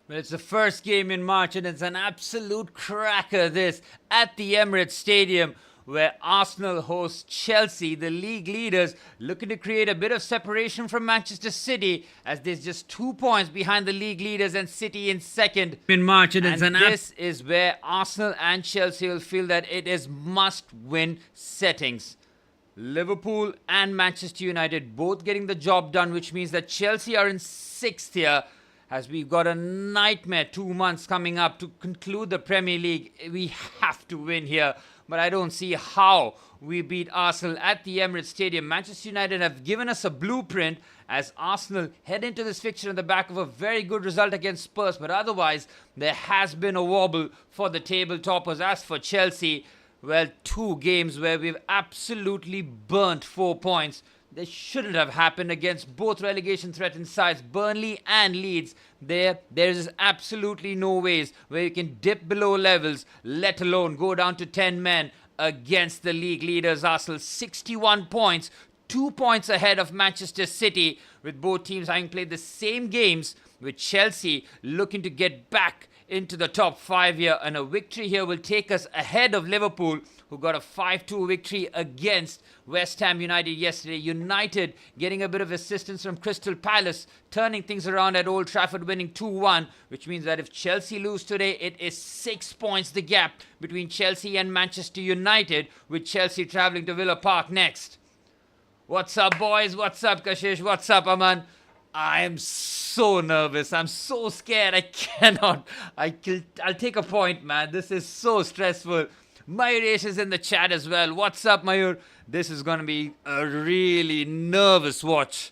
Well, it's the first game in March, and it's an absolute cracker this at the Emirates Stadium, where Arsenal host Chelsea, the league leaders, looking to create a bit of separation from Manchester City, as there's just 2 points behind the league leaders and City in second in March. And this is where Arsenal and Chelsea will feel that it is must-win settings. Liverpool and Manchester United both getting the job done, which means that Chelsea are in sixth here, as we've got a nightmare 2 months coming up to conclude the Premier League. We have to win here, but I don't see how we beat Arsenal at the Emirates Stadium. Manchester United have given us a blueprint as Arsenal head into this fixture on the back of a very good result against Spurs, but otherwise there has been a wobble for the table toppers. As for Chelsea, well, 2 games where we've absolutely burnt 4 points. This shouldn't have happened against both relegation threatened sides, Burnley and Leeds. There is absolutely no ways where you can dip below levels, let alone go down to 10 men against the league leaders Arsenal. 61 points, 2 points ahead of Manchester City, with both teams having played the same games, with Chelsea looking to get back into the top 5 here, and a victory here will take us ahead of Liverpool, who got a 5-2 victory against West Ham United yesterday. United getting a bit of assistance from Crystal Palace, turning things around at Old Trafford, winning 2-1, which means that if Chelsea lose today, it is 6 points the gap between Chelsea and Manchester United, with Chelsea travelling to Villa Park next. What's up, boys? What's up, Kashish? What's up, Aman? I am so nervous. I'm so scared. I cannot. I'll take a point, man. This is so stressful. Mayuresh is in the chat as well. What's up, Mayur? This is going to be a really nervous watch.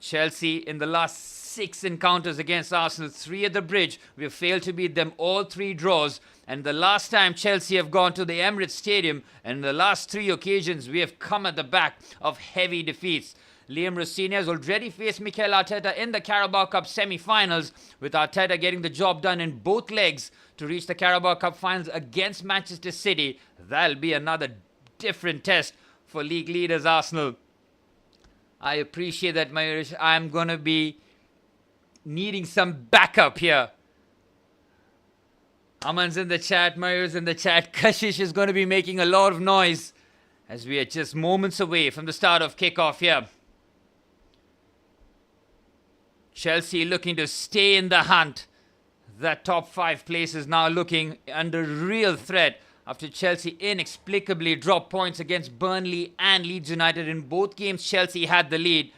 Chelsea, in the last 6 encounters against Arsenal, 3 at the Bridge, we have failed to beat them, all 3 draws. And the last time Chelsea have gone to the Emirates Stadium, and the last 3 occasions, we have come at the back of heavy defeats. Liam Rossini has already faced Mikel Arteta in the Carabao Cup semi-finals, with Arteta getting the job done in both legs to reach the Carabao Cup finals against Manchester City. That'll be another different test for league leaders Arsenal. I appreciate that, Mayurish. I'm going to be needing some backup here. Aman's in the chat, Mayur's in the chat. Kashish is going to be making a lot of noise as we are just moments away from the start of kickoff here. Chelsea looking to stay in the hunt. That top 5 place is now looking under real threat after Chelsea inexplicably dropped points against Burnley and Leeds United. In both games, Chelsea had the lead,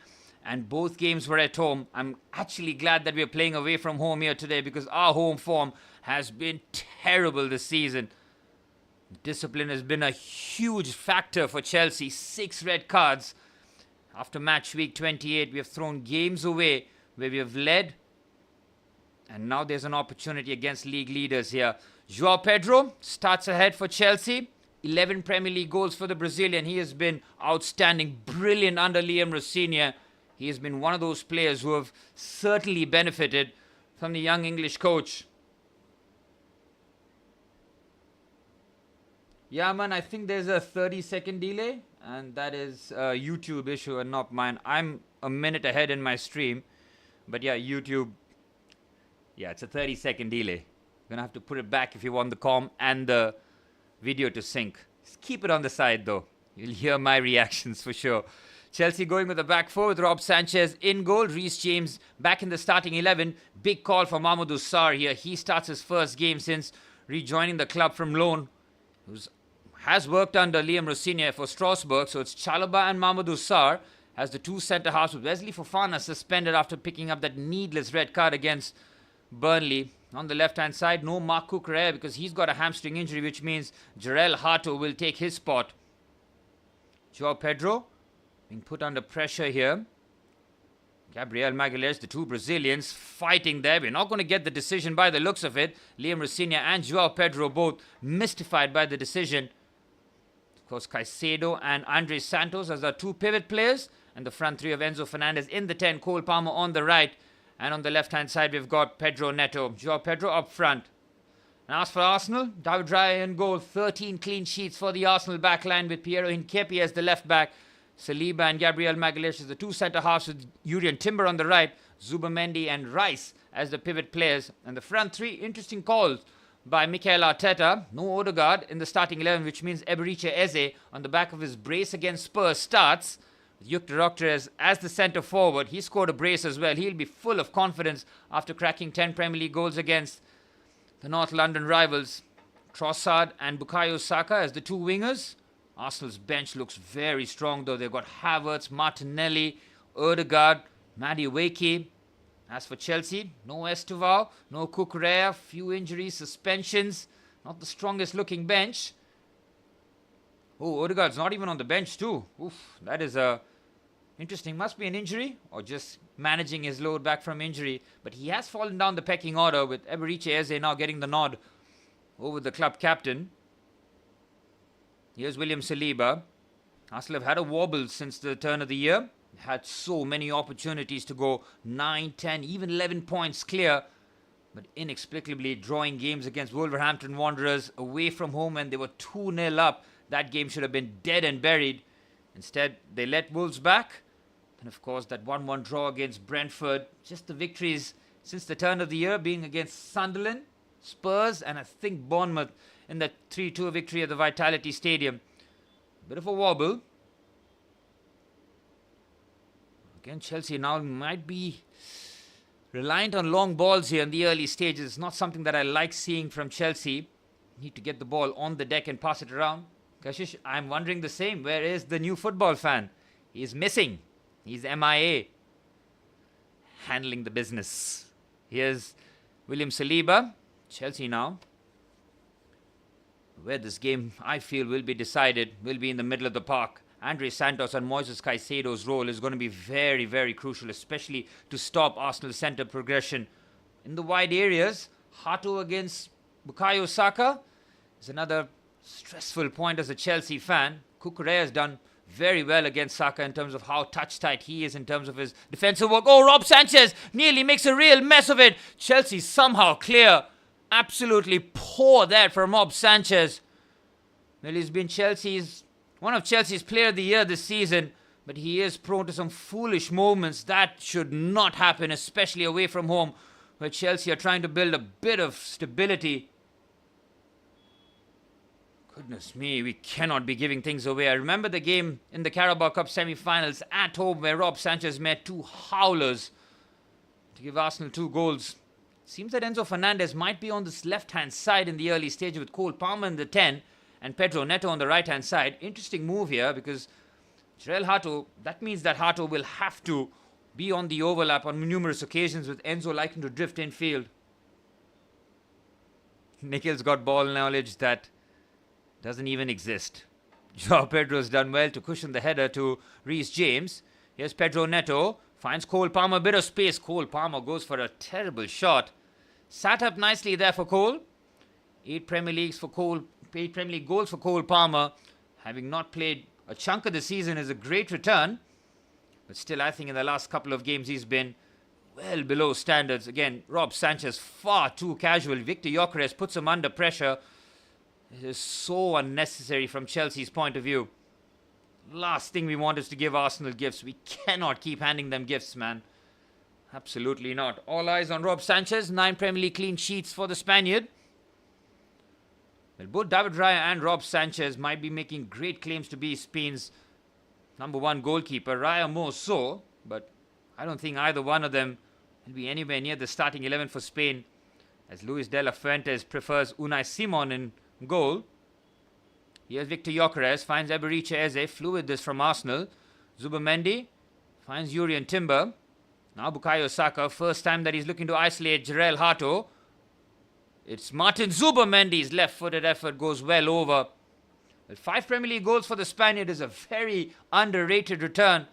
and both games were at home. I'm actually glad that we're playing away from home here today, because our home form has been terrible this season. Discipline has been a huge factor for Chelsea. 6 red cards. After match week 28, we have thrown games away where we have led, and now there's an opportunity against league leaders here. Joao Pedro starts ahead for Chelsea. 11 Premier League goals for the Brazilian. He has been outstanding, brilliant under Liam Rossini. He has been one of those players who have certainly benefited from the young English coach. Yeah, man, I think there's a 30-second delay, and that is a YouTube issue and not mine. I'm a minute ahead in my stream, but yeah, YouTube, yeah, it's a 30-second delay. Gonna have to put it back if you want the comm and the video to sync. Just keep it on the side, though. You'll hear my reactions for sure. Chelsea going with the back 4 with Rob Sanchez in goal. Reece James back in the starting 11. Big call for Mamadou Sarr here. He starts his first game since rejoining the club from loan. Has worked under Liam Rossini for Strasbourg. So it's Chalobah and Mamadou Sarr as the 2 centre-halves, with Wesley Fofana suspended after picking up that needless red card against Burnley. On the left-hand side, no Marc Cucurella because he's got a hamstring injury, which means Jarell Hato will take his spot. Joao Pedro being put under pressure here. Gabriel Magalhaes, the 2 Brazilians, fighting there. We're not going to get the decision by the looks of it. Liam Rossini and Joao Pedro both mystified by the decision. Of course, Caicedo and Andre Santos as our 2 pivot players. And the front 3 of Enzo Fernandez in the 10. Cole Palmer on the right. And on the left-hand side, we've got Pedro Neto. Joao Pedro up front. And as for Arsenal, David Raya in goal. 13 clean sheets for the Arsenal backline with Piero Hincapié as the left back. Saliba and Gabriel Magalhaes as the two centre-halves with Urian Timber on the right, Zubamendi and Rice as the pivot players. And the front three, interesting calls by Mikel Arteta. No Odegaard in the starting 11, which means Eberiche Eze on the back of his brace against Spurs starts. Victor Gyökeres as the centre forward. He scored a brace as well. He'll be full of confidence after cracking 10 Premier League goals against the North London rivals. Trossard and Bukayo Saka as the two wingers. Arsenal's bench looks very strong though. They've got Havertz, Martinelli, Odegaard, Madueke. As for Chelsea, no Estevao, no Cucurella, few injuries, suspensions. Not the strongest looking bench. Oh, Odegaard's not even on the bench too. Oof, that is interesting. Must be an injury or just managing his load back from injury. But he has fallen down the pecking order with Eberiche Eze now getting the nod over the club captain. Here's William Saliba. Arsenal have had a wobble since the turn of the year. Had so many opportunities to go 9, 10, even 11 points clear. But inexplicably drawing games against Wolverhampton Wanderers away from home when they were 2-0 up. That game should have been dead and buried. Instead, they let Wolves back. And of course, that 1-1 draw against Brentford. Just the victories since the turn of the year being against Sunderland, Spurs, and I think Bournemouth in that 3-2 victory at the Vitality Stadium. Bit of a wobble. Again, Chelsea now might be reliant on long balls here in the early stages. It's not something that I like seeing from Chelsea. Need to get the ball on the deck and pass it around. Kashish, I'm wondering the same. Where is the new football fan? He's missing. He's MIA. Handling the business. Here's William Saliba. Chelsea now. Where this game, I feel, will be decided, will be in the middle of the park. Andre Santos and Moises Caicedo's role is going to be very, very crucial, especially to stop Arsenal's centre progression. In the wide areas, Hato against Bukayo Saka is another stressful point as a Chelsea fan. Cucurella has done very well against Saka in terms of how touch-tight he is in terms of his defensive work. Oh, Rob Sanchez nearly makes a real mess of it. Chelsea somehow clear. Absolutely poor that from Rob Sanchez. Well, he's been one of Chelsea's player of the year this season, but he is prone to some foolish moments. That should not happen, especially away from home, where Chelsea are trying to build a bit of stability. Goodness me, we cannot be giving things away. I remember the game in the Carabao Cup semi-finals at home where Rob Sanchez met two howlers to give Arsenal 2 goals. Seems that Enzo Fernandez might be on this left-hand side in the early stage with Cole Palmer in the 10 and Pedro Neto on the right-hand side. Interesting move here because Jarell Hato, that means that Hato will have to be on the overlap on numerous occasions with Enzo liking to drift infield. Nikhil's got ball knowledge that doesn't even exist. Joao Pedro's done well to cushion the header to Reece James. Here's Pedro Neto. Finds Cole Palmer, a bit of space. Cole Palmer goes for a terrible shot. Sat up nicely there for Cole. 8 Premier League goals for Cole Palmer. Having not played a chunk of the season is a great return. But still, I think in the last couple of games he's been well below standards. Again, Rob Sanchez far too casual. Victor Gyökeres puts him under pressure. It is so unnecessary from Chelsea's point of view. Last thing we want is to give Arsenal gifts. We cannot keep handing them gifts, man. Absolutely not. All eyes on Rob Sanchez. 9 Premier League clean sheets for the Spaniard. Well, both David Raya and Rob Sanchez might be making great claims to be Spain's number 1 goalkeeper. Raya more so, but I don't think either one of them will be anywhere near the starting 11 for Spain, as Luis de la Fuentes prefers Unai Simon in goal. Here's Victor Gyökeres, finds Eberiche Eze, fluid this from Arsenal. Zubamendi finds Urian Timber. Now Bukayo Saka, first time that he's looking to isolate Jarell Hato. It's Martin Zubamendi's left-footed effort goes well over. Well, 5 Premier League goals for the Spaniard is a very underrated return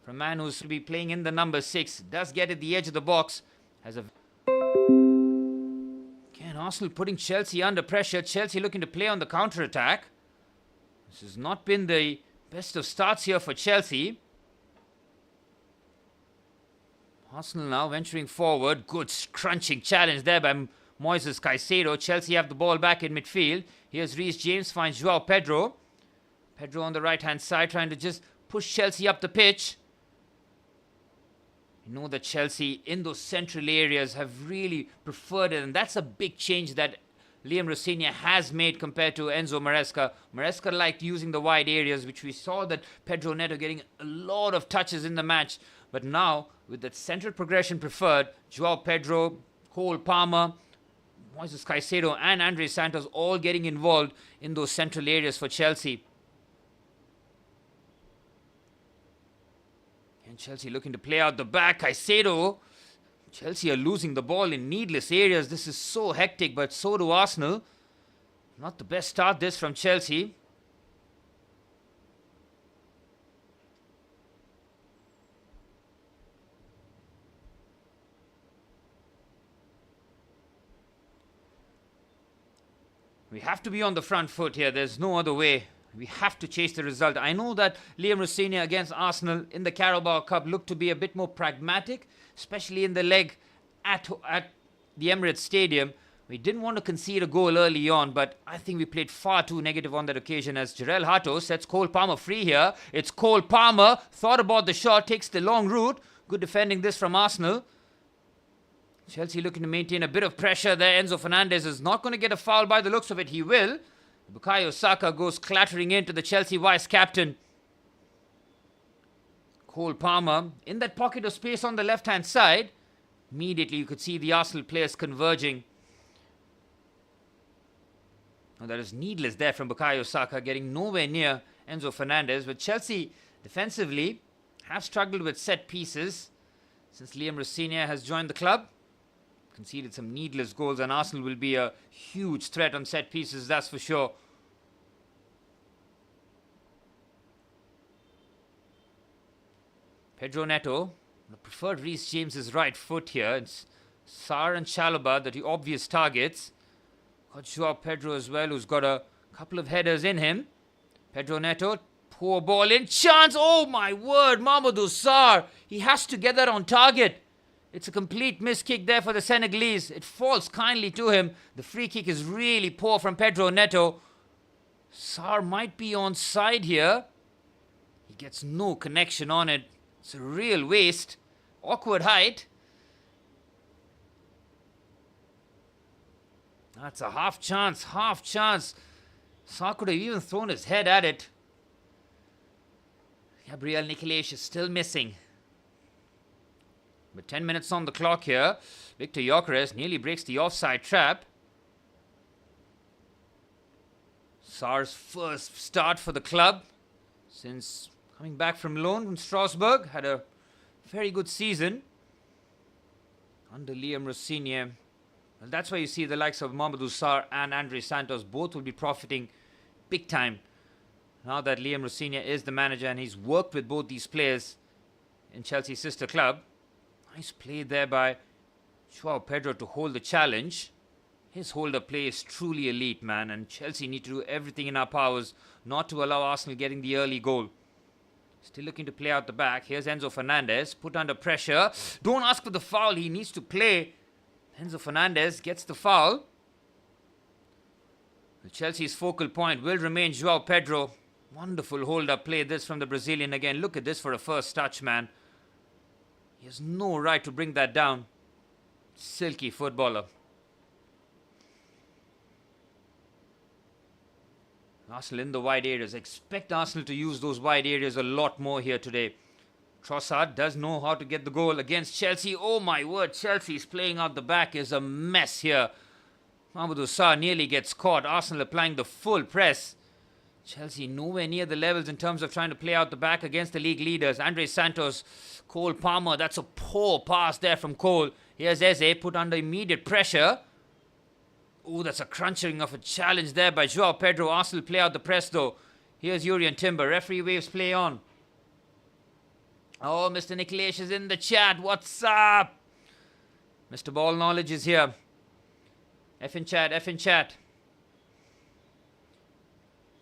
from a man who's to be playing in the number 6. Does get at the edge of the box. Again, Arsenal putting Chelsea under pressure. Chelsea looking to play on the counter-attack. This has not been the best of starts here for Chelsea. Arsenal now venturing forward. Good crunching challenge there by Moises Caicedo. Chelsea have the ball back in midfield. Here's Reece James, finds Joao Pedro. Pedro on the right-hand side trying to just push Chelsea up the pitch. You know that Chelsea in those central areas have really preferred it, and that's a big change that Liam Rosenior has made compared to Enzo Maresca. Maresca liked using the wide areas, which we saw that Pedro Neto getting a lot of touches in the match. But now, with that central progression preferred, Joao Pedro, Cole Palmer, Moises Caicedo and Andre Santos all getting involved in those central areas for Chelsea. And Chelsea looking to play out the back. Caicedo. Chelsea are losing the ball in needless areas. This is so hectic, but so do Arsenal. Not the best start this from Chelsea. We have to be on the front foot here. There's no other way. We have to chase the result. I know that Liam Rosenior against Arsenal in the Carabao Cup looked to be a bit more pragmatic, especially in the leg at the Emirates Stadium. We didn't want to concede a goal early on, but I think we played far too negative on that occasion as Jarell Hato sets Cole Palmer free here. It's Cole Palmer, thought about the shot, takes the long route. Good defending this from Arsenal. Chelsea looking to maintain a bit of pressure there. Enzo Fernandez is not going to get a foul by the looks of it. He will. Bukayo Saka goes clattering into the Chelsea vice captain. Cole Palmer in that pocket of space on the left-hand side. Immediately you could see the Arsenal players converging. Now that is needless there from Bukayo Saka, getting nowhere near Enzo Fernandez. But Chelsea defensively have struggled with set pieces since Liam Rosenior has joined the club. Conceded some needless goals, and Arsenal will be a huge threat on set pieces, that's for sure. Pedro Neto, the preferred Reece James's right foot here. It's Sarr and Chalobah, the obvious targets. Got Joao Pedro as well, who's got a couple of headers in him. Pedro Neto, poor ball in, chance, oh my word, Mamadou Sarr. He has to get that on target. It's a complete miss kick there for the Senegalese. It falls kindly to him. The free kick is really poor from Pedro Neto. Sarr might be onside here. He gets no connection on it. It's a real waste. Awkward height. That's a half chance. Sarr could have even thrown his head at it. Gabriel Nicolas is still missing. With 10 minutes on the clock here, Victor Gyökeres nearly breaks the offside trap. Sarr's first start for the club since coming back from loan from Strasbourg. Had a very good season under Liam Rosenior. Well, that's why you see the likes of Mamadou Sarr and Andre Santos both will be profiting big time now that Liam Rosenior is the manager and he's worked with both these players in Chelsea's sister club. Nice play there by Joao Pedro to hold the challenge. His hold-up play is truly elite, man, and Chelsea need to do everything in our powers not to allow Arsenal getting the early goal. Still looking to play out the back. Here's Enzo Fernandez, put under pressure. Don't ask for the foul, he needs to play. Enzo Fernandez gets the foul. The Chelsea's focal point will remain Joao Pedro. Wonderful hold-up play this from the Brazilian again. Look at this for a first touch, man. He has no right to bring that down. Silky footballer. Arsenal in the wide areas. Expect Arsenal to use those wide areas a lot more here today. Trossard does know how to get the goal against Chelsea. Oh my word, Chelsea's playing out the back is a mess here. Mamadou Sarr nearly gets caught. Arsenal applying the full press. Chelsea nowhere near the levels in terms of trying to play out the back against the league leaders. Andre Santos, Cole Palmer. That's a poor pass there from Cole. Here's Eze, put under immediate pressure. Oh, that's a crunching of a challenge there by Joao Pedro. Arsenal play out the press though. Here's Jurriën Timber. Referee waves play on. Oh, Mr. Nicolas is in the chat. What's up? Mr. Ball Knowledge is here. F in chat.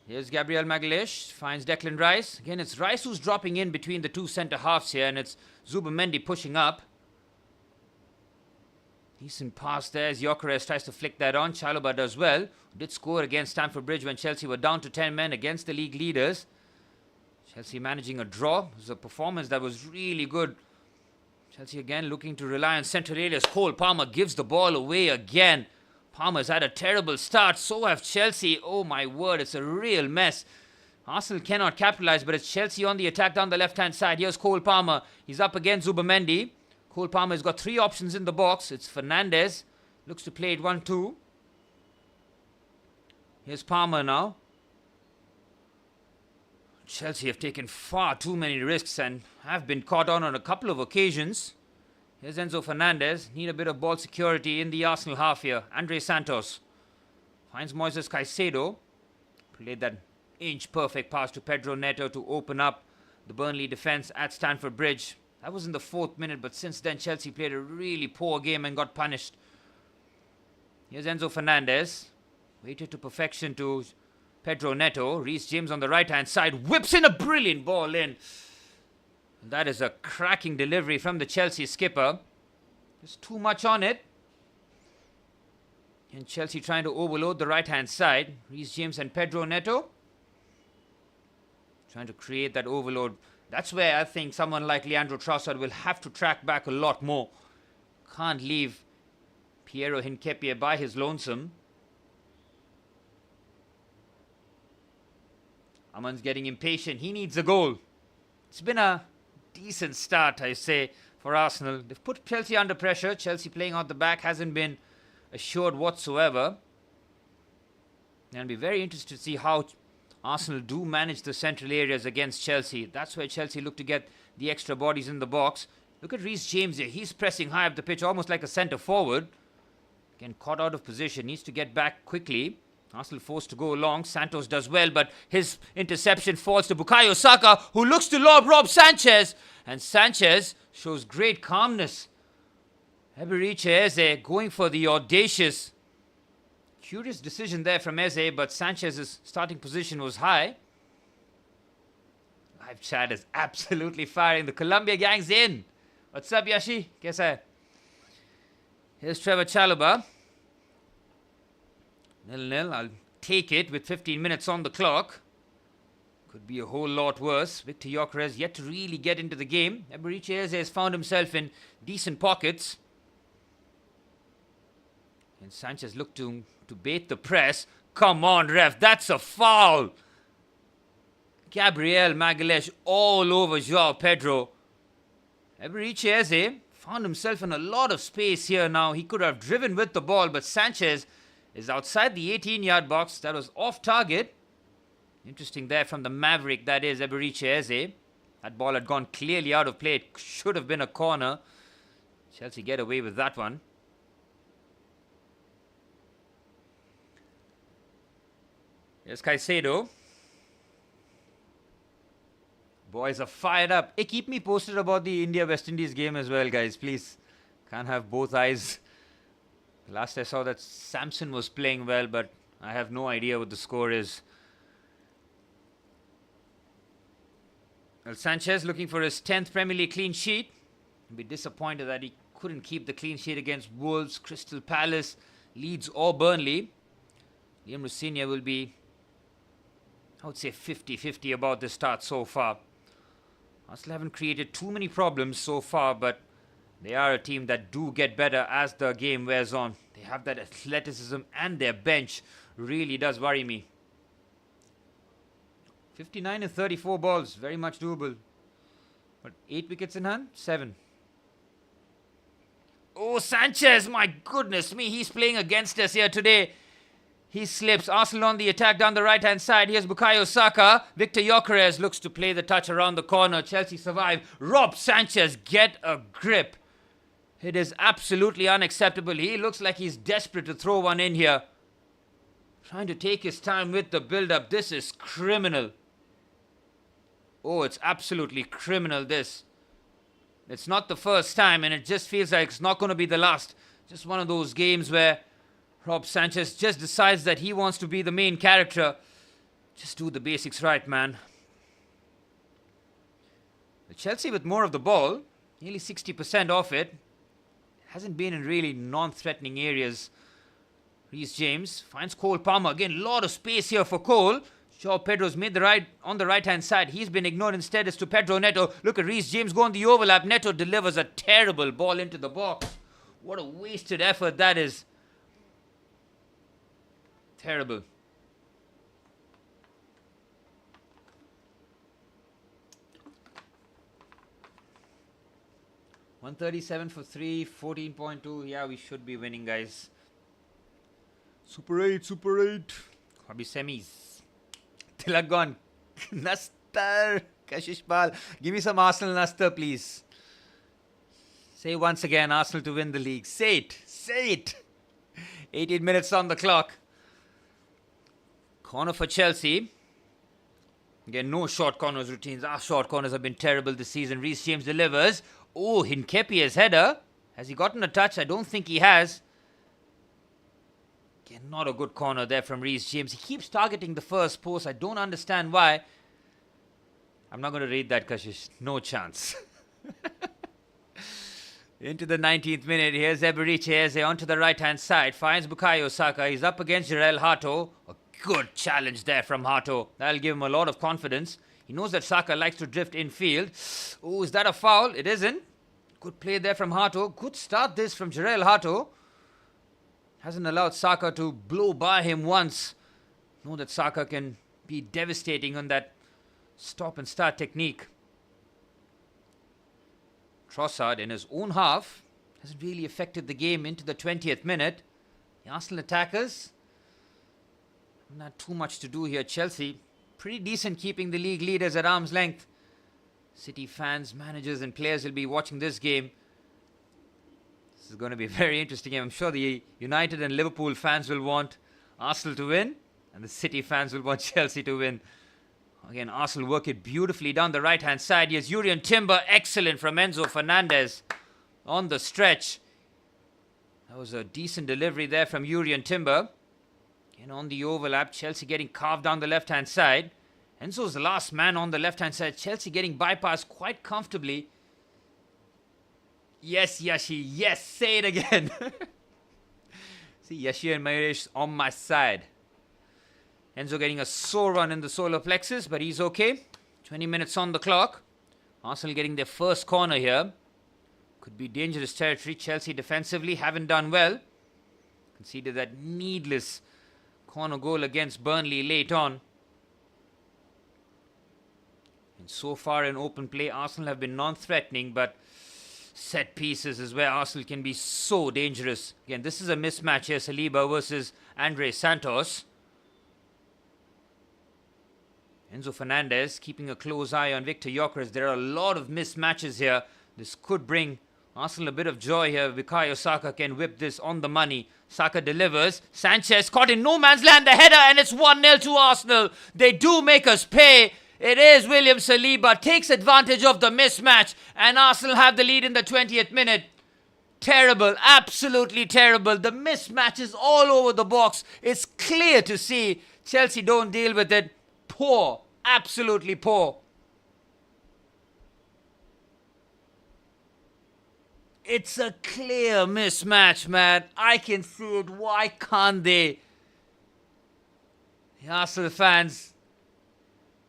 Here's Gabriel Magalhaes, finds Declan Rice. Again, it's Rice who's dropping in between the two centre-halves here, and it's Zubimendi pushing up. Decent pass there as Gyökeres tries to flick that on. Chalobah does well. Did score against Stamford Bridge when Chelsea were down to 10 men against the league leaders. Chelsea managing a draw. It was a performance that was really good. Chelsea again looking to rely on central areas. Cole Palmer gives the ball away again. Palmer's had a terrible start. So have Chelsea. Oh my word, it's a real mess. Arsenal cannot capitalize, but it's Chelsea on the attack down the left-hand side. Here's Cole Palmer. He's up against Zubimendi. Cole Palmer's got 3 options in the box. It's Fernandes. Looks to play it 1-2. Here's Palmer now. Chelsea have taken far too many risks and have been caught on a couple of occasions. Here's Enzo Fernandez. Need a bit of ball security in the Arsenal half here. Andre Santos finds Moises Caicedo. Played that inch-perfect pass to Pedro Neto to open up the Burnley defence at Stamford Bridge. That was in the 4th minute, but since then Chelsea played a really poor game and got punished. Here's Enzo Fernandez. Waited to perfection to Pedro Neto. Reece James on the right-hand side. Whips in a brilliant ball in. That is a cracking delivery from the Chelsea skipper. There's too much on it. And Chelsea trying to overload the right-hand side. Reece James and Pedro Neto trying to create that overload. That's where I think someone like Leandro Trossard will have to track back a lot more. Can't leave Piero Hincapié by his lonesome. Aman's getting impatient. He needs a goal. It's been a decent start, I say, for Arsenal. They've put Chelsea under pressure. Chelsea playing out the back hasn't been assured whatsoever. And I'll be very interested to see how Arsenal do manage the central areas against Chelsea. That's where Chelsea look to get the extra bodies in the box. Look at Reece James here. He's pressing high up the pitch, almost like a centre forward. Again, caught out of position. Needs to get back quickly. Arsenal forced to go long. Santos does well, but his interception falls to Bukayo Saka, who looks to lob Rob Sanchez. And Sanchez shows great calmness. Eberechi Eze going for the audacious. Curious decision there from Eze, but Sanchez's starting position was high. Live chat is absolutely firing. The Colombia gang's in. What's up, Yashi? Kaisa hai? Here's Trevor Chalobah. 0-0. I'll take it with 15 minutes on the clock. Could be a whole lot worse. Victor Gyökeres yet to really get into the game. Eberechi Eze has found himself in decent pockets. And Sanchez looked to bait the press. Come on, ref. That's a foul. Gabriel Magalhaes all over João Pedro. Eberechi Eze found himself in a lot of space here now. He could have driven with the ball, but Sanchez is outside the 18-yard box. That was off target. Interesting there from the Maverick, that is Eberechi Eze. That ball had gone clearly out of play. It should have been a corner. Chelsea get away with that one. Here's Caicedo. Boys are fired up. Hey, keep me posted about the India-West Indies game as well, guys, please. Can't have both eyes. Last I saw that Samson was playing well, but I have no idea what the score is. Well, Sanchez looking for his 10th Premier League clean sheet. He'll be disappointed that he couldn't keep the clean sheet against Wolves, Crystal Palace, Leeds or Burnley. Liam Rossignol will be, I would say, 50-50 about the start so far. Arsenal haven't created too many problems so far, but they are a team that do get better as the game wears on. They have that athleticism, and their bench really does worry me. 59 and 34 balls, very much doable. But 8 wickets in hand? 7. Oh, Sanchez, my goodness me, he's playing against us here today. He slips. Arsenal on the attack down the right-hand side. Here's Bukayo Saka. Victor Gyökeres looks to play the touch around the corner. Chelsea survive. Rob Sanchez, get a grip. It is absolutely unacceptable. He looks like he's desperate to throw one in here. Trying to take his time with the build-up. This is criminal. Oh, it's absolutely criminal, this. It's not the first time, and it just feels like it's not going to be the last. Just one of those games where Rob Sanchez just decides that he wants to be the main character. Just do the basics right, man. The Chelsea with more of the ball, nearly 60% of it. Hasn't been in really non-threatening areas. Reece James finds Cole Palmer. Again, a lot of space here for Cole. Sure, Pedro's made the right on the right-hand side. He's been ignored. Instead, it's to Pedro Neto. Look at Reece James go on the overlap. Neto delivers a terrible ball into the box. What a wasted effort that is. Terrible. $137 for 3, 14.2. Yeah, we should be winning, guys. Super 8, Super 8. Abhi semis. Tilak gone. Nastar. Kashish Pal. Give me some Arsenal Nastar, please. Say once again, Arsenal to win the league. Say it. Say it. 18 minutes on the clock. Corner for Chelsea. Again, no short corners routines. Our short corners have been terrible this season. Reece James delivers. Oh, Hinkepia's header. Has he gotten a touch? I don't think he has. Again, not a good corner there from Reece James. He keeps targeting the first post. I don't understand why. I'm not going to read that, Kashish. No chance. Into the 19th minute. Here's Eberiche Eze onto the right-hand side. Finds Bukayo Saka. He's up against Jarell Hato. A good challenge there from Hato. That'll give him a lot of confidence. He knows that Saka likes to drift infield. Oh, is that a foul? It isn't. Good play there from Hato. Good start this from Jarell Hato. Hasn't allowed Saka to blow by him once. Know that Saka can be devastating on that stop and start technique. Trossard in his own half hasn't really affected the game into the 20th minute. The Arsenal attackers, not too much to do here. Chelsea, pretty decent keeping the league leaders at arm's length. City fans, managers and players will be watching this game. This is going to be a very interesting game. I'm sure the United and Liverpool fans will want Arsenal to win, and the City fans will want Chelsea to win. Again, Arsenal work it beautifully down the right-hand side. Here's Urian Timber. Excellent from Enzo Fernandez on the stretch. That was a decent delivery there from Urian Timber. Again, on the overlap, Chelsea getting carved down the left-hand side. Enzo's the last man on the left-hand side. Chelsea getting bypassed quite comfortably. Yes, Yashi. Yes, say it again. See, Yashi and Mayuresh on my side. Enzo getting a sore run in the solar plexus, but he's okay. 20 minutes on the clock. Arsenal getting their first corner here. Could be dangerous territory. Chelsea defensively haven't done well. Conceded that needless corner goal against Burnley late on. And so far in open play, Arsenal have been non-threatening, but set pieces is where Arsenal can be so dangerous. Again, this is a mismatch here. Saliba versus Andre Santos. Enzo Fernandez keeping a close eye on Victor Gyökeres. There are a lot of mismatches here. This could bring Arsenal a bit of joy here. Bukayo Saka can whip this on the money. Saka delivers. Sanchez caught in no man's land. The header, and it's 1-0 to Arsenal. They do make us pay. It is William Saliba. Takes advantage of the mismatch. And Arsenal have the lead in the 20th minute. Terrible. Absolutely terrible. The mismatch is all over the box. It's clear to see. Chelsea don't deal with it. Poor. Absolutely poor. It's a clear mismatch, man. I can see it. Why can't they? The Arsenal fans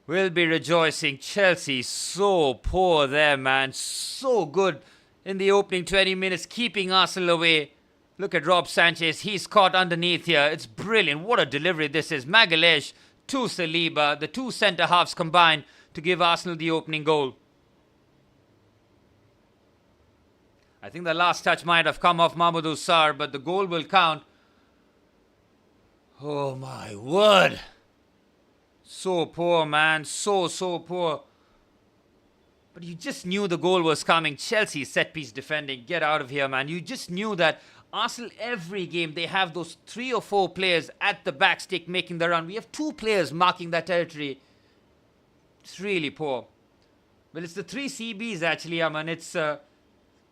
will be rejoicing. Chelsea, so poor there, man. So good in the opening 20 minutes, keeping Arsenal away. Look at Rob Sanchez. He's caught underneath here. It's brilliant. What a delivery this is. Magalhaes to Saliba. The two centre-halves combined to give Arsenal the opening goal. I think the last touch might have come off Mamadou Sarr, but the goal will count. Oh my word. So poor, man. So poor. But you just knew the goal was coming. Chelsea set-piece defending. Get out of here, man. You just knew that Arsenal, every game, they have those 3 or 4 players at the back stick making the run. We have 2 players marking that territory. It's really poor. Well, it's the 3 CBs, actually, Aman. It's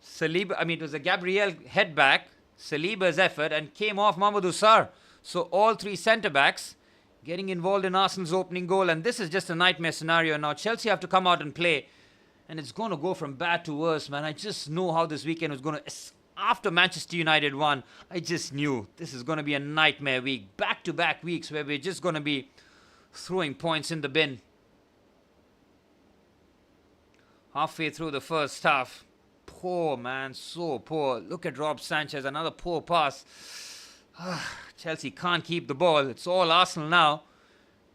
Saliba. I mean, it was a Gabriel head back, Saliba's effort, and came off Mamadou Sarr. So all 3 centre-backs getting involved in Arsenal's opening goal. And this is just a nightmare scenario now. Chelsea have to come out and play. And it's going to go from bad to worse, man. I just know how this weekend was going to... After Manchester United won, I just knew this is going to be a nightmare week. Back-to-back weeks where we're just going to be throwing points in the bin. Halfway through the first half. Poor, man. So poor. Look at Rob Sanchez. Another poor pass. Chelsea can't keep the ball. It's all Arsenal now.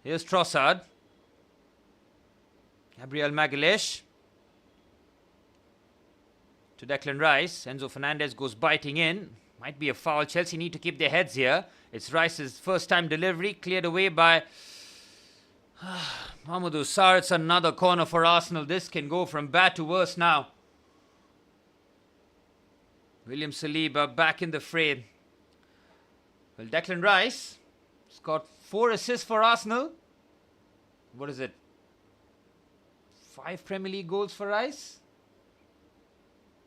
Here's Trossard. Gabriel Magalhaes. To Declan Rice. Enzo Fernandez goes biting in. Might be a foul. Chelsea need to keep their heads here. It's Rice's first time delivery. Cleared away by Mamadou Sarr. It's another corner for Arsenal. This can go from bad to worse now. William Saliba back in the fray. Well, Declan Rice has got 4 assists for Arsenal. What is it? 5 Premier League goals for Rice?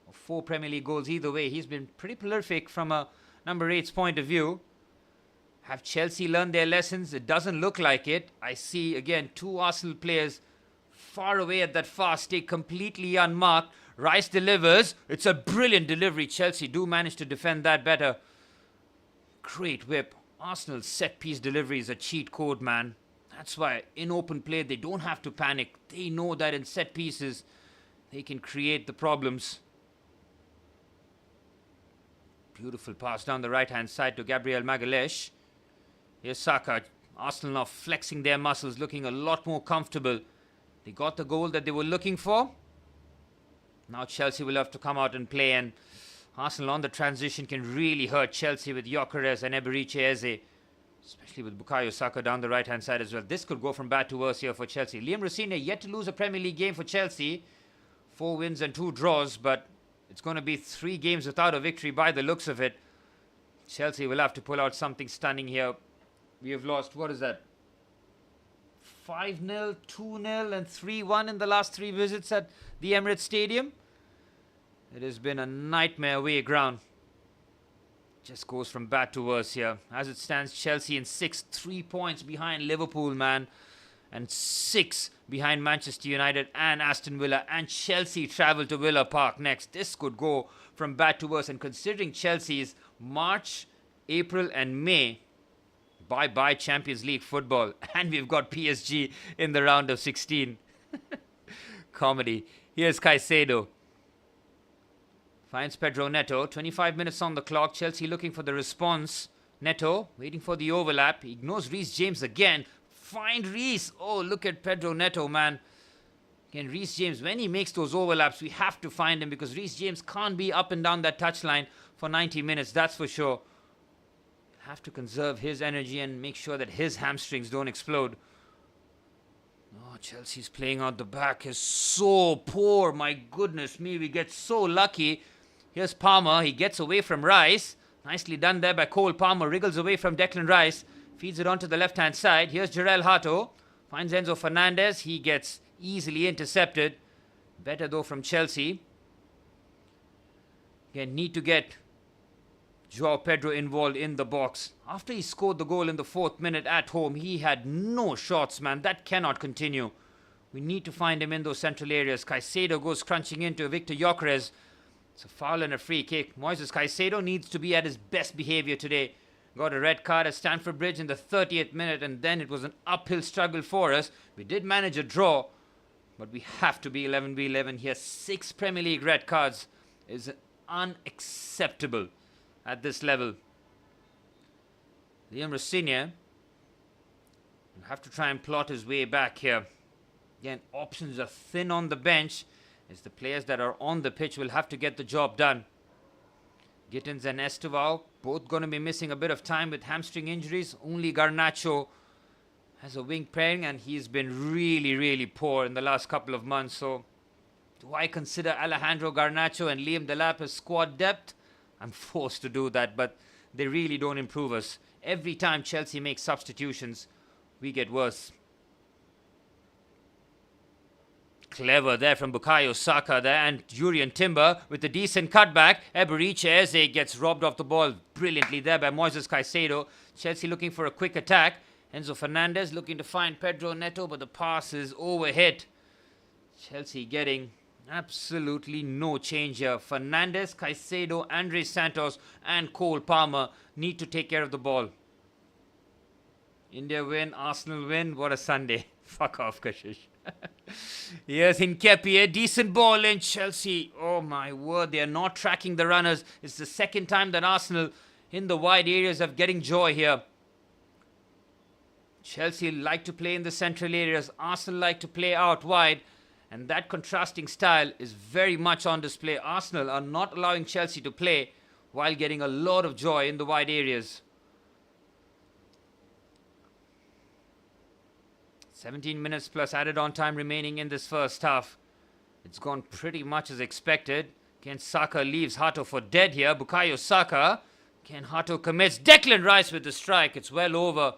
Or 4 Premier League goals, either way. He's been pretty prolific from a number 8's point of view. Have Chelsea learned their lessons? It doesn't look like it. I see, again, 2 Arsenal players far away at that far stick, completely unmarked. Rice delivers. It's a brilliant delivery. Chelsea do manage to defend that better. Great whip. Arsenal's set-piece delivery is a cheat code, man. That's why in open play, they don't have to panic. They know that in set pieces, they can create the problems. Beautiful pass down the right-hand side to Gabriel Magalhaes. Here's Saka. Arsenal now flexing their muscles, looking a lot more comfortable. They got the goal that they were looking for. Now Chelsea will have to come out and play, and Arsenal on the transition can really hurt Chelsea with Gyökeres and Eberechi Eze, especially with Bukayo Saka down the right-hand side as well. This could go from bad to worse here for Chelsea. Liam Rossini yet to lose a Premier League game for Chelsea. 4 wins and 2 draws, but it's going to be 3 games without a victory by the looks of it. Chelsea will have to pull out something stunning here. We have lost, what is that? 5-0, 2-0 and 3-1 in the last 3 visits at the Emirates Stadium. It has been a nightmare away ground. Just goes from bad to worse here. As it stands, Chelsea in 6th, 3 points behind Liverpool, man. And 6 behind Manchester United and Aston Villa. And Chelsea travel to Villa Park next. This could go from bad to worse. And considering Chelsea's March, April and May, bye-bye Champions League football. And we've got PSG in the round of 16. Comedy. Here's Caicedo. Finds Pedro Neto. 25 minutes on the clock. Chelsea looking for the response. Neto waiting for the overlap. He ignores Reece James again. Find Reece. Oh, look at Pedro Neto, man. Again, Reece James, when he makes those overlaps, we have to find him because Reece James can't be up and down that touchline for 90 minutes. That's for sure. Have to conserve his energy and make sure that his hamstrings don't explode. Oh, Chelsea's playing out the back is so poor. My goodness me, we get so lucky. Here's Palmer. He gets away from Rice. Nicely done there by Cole Palmer. Wriggles away from Declan Rice. Feeds it onto the left-hand side. Here's Jarell Hato. Finds Enzo Fernandez. He gets easily intercepted. Better though from Chelsea. Again, need to get Joao Pedro involved in the box. After he scored the goal in the 4th minute at home, he had no shots, man. That cannot continue. We need to find him in those central areas. Caicedo goes crunching into Victor Gyökeres. It's a foul and a free kick. Moises Caicedo needs to be at his best behavior today. Got a red card at Stamford Bridge in the 30th minute, and then it was an uphill struggle for us. We did manage a draw, but we have to be 11v11 here. 6 Premier League red cards is unacceptable at this level. Liam Rossini will have to try and plot his way back here. Again, options are thin on the bench as the players that are on the pitch will have to get the job done. Gittins and Estevao both going to be missing a bit of time with hamstring injuries. Only Garnacho has a wing pairing and he's been really, really poor in the last couple of months. So do I consider Alejandro Garnacho and Liam Delap as squad depth? I'm forced to do that, but they really don't improve us. Every time Chelsea makes substitutions, we get worse. Clever there from Bukayo Saka there, and Jurriën Timber with a decent cutback. Eberechi Eze gets robbed off the ball brilliantly there by Moises Caicedo. Chelsea looking for a quick attack. Enzo Fernandez looking to find Pedro Neto, but the pass is overhit. Chelsea getting absolutely no change here. Fernandez, Caicedo, Andre Santos and Cole Palmer need to take care of the ball. India win, Arsenal win. What a Sunday. Fuck off, Kashish. Here's Hinkepi, decent ball in Chelsea. Oh my word, they are not tracking the runners. It's the second time that Arsenal in the wide areas of getting joy here. Chelsea like to play in the central areas. Arsenal like to play out wide. And that contrasting style is very much on display. Arsenal are not allowing Chelsea to play while getting a lot of joy in the wide areas. 17 minutes plus added on time remaining in this first half. It's gone pretty much as expected. Ken Saka leaves Hato for dead here. Bukayo Saka. Ken Hato commits. Declan Rice with the strike. It's well over.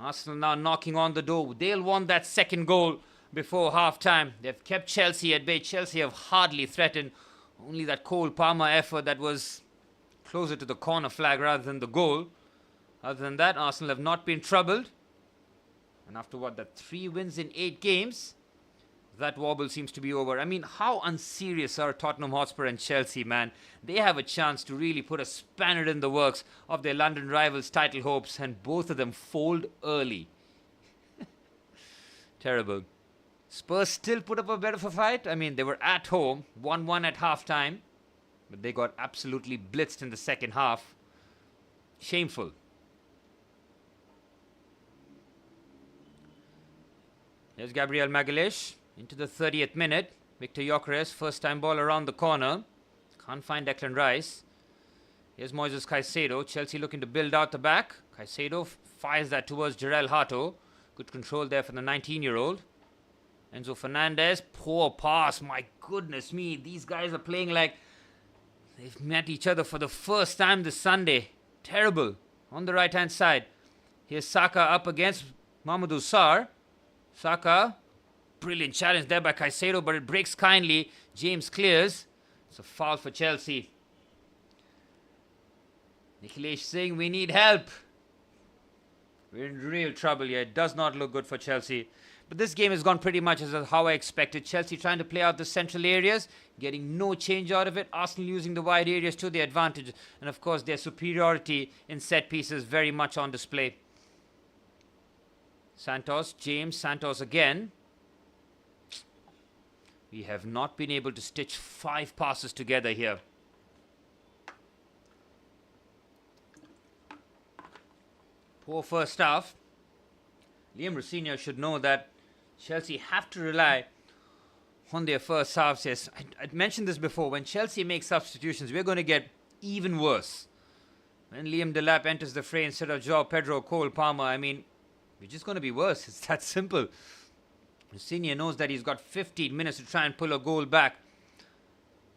Arsenal now knocking on the door. They'll want that second goal before half-time. They've kept Chelsea at bay. Chelsea have hardly threatened. Only that Cole Palmer effort that was closer to the corner flag rather than the goal. Other than that, Arsenal have not been troubled. And after what, the 3 wins in 8 games, that wobble seems to be over. I mean, how unserious are Tottenham Hotspur and Chelsea, man? They have a chance to really put a spanner in the works of their London rivals' title hopes, and both of them fold early. Terrible. Spurs still put up a bit of a fight. I mean, they were at home, 1-1 at half-time, but they got absolutely blitzed in the second half. Shameful. Here's Gabriel Magalhaes into the 30th minute. Victor Gyökeres, first time ball around the corner. Can't find Declan Rice. Here's Moises Caicedo. Chelsea looking to build out the back. Caicedo fires that towards Jarell Hato. Good control there for the 19-year-old. Enzo Fernandez, poor pass. My goodness me, these guys are playing like they've met each other for the first time this Sunday. Terrible. On the right-hand side. Here's Saka up against Mamadou Sarr. Saka, brilliant challenge there by Caicedo, but it breaks kindly. James clears. It's a foul for Chelsea. Nikhilesh Singh, we need help. We're in real trouble here. It does not look good for Chelsea. But this game has gone pretty much as how I expected. Chelsea trying to play out the central areas, getting no change out of it. Arsenal using the wide areas to their advantage. And of course, their superiority in set pieces very much on display. Santos, James, Santos again. We have not been able to stitch 5 passes together here. Poor first half. Liam Rossini should know that Chelsea have to rely on their first halves. Yes, I mentioned this before. When Chelsea makes substitutions, we're going to get even worse. When Liam Delap enters the fray instead of João Pedro, Cole Palmer, I mean, we're just going to be worse. It's that simple. Rossini knows that he's got 15 minutes to try and pull a goal back.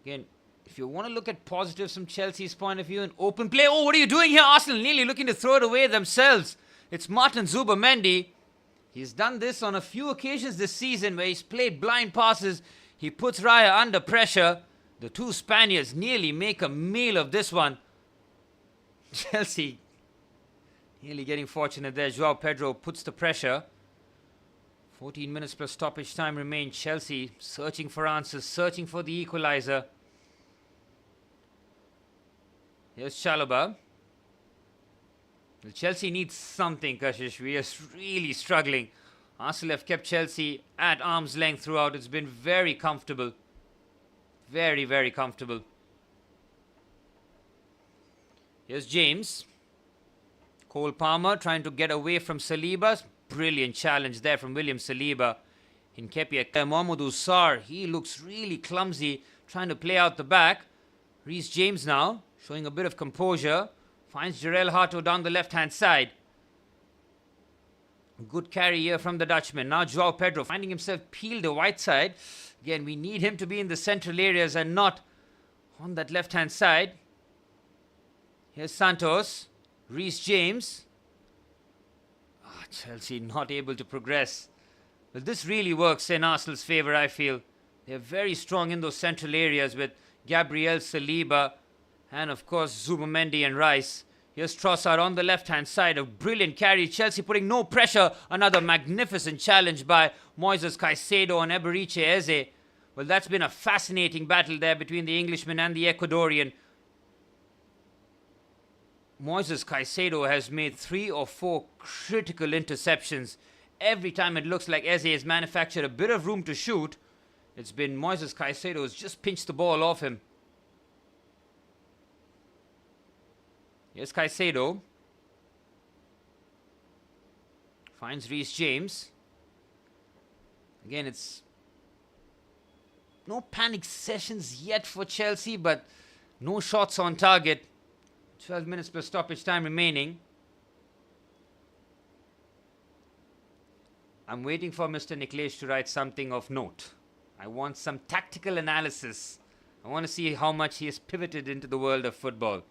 Again, if you want to look at positives from Chelsea's point of view, an open play. Oh, what are you doing here, Arsenal? Nearly looking to throw it away themselves. It's Martin Zubimendi. He's done this on a few occasions this season where he's played blind passes. He puts Raya under pressure. The 2 Spaniards nearly make a meal of this one. Chelsea nearly getting fortunate there. João Pedro puts the pressure. 14 minutes plus stoppage time remain. Chelsea searching for answers, searching for the equalizer. Here's Chalobah. Well, Chelsea needs something, Kashish. We are really struggling. Arsenal have kept Chelsea at arm's length throughout. It's been very comfortable. Very, very comfortable. Here's James. Cole Palmer trying to get away from Saliba. Brilliant challenge there from William Saliba. Hinkepi, Mamadou Sarr. He looks really clumsy trying to play out the back. Reece James now showing a bit of composure. Finds Jarell Hato down the left-hand side. Good carry here from the Dutchman. Now João Pedro finding himself peeled the white side. Again, we need him to be in the central areas and not on that left-hand side. Here's Santos. Reece James. Chelsea not able to progress. But this really works in Arsenal's favour, I feel. They're very strong in those central areas with Gabriel, Saliba, and of course Zubimendi and Rice. Here's Trossard on the left-hand side. A brilliant carry. Chelsea putting no pressure. Another magnificent challenge by Moises Caicedo and Eberechi Eze. Well, that's been a fascinating battle there between the Englishman and the Ecuadorian. Moises Caicedo has made 3 or 4 critical interceptions. Every time it looks like Eze has manufactured a bit of room to shoot, it's been Moises Caicedo who's just pinched the ball off him. Here's Caicedo. Finds Reece James. Again, it's no panic sessions yet for Chelsea, but no shots on target. 12 minutes plus stoppage time remaining. I'm waiting for Mr. Niklesh to write something of note. I want some tactical analysis. I want to see how much he has pivoted into the world of football.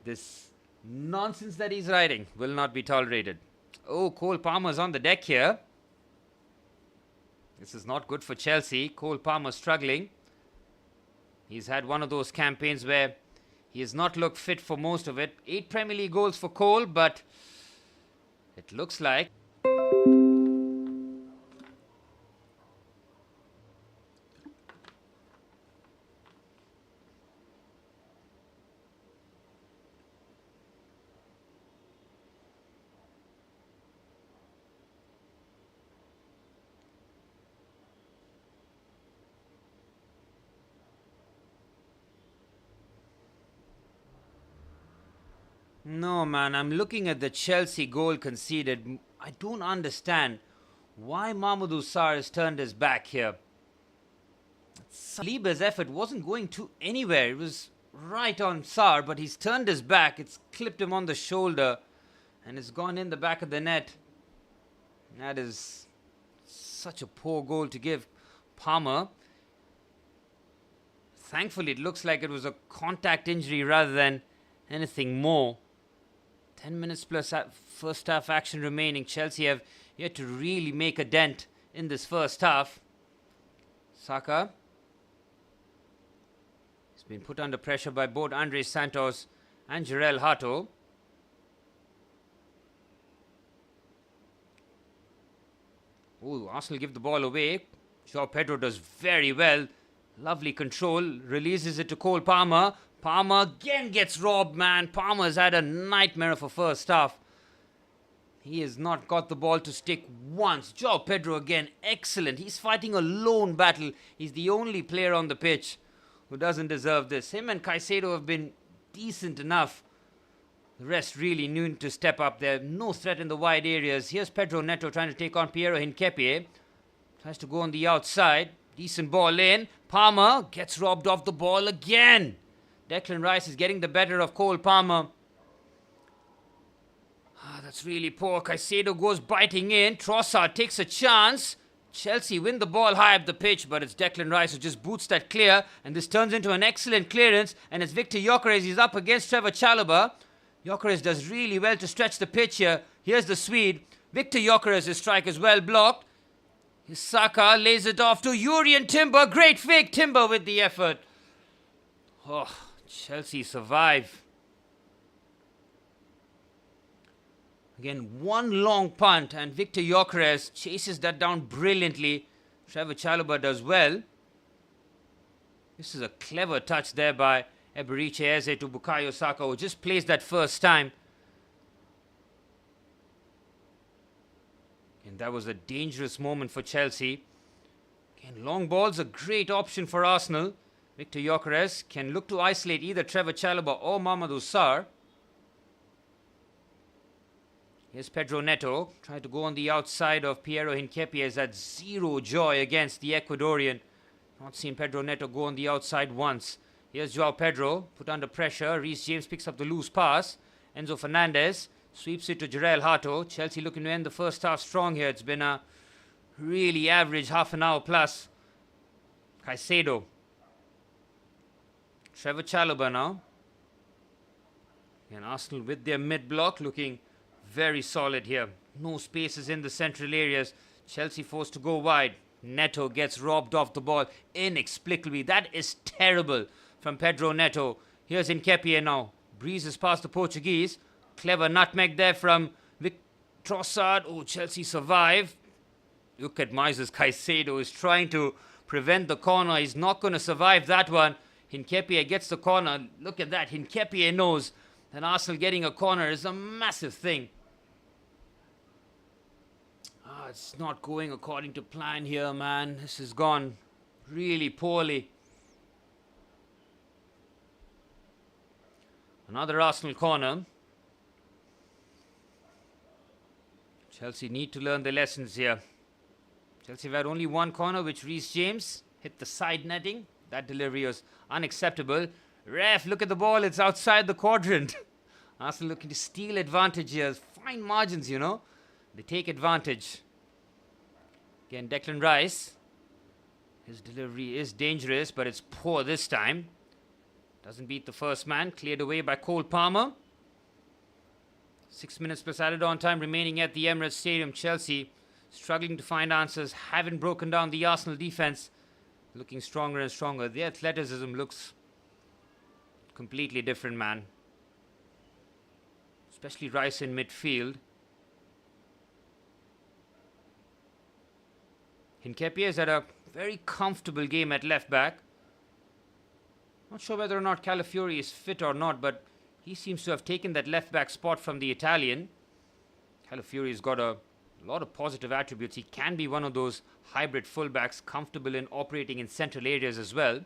This nonsense that he's writing will not be tolerated. Oh, Cole Palmer's on the deck here. This is not good for Chelsea. Cole Palmer struggling. He's had one of those campaigns where he has not looked fit for most of it. 8 Premier League goals for Cole, but it looks like no, man, I'm looking at the Chelsea goal conceded. I don't understand why Mamadou Sarr has turned his back here. Saliba's effort wasn't going to anywhere. It was right on Sarr, but he's turned his back. It's clipped him on the shoulder, and it's gone in the back of the net. That is such a poor goal to give Palmer. Thankfully, it looks like it was a contact injury rather than anything more. 10 minutes plus first half action remaining. Chelsea have yet to really make a dent in this first half. Saka. He's been put under pressure by both Andres Santos and Jarell Hato. Ooh, Arsenal give the ball away. João Pedro does very well. Lovely control. Releases it to Cole Palmer. Palmer again gets robbed, man. Palmer's had a nightmare of a first half. He has not got the ball to stick once. João Pedro again, excellent. He's fighting a lone battle. He's the only player on the pitch who doesn't deserve this. Him and Caicedo have been decent enough. The rest really need to step up there. No threat in the wide areas. Here's Pedro Neto trying to take on Piero Hincapié. Tries to go on the outside. Decent ball in. Palmer gets robbed off the ball again. Declan Rice is getting the better of Cole Palmer. That's really poor. Caicedo goes biting in. Trossard takes a chance. Chelsea win the ball high up the pitch, but it's Declan Rice who just boots that clear. And this turns into an excellent clearance. And it's Victor Gyökeres. He's up against Trevor Chalobah. Gyökeres does really well to stretch the pitch here. Here's the Swede. Victor Gyökeres' strike is well blocked. Saka lays it off to Jurrien Timber. Great fake. Timber with the effort. Oh, Chelsea survive. Again, one long punt and Victor Gyökeres chases that down brilliantly. Trevor Chalobah does well. This is a clever touch there by Eberechi Eze to Bukayo Saka, who just plays that first time. And that was a dangerous moment for Chelsea. Again, long ball's a great option for Arsenal. Victor Gyökeres can look to isolate either Trevor Chalobah or Mamadou Sarr. Here's Pedro Neto, trying to go on the outside of Piero Hincapié. Has had zero joy against the Ecuadorian. Not seen Pedro Neto go on the outside once. Here's João Pedro, put under pressure. Reece James picks up the loose pass. Enzo Fernandez sweeps it to Jarell Hato. Chelsea looking to end the first half strong here. It's been a really average half an hour plus. Caicedo. Trevor Chalobah now. And Arsenal with their mid-block looking very solid here. No spaces in the central areas. Chelsea forced to go wide. Neto gets robbed off the ball inexplicably. That is terrible from Pedro Neto. Here's Hincapié now. Breezes past the Portuguese. Clever nutmeg there from Trossard. Oh, Chelsea survive. Look at Moises Caicedo is trying to prevent the corner. He's not going to survive that one. Hincapié gets the corner. Look at that. Hincapié knows then Arsenal getting a corner is a massive thing. It's not going according to plan here, man. This has gone really poorly. Another Arsenal corner. Chelsea need to learn their lessons here. Chelsea have had only one corner, which Reece James hit the side netting. That delivery was unacceptable. Ref, look at the ball. It's outside the quadrant. Arsenal looking to steal advantage here. Fine margins, you know. They take advantage. Again, Declan Rice. His delivery is dangerous, but it's poor this time. Doesn't beat the first man. Cleared away by Cole Palmer. 6 minutes plus added on time remaining at the Emirates Stadium. Chelsea struggling to find answers. Haven't broken down the Arsenal defense. Looking stronger and stronger. The athleticism looks completely different, man. Especially Rice in midfield. Hincapié has had a very comfortable game at left back. Not sure whether or not Calafiori is fit or not, but he seems to have taken that left back spot from the Italian. Calafiori's got a lot of positive attributes. He can be one of those hybrid fullbacks, comfortable in operating in central areas as well.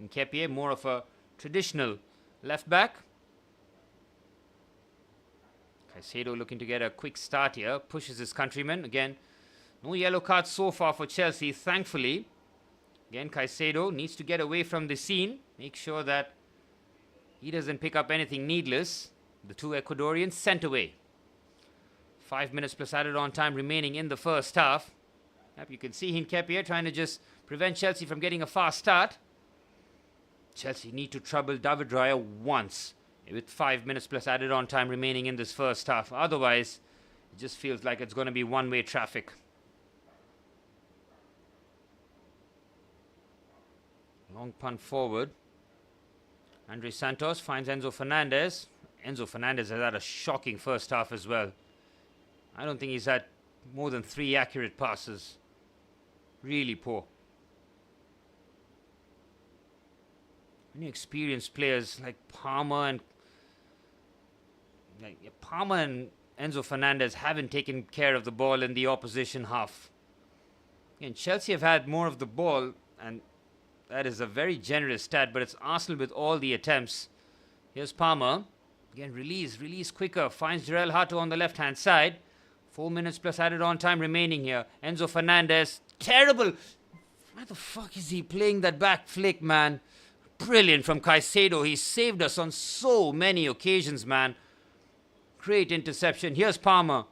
Hincapié, more of a traditional left back. Caicedo looking to get a quick start here. Pushes his countryman. Again, no yellow cards so far for Chelsea, thankfully. Again, Caicedo needs to get away from the scene. Make sure that he doesn't pick up anything needless. The two Ecuadorians sent away. 5 minutes plus added on time remaining in the first half. Yep, you can see Hincapié trying to just prevent Chelsea from getting a fast start. Chelsea need to trouble David Raya once with 5 minutes plus added on time remaining in this first half. Otherwise, it just feels like it's going to be one-way traffic. Long punt forward. Andre Santos finds Enzo Fernandez. Enzo Fernandez has had a shocking first half as well. I don't think he's had more than 3 accurate passes. Really poor. Many experienced players like Palmer and Enzo Fernandez haven't taken care of the ball in the opposition half. And Chelsea have had more of the ball, and that is a very generous stat, but it's Arsenal with all the attempts. Here's Palmer. Again, release quicker. Finds Jarell Hato on the left-hand side. 4 minutes plus added on time remaining here. Enzo Fernandez. Terrible. Why the fuck is he playing that back flick, man? Brilliant from Caicedo. He saved us on so many occasions, man. Great interception. Here's Palmer.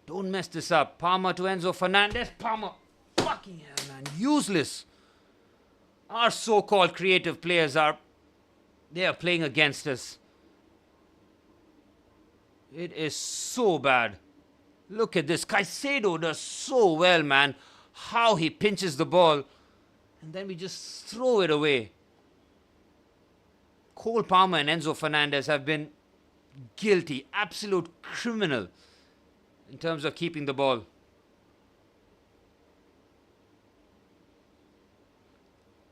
Don't mess this up. Palmer to Enzo Fernandez. Palmer. Fucking hell, man. Useless. Our so-called creative players they are playing against us. It is so bad. Look at this. Caicedo does so well, man. How he pinches the ball. And then we just throw it away. Cole Palmer and Enzo Fernandez have been guilty. Absolute criminal in terms of keeping the ball.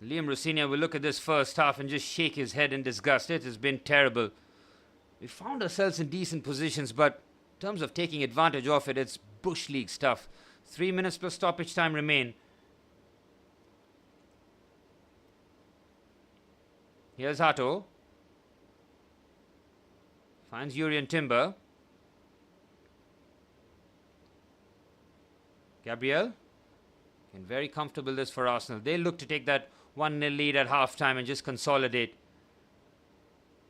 Liam Rossignol will look at this first half and just shake his head in disgust. It has been terrible. We found ourselves in decent positions, but in terms of taking advantage of it, it's Bush League stuff. 3 minutes plus stoppage time remain. Here's Hato. Finds Urian Timber. Gabriel. And very comfortable this for Arsenal. They look to take that 1-0 lead at half-time and just consolidate.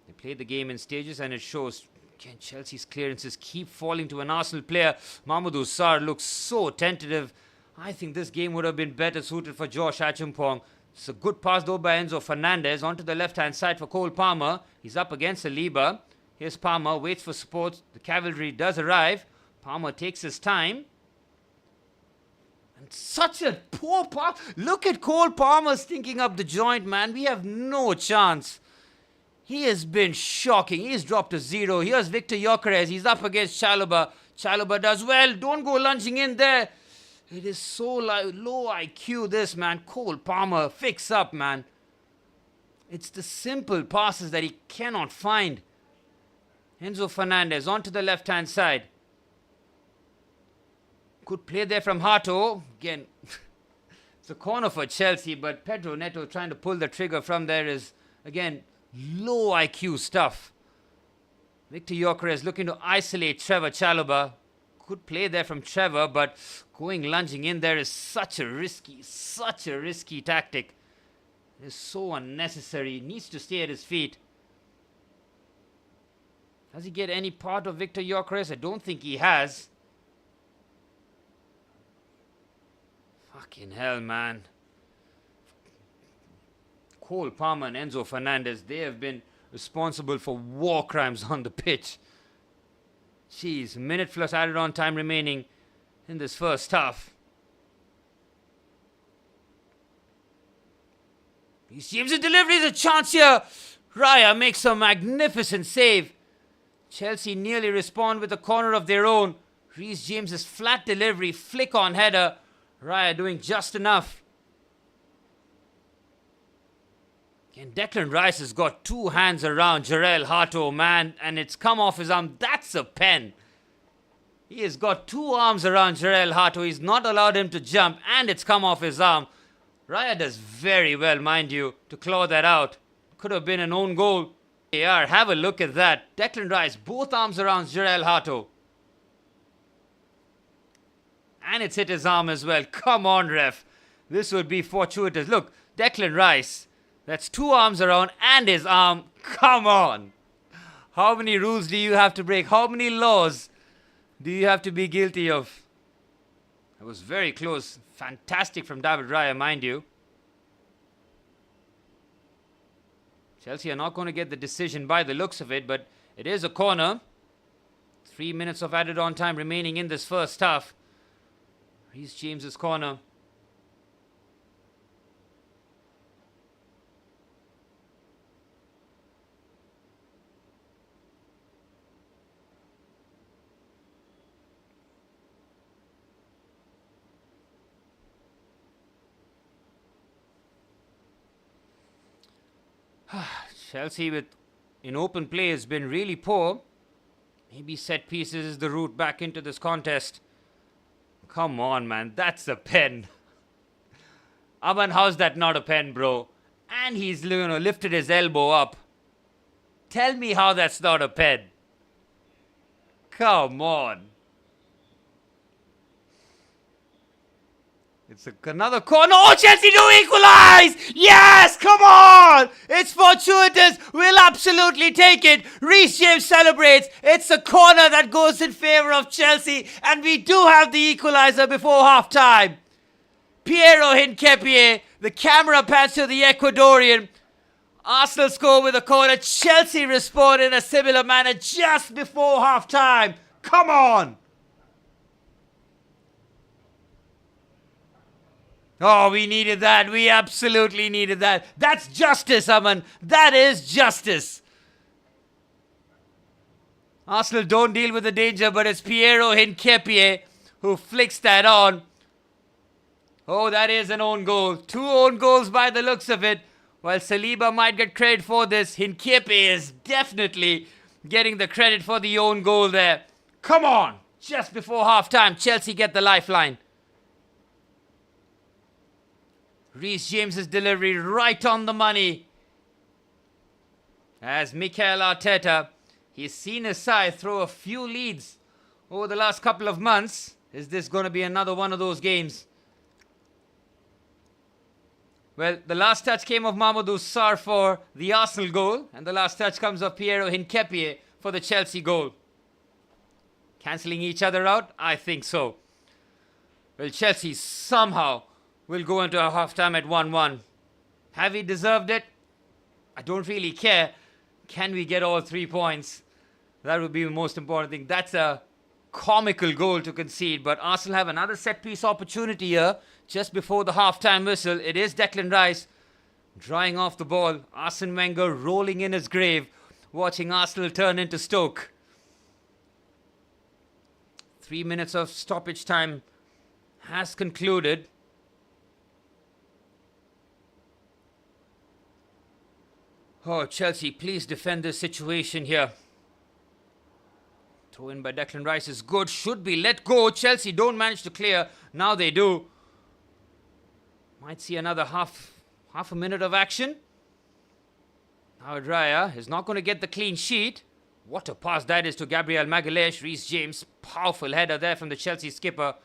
They play the game in stages and it shows. Again, Chelsea's clearances keep falling to an Arsenal player. Mamadou Sarr looks so tentative. I think this game would have been better suited for Josh Achimpong. It's a good pass though by Enzo Fernandez onto the left-hand side for Cole Palmer. He's up against Saliba. Here's Palmer, waits for support. The cavalry does arrive. Palmer takes his time. And such a poor pass. Look at Cole Palmer stinking up the joint, man. We have no chance. He has been shocking. He's dropped to 0. Here's Victor Gyökeres. He's up against Chalobah. Chalobah does well. Don't go lunging in there. It is so low IQ, this, man. Cole Palmer, fix up, man. It's the simple passes that he cannot find. Enzo Fernandez onto the left-hand side. Good play there from Hato. Again, it's a corner for Chelsea, but Pedro Neto trying to pull the trigger from there is, again, low IQ stuff. Victor Gyökeres looking to isolate Trevor Chalobah. Good play there from Trevor, but lunging in there is such a risky tactic. It is so unnecessary. He needs to stay at his feet. Does he get any part of Victor Gyökeres? I don't think he has. Fucking hell, man. Cole Palmer and Enzo Fernandez, they have been responsible for war crimes on the pitch. Jeez, minute plus added on time remaining in this first half. Reece James' delivery is a chance here. Raya makes a magnificent save. Chelsea nearly respond with a corner of their own. Reece James' flat delivery, flick on header. Raya doing just enough. And Declan Rice has got two hands around Jarell Hato, man, and it's come off his arm. That's a pen. He has got two arms around Jarell Hato. He's not allowed him to jump, and it's come off his arm. Raya does very well, mind you, to claw that out. Could have been an own goal. Have a look at that. Declan Rice, both arms around Jarell Hato. And it's hit his arm as well. Come on, ref. This would be fortuitous. Look, Declan Rice. That's two arms around and his arm. Come on. How many rules do you have to break? How many laws do you have to be guilty of? That was very close. Fantastic from David Raya, mind you. Chelsea are not going to get the decision by the looks of it, but it is a corner. 3 minutes of added on time remaining in this first half. Reece James's corner. Chelsea in open play has been really poor. Maybe set pieces is the route back into this contest. Come on, man. That's a pen. Aman, how's that not a pen, bro? And he's lifted his elbow up. Tell me how that's not a pen. Come on. It's another corner. Oh, Chelsea do equalize! Yes, come on! It's fortuitous. We'll absolutely take it. Reece James celebrates. It's a corner that goes in favour of Chelsea. And we do have the equalizer before half-time. Piero Hincapié. The camera pans to the Ecuadorian. Arsenal score with a corner. Chelsea respond in a similar manner just before half-time. Come on! Oh, we needed that. We absolutely needed that. That's justice, Aman. That is justice. Arsenal don't deal with the danger, but it's Piero Hincapié who flicks that on. Oh, that is an own goal. 2 own goals by the looks of it. While Saliba might get credit for this, Hincapié is definitely getting the credit for the own goal there. Come on. Just before half-time, Chelsea get the lifeline. Reece James's delivery right on the money. As Mikel Arteta, he's seen his side throw a few leads over the last couple of months. Is this going to be another one of those games? Well, the last touch came of Mamadou Sarr for the Arsenal goal, and the last touch comes of Piero Hincapié for the Chelsea goal. Cancelling each other out? I think so. Well, Chelsea somehow will go into a half-time at 1-1. Have we deserved it? I don't really care. Can we get all 3 points? That would be the most important thing. That's a comical goal to concede, but Arsenal have another set-piece opportunity here just before the half-time whistle. It is Declan Rice drawing off the ball. Arsene Wenger rolling in his grave, watching Arsenal turn into Stoke. 3 minutes of stoppage time has concluded. Oh, Chelsea, please defend this situation here. Throw in by Declan Rice is good. Should be let go. Chelsea don't manage to clear. Now they do. Might see another half a minute of action. Now Raya is not going to get the clean sheet. What a pass that is to Gabriel Magalhaes. Reece James, powerful header there from the Chelsea skipper.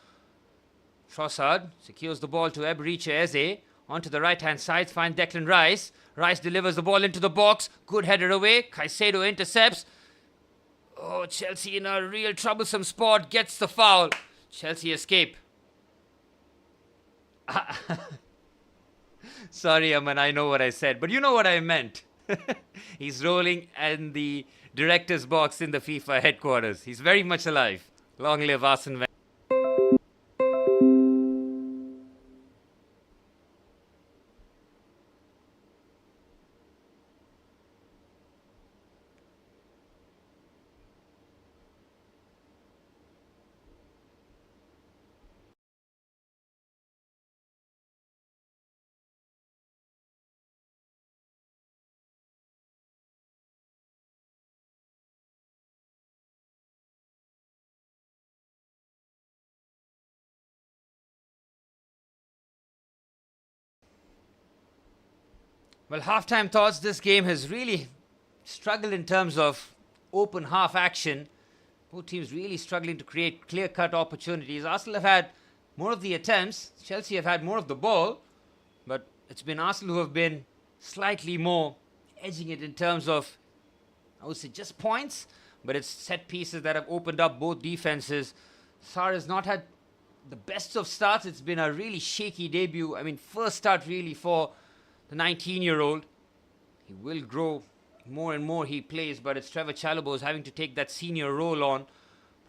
Trossard secures the ball to Eberechi Eze. Onto the right-hand side, find Declan Rice. Rice delivers the ball into the box. Good header away. Caicedo intercepts. Oh, Chelsea in a real troublesome spot. Gets the foul. Chelsea escape. Sorry, Aman, I know what I said, but you know what I meant. He's rolling in the director's box in the FIFA headquarters. He's very much alive. Long live Arsene Wenger. Well, halftime thoughts. This game has really struggled in terms of open half action. Both teams really struggling to create clear-cut opportunities. Arsenal have had more of the attempts. Chelsea have had more of the ball. But it's been Arsenal who have been slightly more edging it in terms of, I would say, just points. But it's set pieces that have opened up both defenses. Sarr has not had the best of starts. It's been a really shaky debut. I mean, first start really for the 19-year-old. He will grow more and more he plays, but it's Trevor Chalobah having to take that senior role on.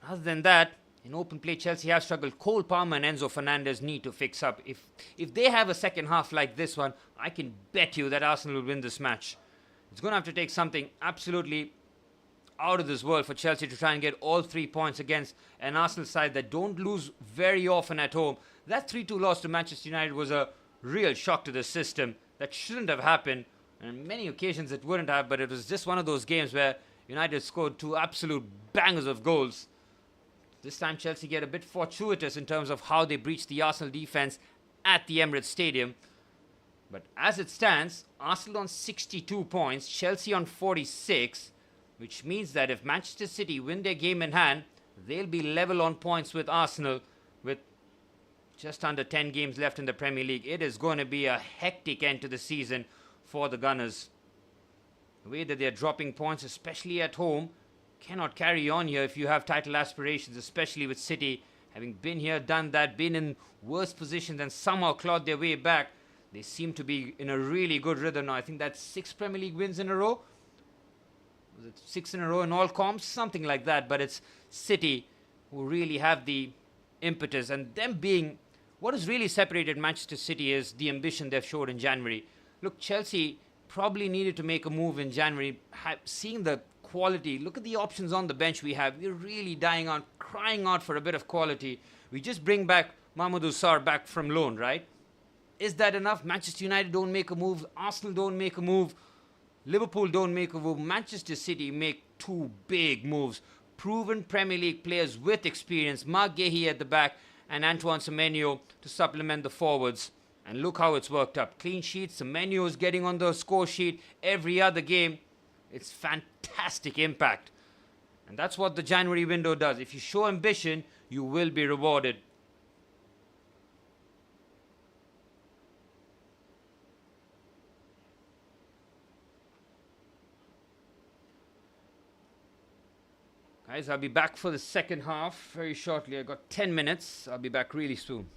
Other than that, in open play, Chelsea have struggled. Cole Palmer and Enzo Fernandez need to fix up. If they have a second half like this one, I can bet you that Arsenal will win this match. It's going to have to take something absolutely out of this world for Chelsea to try and get all 3 points against an Arsenal side that don't lose very often at home. That 3-2 loss to Manchester United was a real shock to the system. That shouldn't have happened. And on many occasions it wouldn't have, but it was just one of those games where United scored 2 absolute bangers of goals. This time Chelsea get a bit fortuitous in terms of how they breached the Arsenal defense at the Emirates Stadium. But as it stands, Arsenal on 62 points, Chelsea on 46, which means that if Manchester City win their game in hand, they'll be level on points with Arsenal with just under 10 games left in the Premier League. It is going to be a hectic end to the season for the Gunners. The way that they're dropping points, especially at home, cannot carry on here if you have title aspirations, especially with City having been here, done that, been in worse positions and somehow clawed their way back. They seem to be in a really good rhythm now. I think that's 6 Premier League wins in a row. Was it 6 in a row in all comps? Something like that. But it's City who really have the impetus, and them being what has really separated Manchester City is the ambition they've showed in January. Look, Chelsea probably needed to make a move in January. Seeing the quality, look at the options on the bench we have. We're really crying out for a bit of quality. We just bring back Mamadou Sarr back from loan, right? Is that enough? Manchester United don't make a move. Arsenal don't make a move. Liverpool don't make a move. Manchester City make 2 big moves. Proven Premier League players with experience. Mark Guéhi at the back and Antoine Semenyo to supplement the forwards. And look how it's worked up. Clean sheets, Semenyo is getting on the score sheet every other game. It's fantastic impact. And that's what the January window does. If you show ambition, you will be rewarded. Guys, I'll be back for the second half very shortly. I got 10 minutes. I'll be back really soon.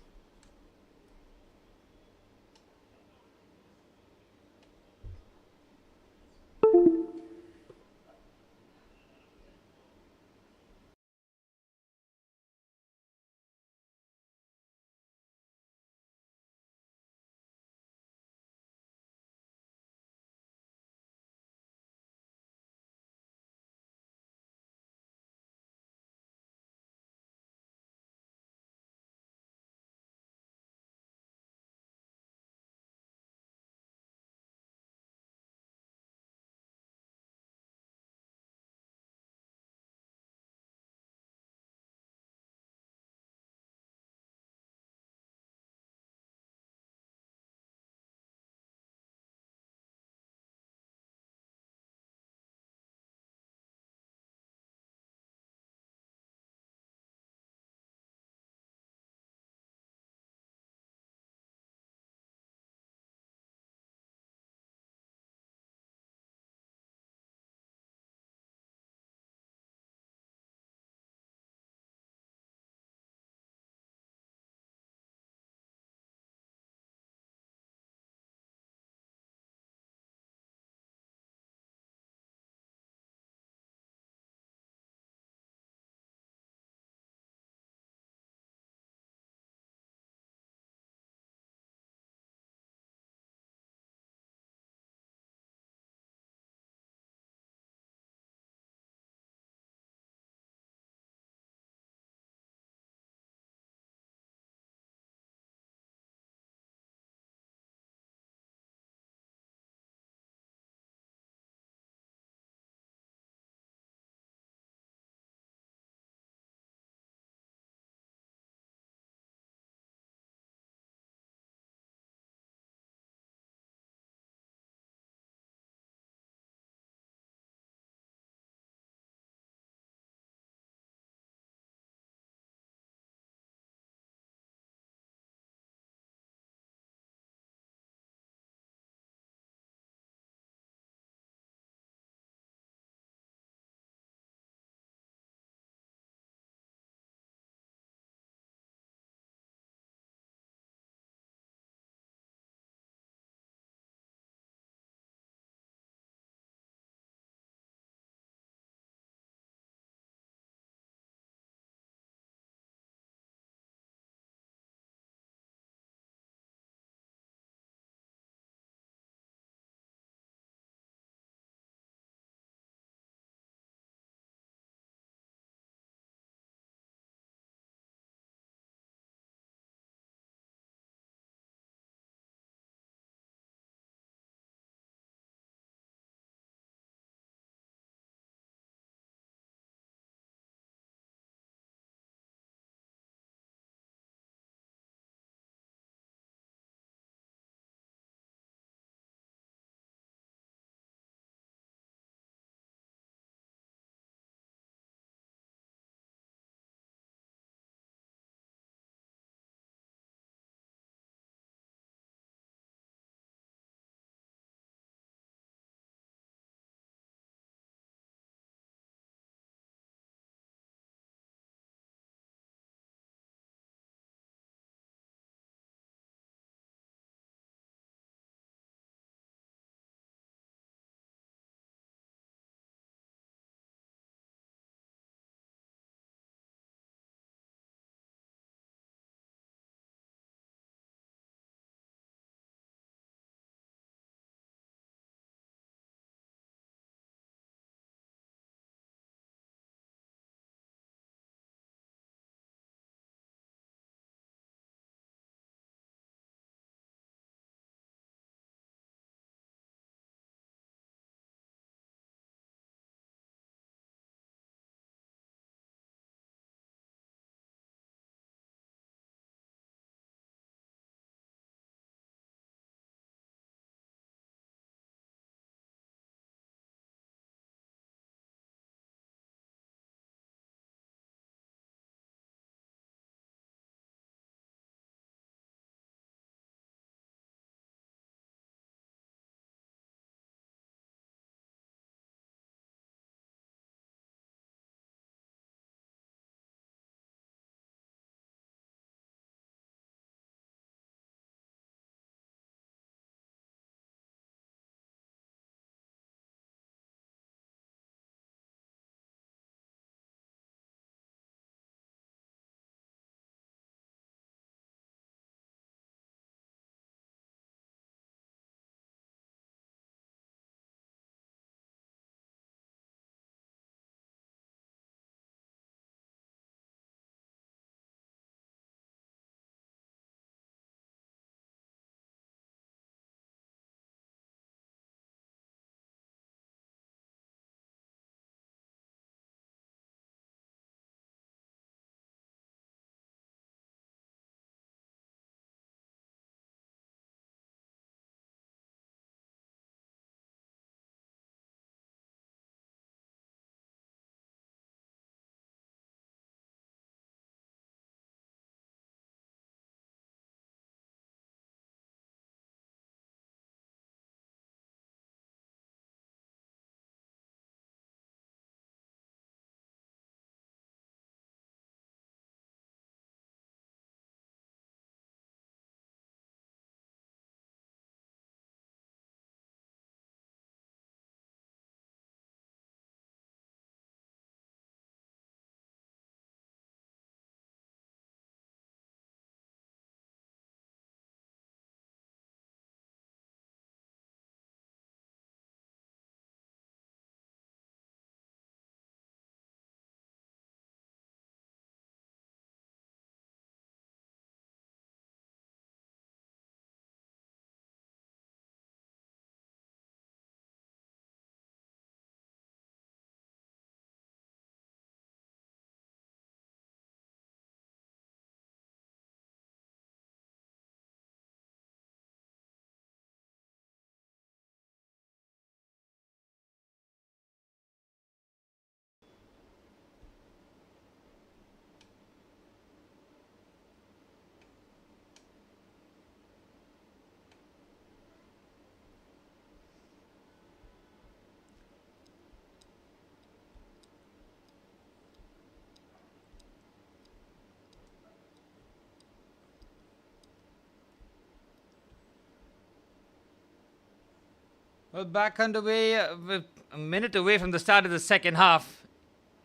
Well, back underway, with a minute away from the start of the second half.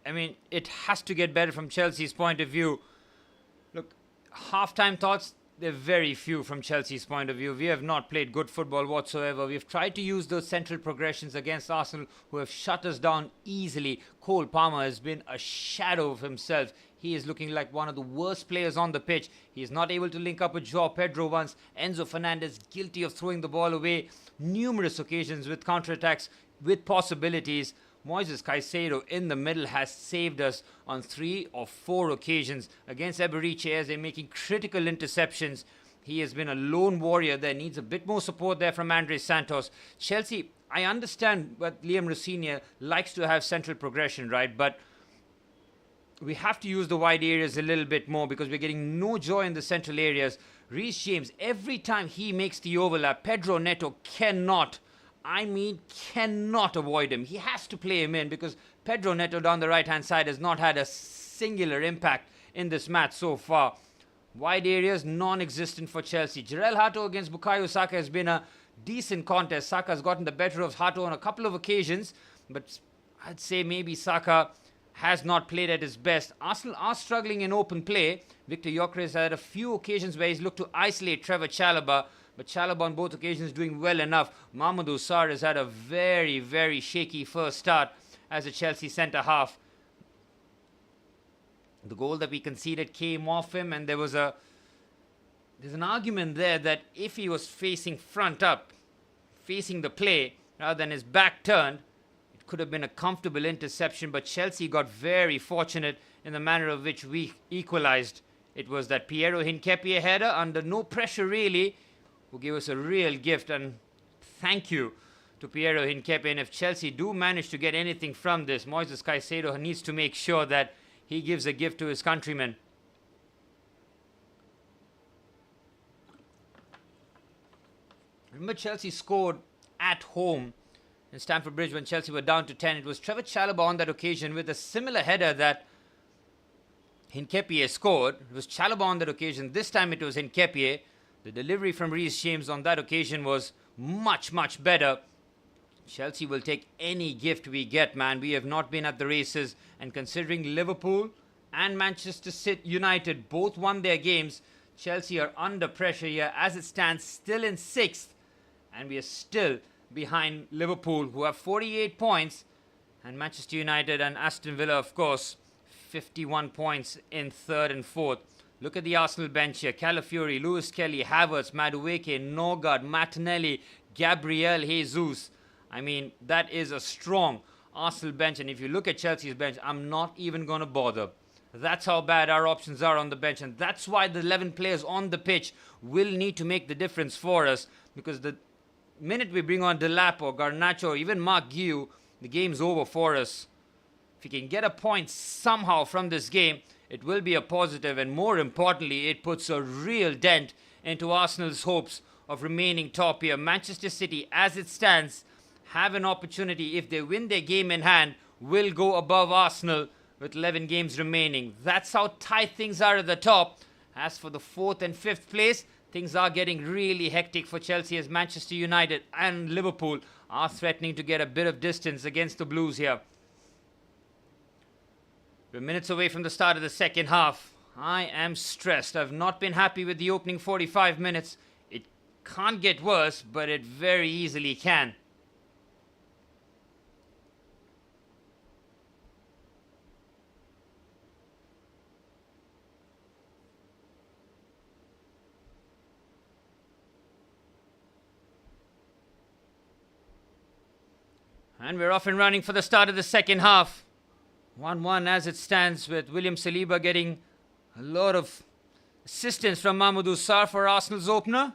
I mean, it has to get better from Chelsea's point of view. Look, halftime thoughts, they're very few from Chelsea's point of view. We have not played good football whatsoever. We've tried to use those central progressions against Arsenal, who have shut us down easily. Cole Palmer has been a shadow of himself. He is looking like one of the worst players on the pitch. He is not able to link up with Joao Pedro once. Enzo Fernandez guilty of throwing the ball away numerous occasions with counterattacks, with possibilities. Moises Caicedo in the middle has saved us on 3 or 4 occasions against Eberiche as they're making critical interceptions. He has been a lone warrior there, needs a bit more support there from Andre Santos. Chelsea, I understand what Liam Rossignol likes to have central progression, right? But we have to use the wide areas a little bit more because we're getting no joy in the central areas. Reece James, every time he makes the overlap, Pedro Neto cannot avoid him. He has to play him in because Pedro Neto down the right-hand side has not had a singular impact in this match so far. Wide areas, non-existent for Chelsea. Jarell Hato against Bukayo Saka has been a decent contest. Saka has gotten the better of Hato on a couple of occasions, but I'd say maybe Saka has not played at his best. Arsenal are struggling in open play. Victor Gyökeres had a few occasions where he's looked to isolate Trevor Chalobah, but Chalobah on both occasions doing well enough. Mamadou Sarr has had a very, very shaky first start as a Chelsea centre-half. The goal that we conceded came off him, and there's an argument there that if he was facing front up, facing the play, rather than his back turned, it could have been a comfortable interception, but Chelsea got very fortunate in the manner of which we equalised. It was that Piero Hincapié header under no pressure really, who gave us a real gift, and thank you to Piero Hincapié. And if Chelsea do manage to get anything from this, Moises Caicedo needs to make sure that he gives a gift to his countrymen. Remember, Chelsea scored at home in Stamford Bridge when Chelsea were down to 10. It was Trevor Chalobah on that occasion with a similar header that Hincapié scored. It was Chalobah on that occasion. This time it was Hincapié. The delivery from Reece James on that occasion was much, much better. Chelsea will take any gift we get, man. We have not been at the races, and considering Liverpool and Manchester City United both won their games, Chelsea are under pressure here as it stands, still in 6th, and we are still behind Liverpool, who have 48 points, and Manchester United and Aston Villa, of course, 51 points in 3rd and 4th. Look at the Arsenal bench here. Calafiori, Lewis Kelly, Havertz, Madueke, Norgard, Martinelli, Gabriel Jesus. I mean, that is a strong Arsenal bench, and if you look at Chelsea's bench, I'm not even going to bother. That's how bad our options are on the bench, and that's why the 11 players on the pitch will need to make the difference for us, because the minute we bring on Delap or Garnacho or even Mark Guiu, the game's over for us. If we can get a point somehow from this game, it will be a positive, and more importantly, it puts a real dent into Arsenal's hopes of remaining top here. Manchester City, as it stands, have an opportunity. If they win their game in hand, will go above Arsenal with 11 games remaining. That's how tight things are at the top. As for the 4th and 5th place, things are getting really hectic for Chelsea as Manchester United and Liverpool are threatening to get a bit of distance against the Blues here. We're minutes away from the start of the second half. I am stressed. I've not been happy with the opening 45 minutes. It can't get worse, but it very easily can. And we're off and running for the start of the second half. 1-1 as it stands, with William Saliba getting a lot of assistance from Mamadou Sarr for Arsenal's opener,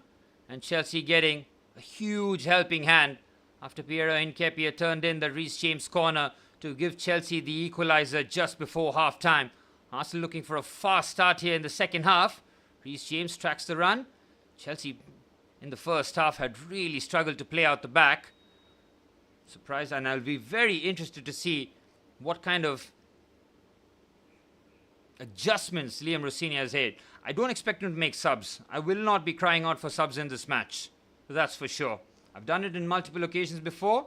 and Chelsea getting a huge helping hand after Piero Hincapié turned in the Reece James corner to give Chelsea the equaliser just before half-time. Arsenal looking for a fast start here in the second half. Reece James tracks the run. Chelsea in the first half had really struggled to play out the back. Surprised, and I'll be very interested to see what kind of adjustments Liam Rossignol has made. I don't expect him to make subs. I will not be crying out for subs in this match. That's for sure. I've done it in multiple occasions before,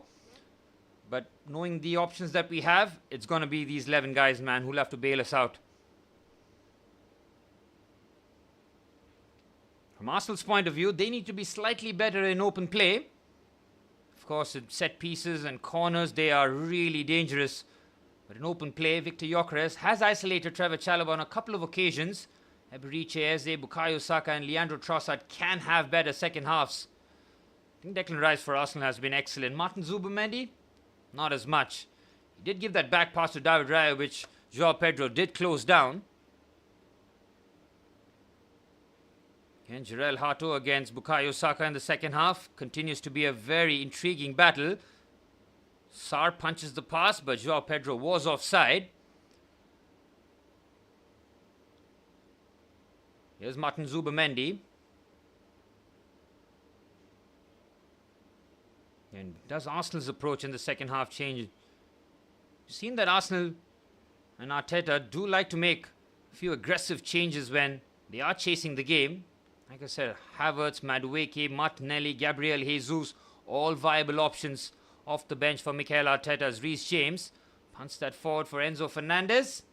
but knowing the options that we have, it's going to be these 11 guys, man, who'll have to bail us out. From Arsenal's point of view, they need to be slightly better in open play. Of course, in set pieces and corners, they are really dangerous. But in open play, Victor Gyökeres has isolated Trevor Chalobah on a couple of occasions. Eberechi Eze, Bukayo Saka and Leandro Trossard can have better second halves. I think Declan Rice for Arsenal has been excellent. Martin Zubimendi, not as much. He did give that back pass to David Raya, which João Pedro did close down. And Jarell Hato against Bukayo Saka in the second half. Continues to be a very intriguing battle. Sarr punches the pass, but João Pedro was offside. Here's Martin Zubimendi. And does Arsenal's approach in the second half change? You've seen that Arsenal and Arteta do like to make a few aggressive changes when they are chasing the game. Like I said, Havertz, Madueke, Martinelli, Gabriel Jesus, all viable options off the bench for Mikel Arteta's Reece James. Punts that forward for Enzo Fernandez.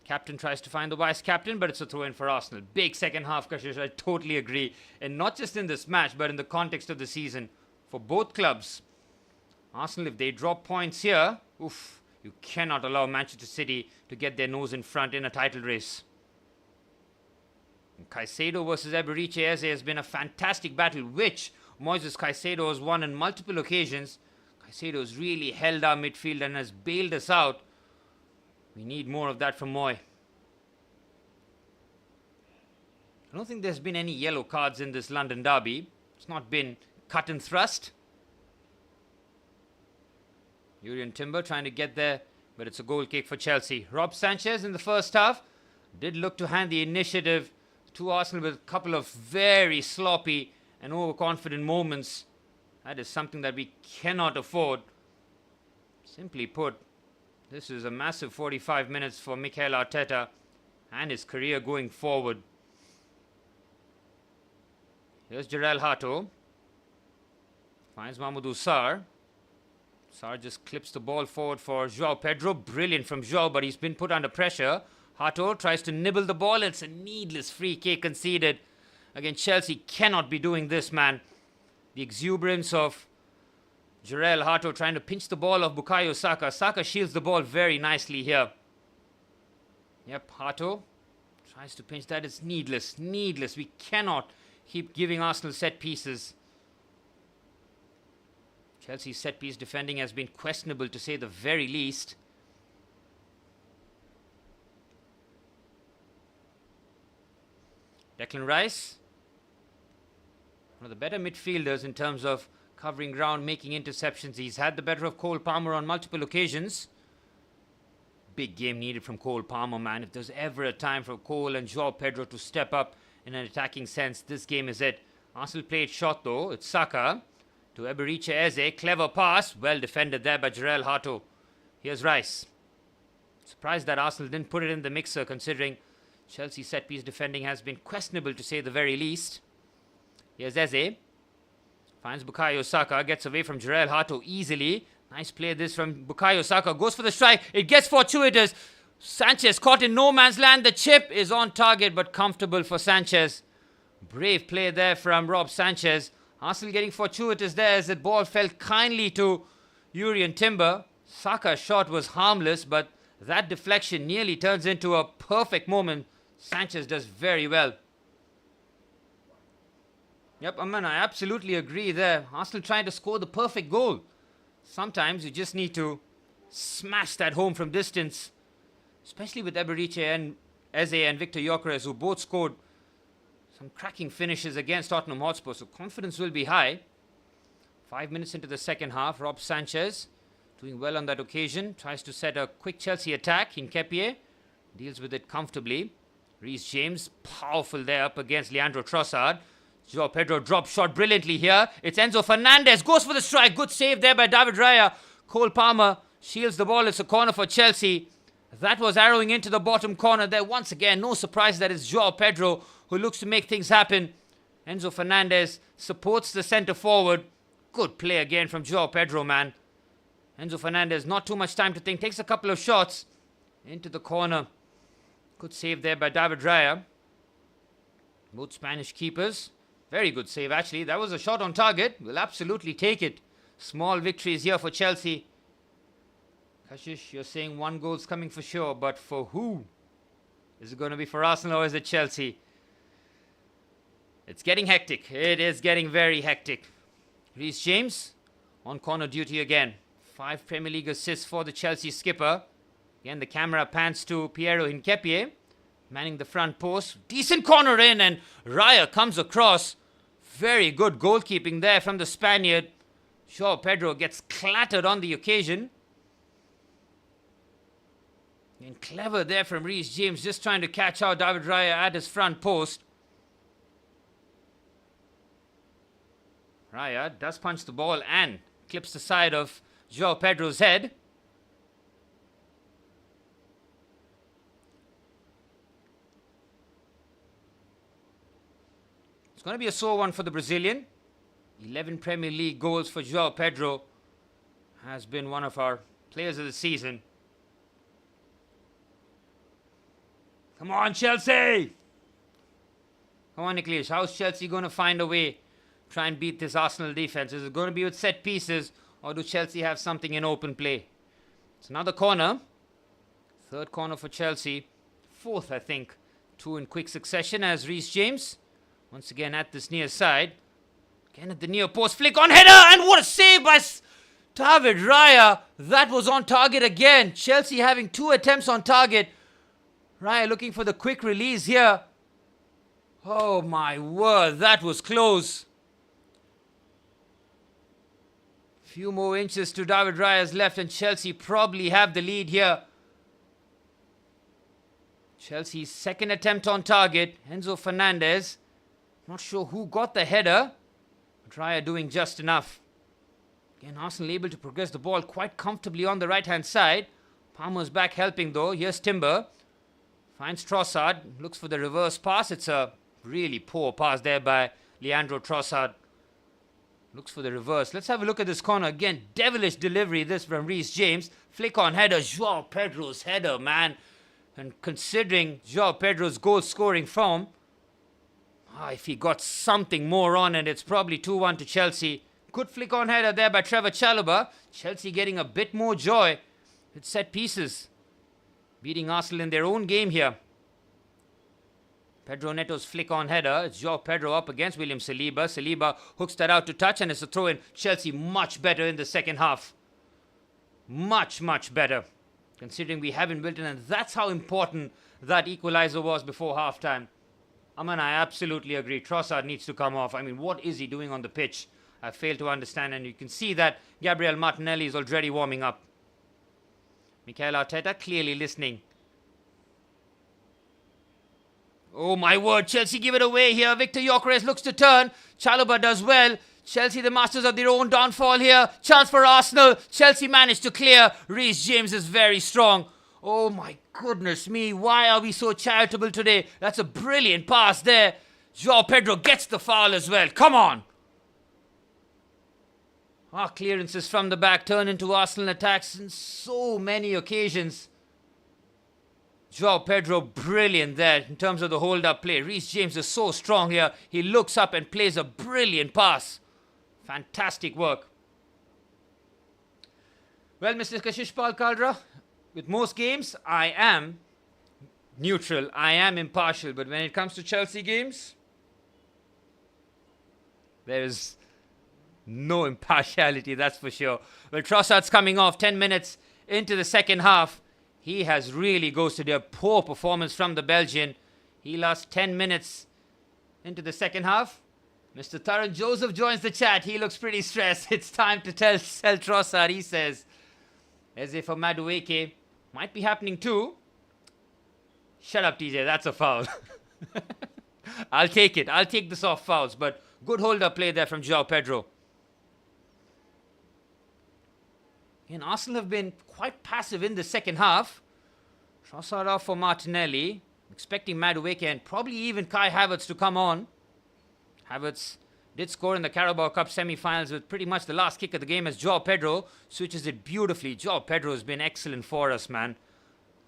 Captain tries to find the vice captain, but it's a throw in for Arsenal. Big second half, Kashish, I totally agree. And not just in this match, but in the context of the season. For both clubs, Arsenal, if they drop points here, oof, you cannot allow Manchester City to get their nose in front in a title race. Caicedo versus Eberechi Eze has been a fantastic battle, which Moises Caicedo has won on multiple occasions. Caicedo has really held our midfield and has bailed us out. We need more of that from Moy. I don't think there's been any yellow cards in this London derby. It's not been cut and thrust. Jurrien Timber trying to get there, but it's a goal kick for Chelsea. Rob Sanchez in the first half did look to hand the initiative to Arsenal with a couple of very sloppy and overconfident moments. That is something that we cannot afford. Simply put, this is a massive 45 minutes for Mikel Arteta and his career going forward. Here's Jarell Hato. Finds Mamadou Sarr. Sarr just clips the ball forward for João Pedro. Brilliant from João, but he's been put under pressure. Hato tries to nibble the ball. It's a needless free kick conceded. Again, Chelsea cannot be doing this, man. The exuberance of Jarell Hato trying to pinch the ball of Bukayo Saka. Saka shields the ball very nicely here. Yep, Hato tries to pinch that. It's needless. Needless. We cannot keep giving Arsenal set pieces. Chelsea's set piece defending has been questionable to say the very least. Declan Rice, one of the better midfielders in terms of covering ground, making interceptions. He's had the better of Cole Palmer on multiple occasions. Big game needed from Cole Palmer, man. If there's ever a time for Cole and João Pedro to step up in an attacking sense, this game is it. Arsenal played shot though. It's Saka to Eberechi Eze. Clever pass. Well defended there by Jarell Hato. Here's Rice. Surprised that Arsenal didn't put it in the mixer, considering Chelsea set-piece defending has been questionable to say the very least. Here's Eze. Finds Bukayo Saka. Gets away from Jarell Hato easily. Nice play this from Bukayo Saka. Goes for the strike. It gets fortuitous. Sanchez caught in no man's land. The chip is on target but comfortable for Sanchez. Brave play there from Rob Sanchez. Arsenal getting fortuitous there as the ball fell kindly to Jurrien Timber. Saka's shot was harmless, but that deflection nearly turns into a perfect moment. Sanchez does very well. Yep, I absolutely agree there. Arsenal trying to score the perfect goal. Sometimes you just need to smash that home from distance. Especially with Eberechi and Eze and Victor Gyökeres, who both scored some cracking finishes against Tottenham Hotspur. So confidence will be high. 5 minutes into the second half, Rob Sanchez doing well on that occasion. Tries to set a quick Chelsea attack. Nketiah deals with it comfortably. Reece James, powerful there up against Leandro Trossard. João Pedro drops shot brilliantly here. It's Enzo Fernandez. Goes for the strike. Good save there by David Raya. Cole Palmer shields the ball. It's a corner for Chelsea. That was arrowing into the bottom corner there. Once again, no surprise that it's João Pedro who looks to make things happen. Enzo Fernandez supports the centre forward. Good play again from Joao Pedro, man. Enzo Fernandez, not too much time to think. Takes a couple of shots into the corner. Good save there by David Raya. Both Spanish keepers. Very good save, actually. That was a shot on target. We'll absolutely take it. Small victories here for Chelsea. Kashish, you're saying 1 goal's coming for sure, but for who? Is it going to be for Arsenal or is it Chelsea? It's getting hectic. It is getting very hectic. Reece James on corner duty again. 5 Premier League assists for the Chelsea skipper. Again, the camera pans to Piero Hincapié, manning the front post. Decent corner in, and Raya comes across. Very good goalkeeping there from the Spaniard. Joao Pedro gets clattered on the occasion. And clever there from Reece James, just trying to catch out David Raya at his front post. Raya does punch the ball and clips the side of Joao Pedro's head. It's going to be a sore one for the Brazilian. 11 Premier League goals for Joao Pedro. Has been one of our players of the season. Come on, Chelsea! Come on, Nicholas. How's Chelsea going to find a way? Try and beat this Arsenal defense. Is it going to be with set pieces, or do Chelsea have something in open play? It's another corner. 3rd corner for Chelsea. 4th, I think. 2 in quick succession as Reece James. Once again at this near side. Again at the near post. Flick on header. And what a save by David Raya. That was on target again. Chelsea having 2 attempts on target. Raya looking for the quick release here. Oh my word. That was close. Few more inches to David Raya's left and Chelsea probably have the lead here. Chelsea's 2nd attempt on target. Enzo Fernandez. Not sure who got the header. But Raya doing just enough. Again, Arsenal able to progress the ball quite comfortably on the right-hand side. Palmer's back helping though. Here's Timber. Finds Trossard. Looks for the reverse pass. It's a really poor pass there by Leandro Trossard. Looks for the reverse. Let's have a look at this corner. Again, devilish delivery this from Reece James. Flick on header. Joao Pedro's header, man. And considering Joao Pedro's goal scoring form, if he got something more on it, it's probably 2-1 to Chelsea. Good flick on header there by Trevor Chalobah. Chelsea getting a bit more joy with set pieces. Beating Arsenal in their own game here. Pedro Neto's flick on header. It's Joao Pedro up against William Saliba. Saliba hooks that out to touch and it's a throw in. Chelsea much better in the second half. Much, much better. Considering we haven't built in, and that's how important that equalizer was before halftime. Aman, I absolutely agree. Trossard needs to come off. I mean, what is he doing on the pitch? I fail to understand, and you can see that Gabriel Martinelli is already warming up. Mikel Arteta clearly listening. Oh my word, Chelsea give it away here. Victor Gyökeres looks to turn. Chalobah does well. Chelsea the masters of their own downfall here. Chance for Arsenal. Chelsea managed to clear. Reece James is very strong. Oh my goodness me. Why are we so charitable today? That's a brilliant pass there. Joao Pedro gets the foul as well. Come on. Clearances from the back turn into Arsenal attacks in so many occasions. Joao Pedro brilliant there in terms of the hold-up play. Reece James is so strong here. He looks up and plays a brilliant pass. Fantastic work. Well, Mr. Kashish Pal Kaldra, with most games, I am neutral. I am impartial. But when it comes to Chelsea games, there is no impartiality, that's for sure. Well, Trossard's coming off 10 minutes into the second half. He has really ghosted a poor performance from the Belgian. He lost 10 minutes into the second half. Mr. Taran Joseph joins the chat. He looks pretty stressed. It's time to sell Trossard, he says. As if for Madueke might be happening too. Shut up, TJ. That's a foul. I'll take it. I'll take the soft fouls. But good hold-up play there from Joao Pedro. And Arsenal have been quite passive in the second half. Trossard off for Martinelli. Expecting Madueke and probably even Kai Havertz to come on. Havertz did score in the Carabao Cup semi-finals with pretty much the last kick of the game as Joao Pedro switches it beautifully. Joao Pedro has been excellent for us, man.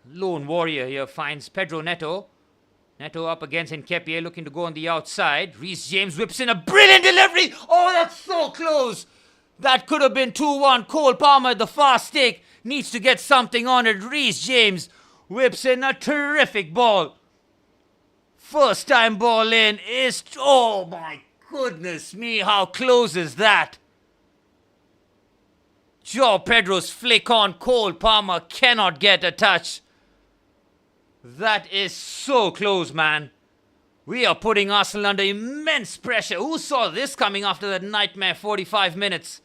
Lone warrior here finds Pedro Neto. Neto up against Nketiah, looking to go on the outside. Reece James whips in a brilliant delivery. Oh, that's so close. That could have been 2-1. Cole Palmer at the far stick needs to get something on it. Reece James whips in a terrific ball. First time ball in is... Oh my goodness me, how close is that? Joao Pedro's flick on. Cole Palmer cannot get a touch. That is so close, man. We are putting Arsenal under immense pressure. Who saw this coming after that nightmare 45 minutes?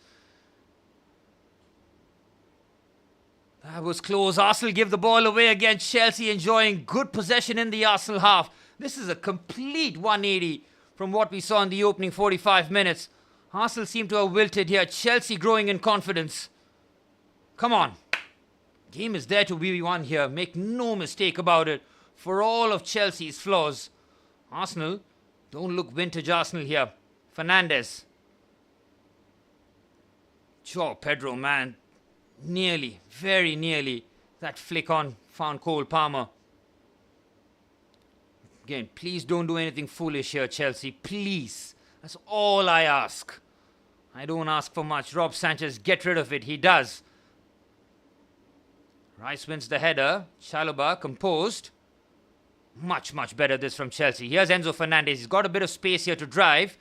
That was close. Arsenal give the ball away against Chelsea, enjoying good possession in the Arsenal half. This is a complete 180 from what we saw in the opening 45 minutes. Arsenal seem to have wilted here. Chelsea growing in confidence. Come on. Game is there to be won here. Make no mistake about it. For all of Chelsea's flaws, Arsenal don't look vintage Arsenal here. Fernandes. Joao Pedro, man. Nearly, very nearly. That flick on found Cole Palmer. Again, please don't do anything foolish here, Chelsea. Please. That's all I ask. I don't ask for much. Rob Sanchez, get rid of it. He does. Rice wins the header. Chalobah composed. Much, much better this from Chelsea. Here's Enzo Fernandez. He's got a bit of space here to drive.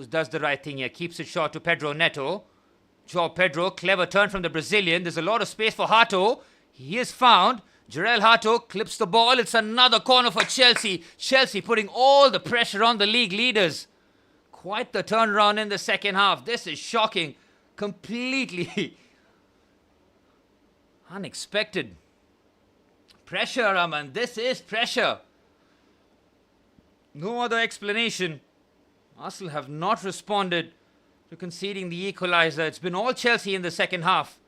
Does the right thing here. Keeps it short to Pedro Neto. Joao Pedro, clever turn from the Brazilian. There's a lot of space for Hato. He is found. Jarell Hato clips the ball. It's another corner for Chelsea. Chelsea putting all the pressure on the league leaders. Quite the turnaround in the second half. This is shocking. Completely unexpected. Pressure, Raman. This is pressure. No other explanation. Arsenal have not responded to conceding the equaliser. It's been all Chelsea in the second half.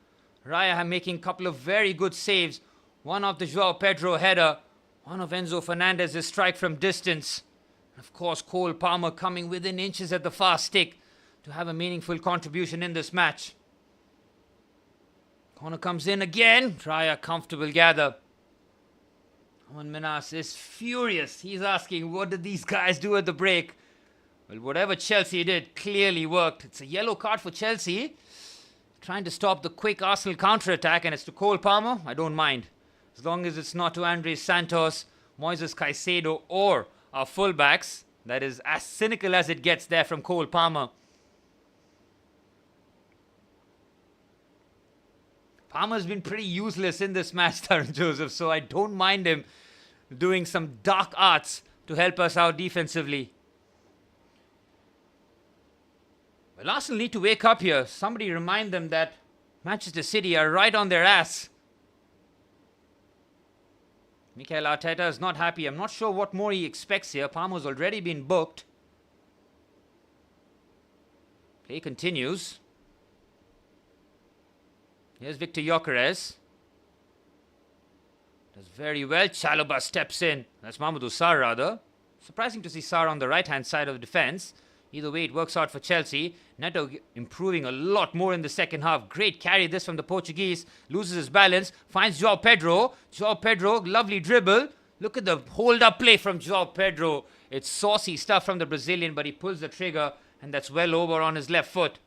Raya making a couple of very good saves. One of the Joao Pedro header. One of Enzo Fernandez's strike from distance. And of course, Cole Palmer coming within inches at the far stick to have a meaningful contribution in this match. Corner comes in again. Raya comfortable gather. Juan Minas is furious. He's asking, what did these guys do at the break? Well, whatever Chelsea did clearly worked. It's a yellow card for Chelsea. Trying to stop the quick Arsenal counter-attack, and it's to Cole Palmer. I don't mind. As long as it's not to Andres Santos, Moises Caicedo, or our fullbacks. That is as cynical as it gets there from Cole Palmer. Palmer's been pretty useless in this match, Darren Joseph, so I don't mind him doing some dark arts to help us out defensively. Well, Arsenal need to wake up here. Somebody remind them that Manchester City are right on their ass. Mikel Arteta is not happy. I'm not sure what more he expects here. Palmer's already been booked. Play continues. Here's Victor Gyökeres. Does very well. Chalobah steps in. That's Mamadou Sarr rather. Surprising to see Sarr on the right-hand side of the defence. Either way, it works out for Chelsea. Neto improving a lot more in the second half. Great carry this from the Portuguese. Loses his balance. Finds Joao Pedro. Joao Pedro, lovely dribble. Look at the hold-up play from Joao Pedro. It's saucy stuff from the Brazilian, but he pulls the trigger, and that's well over on his left foot.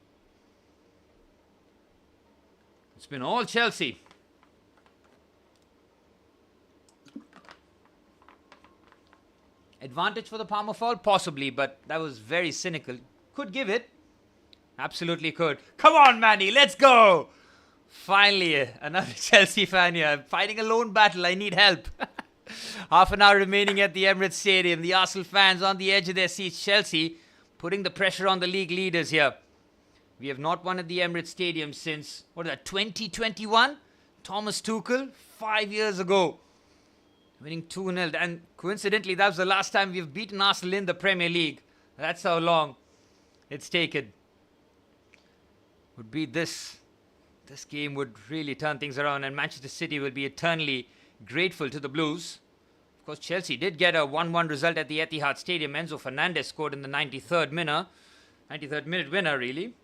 It's been all Chelsea. Advantage for the Palmer foul? Possibly, but that was very cynical. Could give it. Absolutely could. Come on, Manny, let's go! Finally, another Chelsea fan here. I'm fighting a lone battle. I need help. Half an hour remaining at the Emirates Stadium. The Arsenal fans on the edge of their seats. Chelsea putting the pressure on the league leaders here. We have not won at the Emirates Stadium since, 2021? Thomas Tuchel, 5 years ago. Winning 2-0. And coincidentally, that was the last time we've beaten Arsenal in the Premier League. That's how long it's taken. Would be this game would really turn things around, and Manchester City will be eternally grateful to the Blues. Of course, Chelsea did get a 1-1 result at the Etihad Stadium. Enzo Fernandez scored in the 93rd minute. 93rd minute winner, really.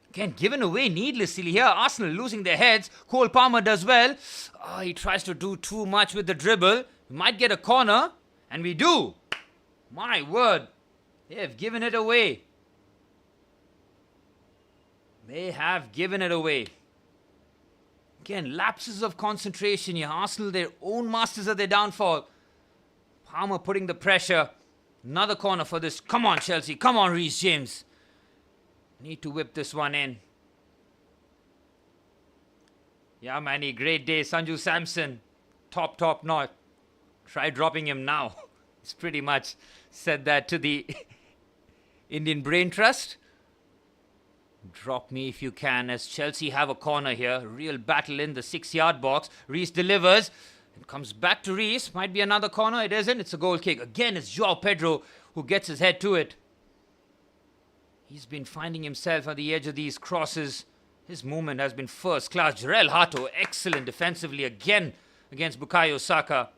Again, given away needlessly here. Arsenal losing their heads. Cole Palmer does well. Oh, he tries to do too much with the dribble. We might get a corner. And we do. My word. They have given it away. They have given it away. Again, lapses of concentration here. Arsenal, their own masters of their downfall. Palmer putting the pressure. Another corner for this. Come on, Chelsea. Come on, Reece James. Need to whip this one in. Yeah, man, great day. Sanju Samson. Top notch. Try dropping him now. He's pretty much said that to the Indian Brain Trust. Drop me if you can, as Chelsea have a corner here. Real battle in the 6-yard box. Reece delivers. It comes back to Reece. Might be another corner. It isn't. It's a goal kick. Again, it's Joao Pedro who gets his head to it. He's been finding himself at the edge of these crosses. His movement has been first class. Jarell Hato, excellent defensively again against Bukayo Saka.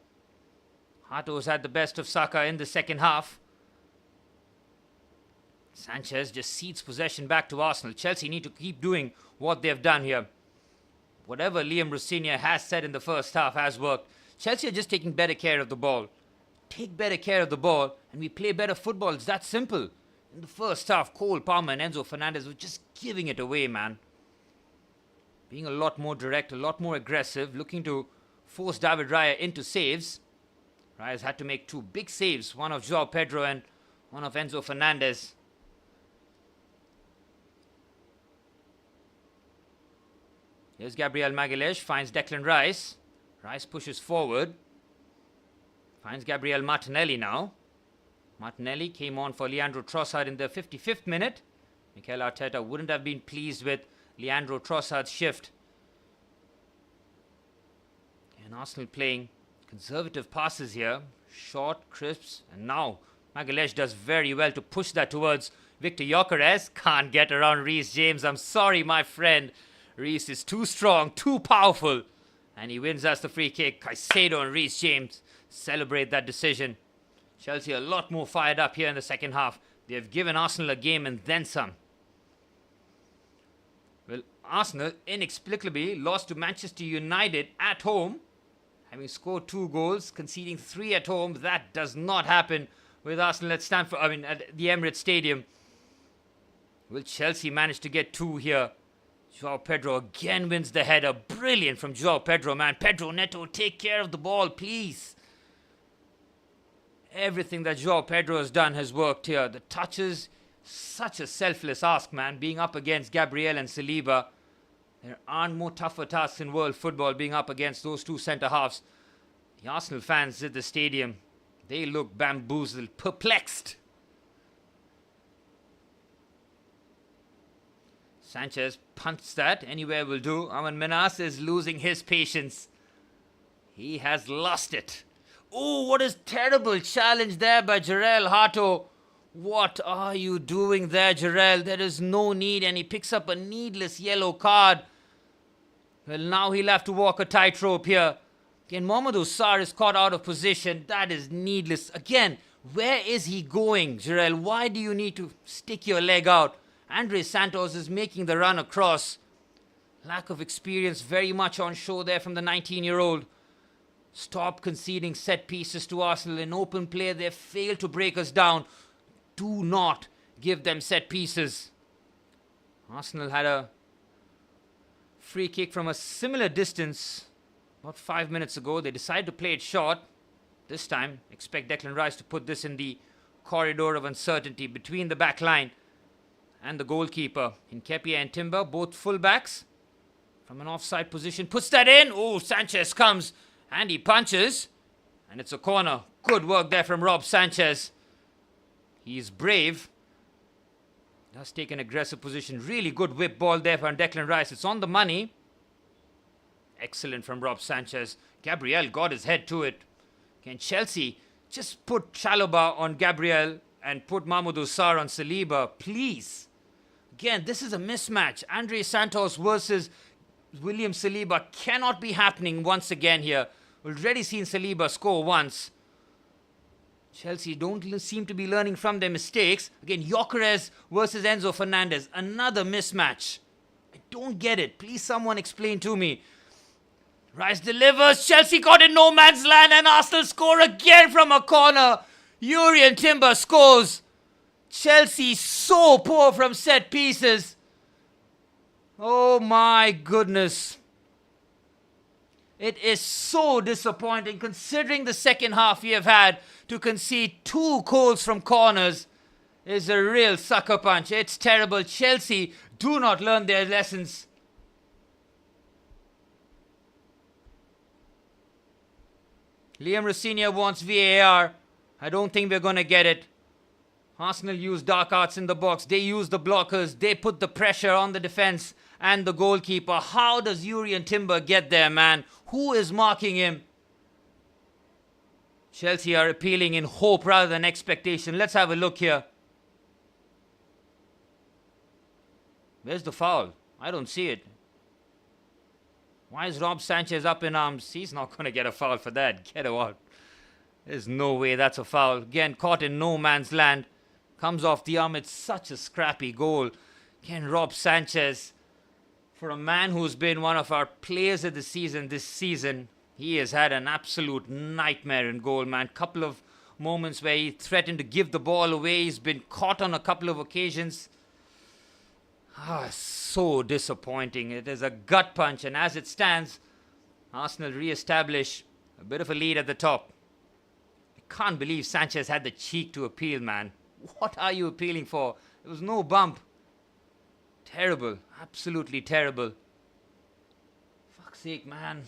Hato's had the best of Saka in the second half. Sanchez just cedes possession back to Arsenal. Chelsea need to keep doing what they've done here. Whatever Liam Rossignol has said in the first half has worked. Chelsea are just taking better care of the ball. Take better care of the ball and we play better football. It's that simple. In the first half, Cole Palmer and Enzo Fernandez were just giving it away, man. Being a lot more direct, a lot more aggressive, looking to force David Raya into saves. Raya's had to make two big saves, one of Joao Pedro and one of Enzo Fernandez. Here's Gabriel Magalhaes, finds Declan Rice. Rice pushes forward. Finds Gabriel Martinelli now. Martinelli came on for Leandro Trossard in the 55th minute. Mikel Arteta wouldn't have been pleased with Leandro Trossard's shift. And Arsenal playing conservative passes here. Short, crisps, and now Magalhaes does very well to push that towards Victor Gyökeres. Can't get around Reece James. I'm sorry, my friend. Reece is too strong, too powerful. And he wins us the free kick. Caicedo and Reece James celebrate that decision. Chelsea a lot more fired up here in the second half. They have given Arsenal a game and then some. Well, Arsenal inexplicably lost to Manchester United at home. Having scored 2 goals, conceding 3 at home. That does not happen with Arsenal at at the Emirates Stadium. Will Chelsea manage to get 2 here? Joao Pedro again wins the header. Brilliant from Joao Pedro, man. Pedro Neto, take care of the ball, please. Everything that Joao Pedro has done has worked here. The touches, such a selfless ask, man. Being up against Gabriel and Saliba. There aren't more tougher tasks in world football being up against those 2 centre-halves. The Arsenal fans at the stadium, they look bamboozled, perplexed. Sanchez punts that. Anywhere will do. Aman Menas is losing his patience. He has lost it. Oh, what a terrible challenge there by Jarell Hato. What are you doing there, Jarell? There is no need. And he picks up a needless yellow card. Well, now he'll have to walk a tightrope here. Again, Mamadou Sarr is caught out of position. That is needless. Again, where is he going, Jarell? Why do you need to stick your leg out? Andre Santos is making the run across. Lack of experience very much on show there from the 19-year-old. Stop conceding set pieces to Arsenal in open play. They failed to break us down. Do not give them set pieces. Arsenal had a free kick from a similar distance about 5 minutes ago. They decided to play it short. This time, expect Declan Rice to put this in the corridor of uncertainty between the back line and the goalkeeper. Nketiah and Timber, both fullbacks, from an offside position, puts that in. Oh, Sanchez comes and he punches, and it's a corner. Good work there from Rob Sanchez. He's brave. Does take an aggressive position. Really good whip ball there from Declan Rice. It's on the money. Excellent from Rob Sanchez. Gabriel got his head to it. Can Chelsea just put Chalobah on Gabriel and put Mamadou Sarr on Saliba, please? Again, this is a mismatch. Andre Santos versus William Saliba cannot be happening once again here. We've already seen Saliba score once. Chelsea don't seem to be learning from their mistakes. Again, Gyökeres versus Enzo Fernandez. Another mismatch. I don't get it. Please someone explain to me. Rice delivers. Chelsea got in no man's land and Arsenal score again from a corner. Jurrien Timber scores. Chelsea so poor from set pieces. Oh my goodness. It is so disappointing considering the second half we have had. To concede 2 goals from corners is a real sucker punch. It's terrible. Chelsea do not learn their lessons. Liam Rossignol wants VAR. I don't think we're going to get it. Arsenal use dark arts in the box. They use the blockers. They put the pressure on the defense and the goalkeeper. How does Jurrien Timber get there, man? Who is marking him? Chelsea are appealing in hope rather than expectation. Let's have a look here. Where's the foul? I don't see it. Why is Rob Sanchez up in arms? He's not going to get a foul for that. Get out. There's no way that's a foul. Again, caught in no man's land. Comes off the arm. It's such a scrappy goal. Again, Rob Sanchez. For a man who's been one of our players of the season this season, he has had an absolute nightmare in goal, man. Couple of moments where he threatened to give the ball away. He's been caught on a couple of occasions. So disappointing. It is a gut punch. And as it stands, Arsenal re-establish a bit of a lead at the top. I can't believe Sanchez had the cheek to appeal, man. What are you appealing for? There was no bump. Terrible. Absolutely terrible. Fuck's sake, man.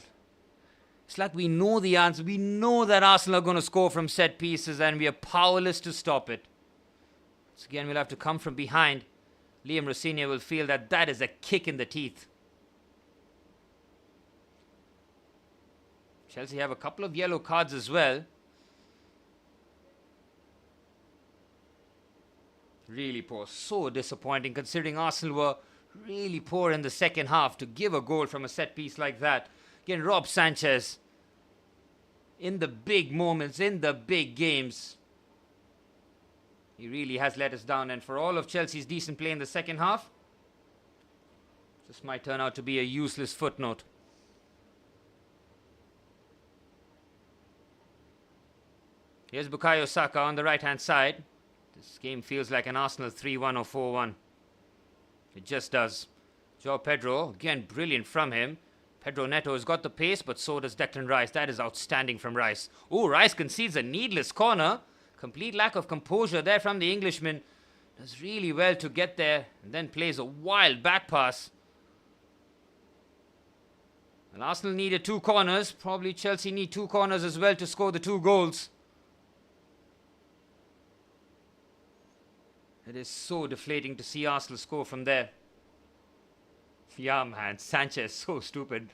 It's like we know the answer. We know that Arsenal are going to score from set pieces and we are powerless to stop it. So again, we'll have to come from behind. Liam Rossignol will feel that that is a kick in the teeth. Chelsea have a couple of yellow cards as well. Really poor. So disappointing considering Arsenal were really poor in the second half to give a goal from a set piece like that. Again, Rob Sanchez, in the big moments, in the big games, he really has let us down. And for all of Chelsea's decent play in the second half, this might turn out to be a useless footnote. Here's Bukayo Saka on the right-hand side. This game feels like an Arsenal 3-1 or 4-1. It just does. João Pedro, again, brilliant from him. Pedro Neto has got the pace, but so does Declan Rice. That is outstanding from Rice. Oh, Rice concedes a needless corner. Complete lack of composure there from the Englishman. Does really well to get there and then plays a wild back pass. Well, Arsenal needed 2 corners. Probably Chelsea need 2 corners as well to score the 2 goals. It is so deflating to see Arsenal score from there. Yeah, man, Sanchez, so stupid.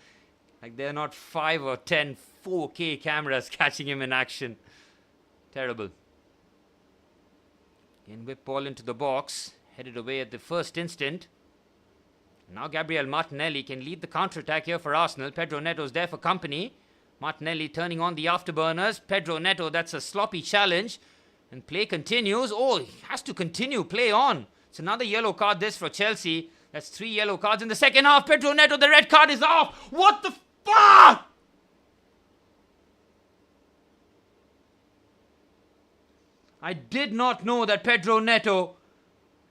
Like there are not 5 or 10 4K cameras catching him in action. Terrible. Again, whip ball into the box. Headed away at the first instant. Now Gabriel Martinelli can lead the counter-attack here for Arsenal. Pedro Neto's there for company. Martinelli turning on the afterburners. Pedro Neto, that's a sloppy challenge. And play continues. Oh, he has to continue. Play on. It's another yellow card this for Chelsea. That's 3 yellow cards in the second half. Pedro Neto, the red card is off. What the fuck? I did not know that Pedro Neto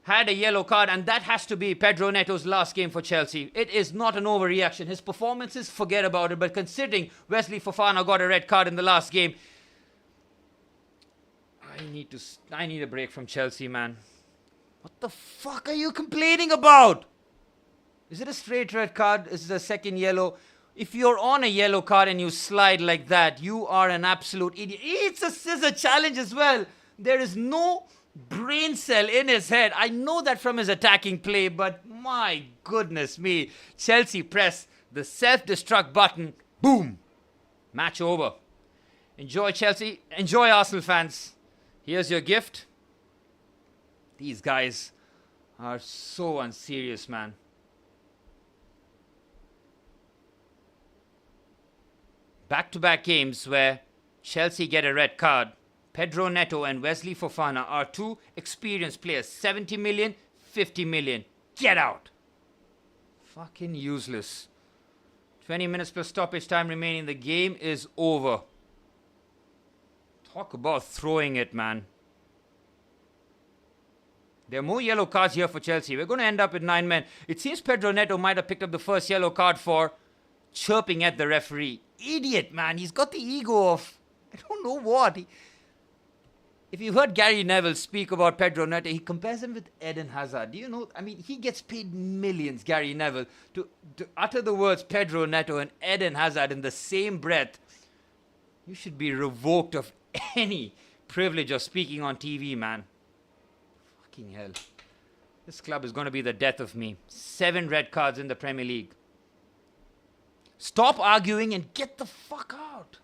had a yellow card, and that has to be Pedro Neto's last game for Chelsea. It is not an overreaction. His performances, forget about it. But considering Wesley Fofana got a red card in the last game, I need a break from Chelsea, man. What the fuck are you complaining about? Is it a straight red card? Is it a second yellow? If you're on a yellow card and you slide like that, you are an absolute idiot. It's a scissor challenge as well. There is no brain cell in his head. I know that from his attacking play, but my goodness me. Chelsea press the self-destruct button. Boom. Match over. Enjoy Chelsea. Enjoy Arsenal fans. Here's your gift. These guys are so unserious, man. Back-to-back games where Chelsea get a red card. Pedro Neto and Wesley Fofana are two experienced players. 70 million, 50 million. Get out. Fucking useless. 20 minutes plus stoppage time remaining. The game is over. Talk about throwing it, man. There are more yellow cards here for Chelsea. We're going to end up with 9 men. It seems Pedro Neto might have picked up the first yellow card for chirping at the referee. Idiot, man. He's got the ego of, I don't know what. If you heard Gary Neville speak about Pedro Neto, he compares him with Eden Hazard. Do you know? I mean, he gets paid millions, Gary Neville, to utter the words Pedro Neto and Eden Hazard in the same breath. You should be revoked of any privilege of speaking on TV, man. Fucking hell. This club is going to be the death of me. 7 red cards in the Premier League. Stop arguing and get the fuck out.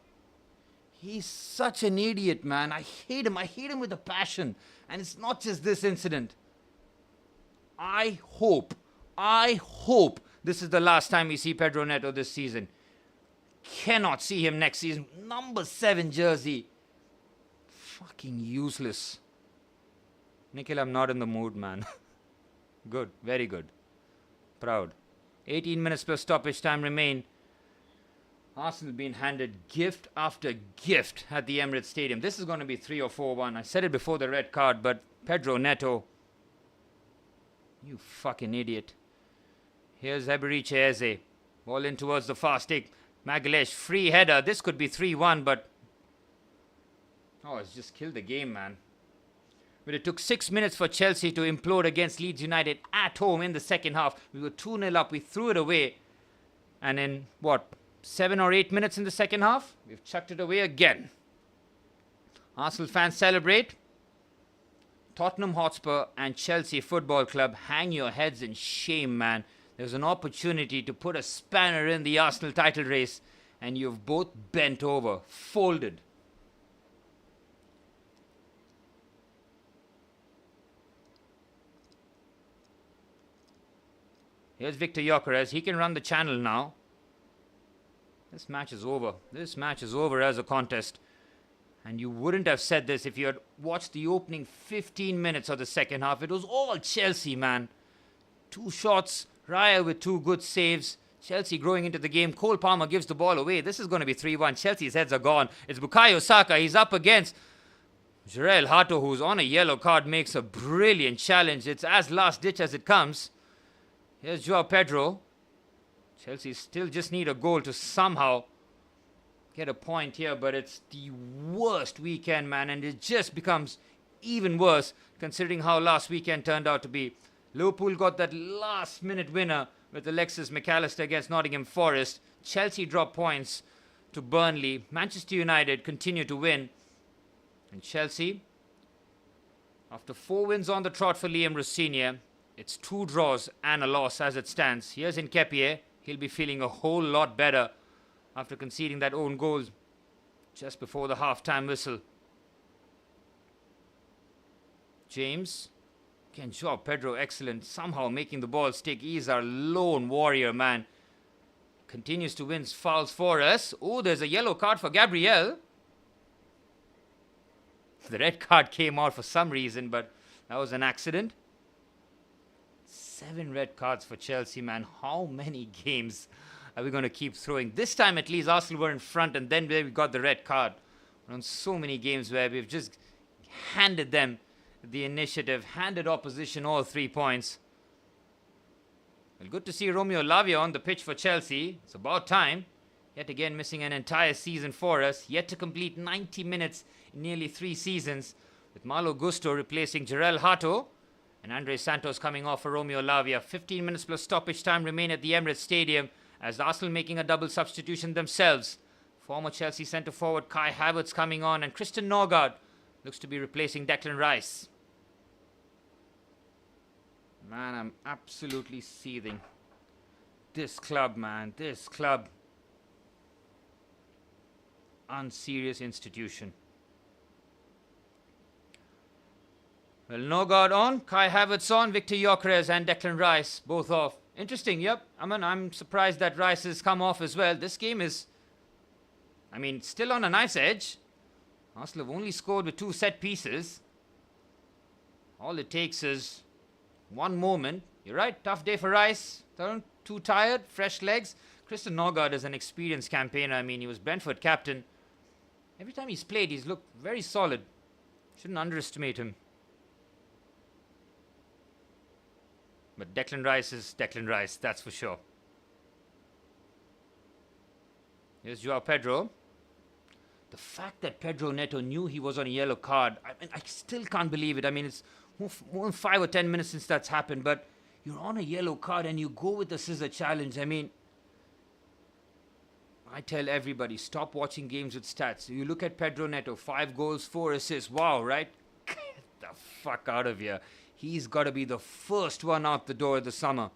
He's such an idiot, man. I hate him. I hate him with a passion. And it's not just this incident. I hope this is the last time we see Pedro Neto this season. Cannot see him next season. Number 7 jersey. Fucking useless. Nikhil, I'm not in the mood, man. Good. Very good. Proud. 18 minutes plus stoppage time remain. Arsenal being handed gift after gift at the Emirates Stadium. This is going to be 3 or 4-1. I said it before the red card, but Pedro Neto, you fucking idiot. Here's Eberiche Eze. Ball in towards the far stick. Magalhaes, free header. This could be 3-1, but oh, it's just killed the game, man. But it took 6 minutes for Chelsea to implode against Leeds United at home in the second half. We were 2-0 up. We threw it away. And in, 7 or 8 minutes in the second half, we've chucked it away again. Arsenal fans celebrate. Tottenham Hotspur and Chelsea Football Club, hang your heads in shame, man. There's an opportunity to put a spanner in the Arsenal title race, and you've both bent over, folded. Here's Victor Gyökeres. He can run the channel now. This match is over. This match is over as a contest. And you wouldn't have said this if you had watched the opening 15 minutes of the second half. It was all Chelsea, man. 2 shots. Raya with 2 good saves. Chelsea growing into the game. Cole Palmer gives the ball away. This is going to be 3-1. Chelsea's heads are gone. It's Bukayo Saka. He's up against Jarell Hato, who's on a yellow card, makes a brilliant challenge. It's as last ditch as it comes. Here's Joao Pedro. Chelsea still just need a goal to somehow get a point here, but it's the worst weekend, man, and it just becomes even worse considering how last weekend turned out to be. Liverpool got that last-minute winner with Alexis McAllister against Nottingham Forest. Chelsea dropped points to Burnley. Manchester United continue to win. And Chelsea, after 4 wins on the trot for Liam Rossinier, it's 2 draws and a loss as it stands. Here's Nketiah. He'll be feeling a whole lot better after conceding that own goal just before the half-time whistle. James. Again, Joao Pedro, excellent. Somehow making the ball stick. He's our lone warrior, man. Continues to win fouls for us. Oh, there's a yellow card for Gabriel. The red card came out for some reason, but that was an accident. 7 red cards for Chelsea, man. How many games are we going to keep throwing? This time at least Arsenal were in front and then we got the red card. But on so many games where we've just handed them the initiative, handed opposition all 3 points. Well, good to see Romeo Lavia on the pitch for Chelsea. It's about time. Yet again missing an entire season for us. Yet to complete 90 minutes in nearly 3 seasons. With Malo Gusto replacing Jarell Hato. And Andre Santos coming off for Romeo Lavia. 15 minutes plus stoppage time remain at the Emirates Stadium as Arsenal making a double substitution themselves. Former Chelsea centre-forward Kai Havertz coming on and Christian Norgard looks to be replacing Declan Rice. Man, I'm absolutely seething. This club, man. This club. Unserious institution. Well, Norgard on, Kai Havertz on, Victor Gyökeres and Declan Rice both off. Interesting, yep. I'm surprised that Rice has come off as well. This game is, still on a nice edge. Arsenal have only scored with 2 set pieces. All it takes is one moment. You're right, tough day for Rice. Too tired, fresh legs. Christian Norgard is an experienced campaigner. I mean, he was Brentford captain. Every time he's played, he's looked very solid. Shouldn't underestimate him. But Declan Rice is Declan Rice, that's for sure. Here's Joao Pedro. The fact that Pedro Neto knew he was on a yellow card, I mean, I still can't believe it. I mean, it's more than 5 or 10 minutes since that's happened, but you're on a yellow card and you go with the scissor challenge. I mean, I tell everybody, stop watching games with stats. You look at Pedro Neto, 5 goals, 4 assists. Wow, right? Get the fuck out of here. He's got to be the first one out the door this summer.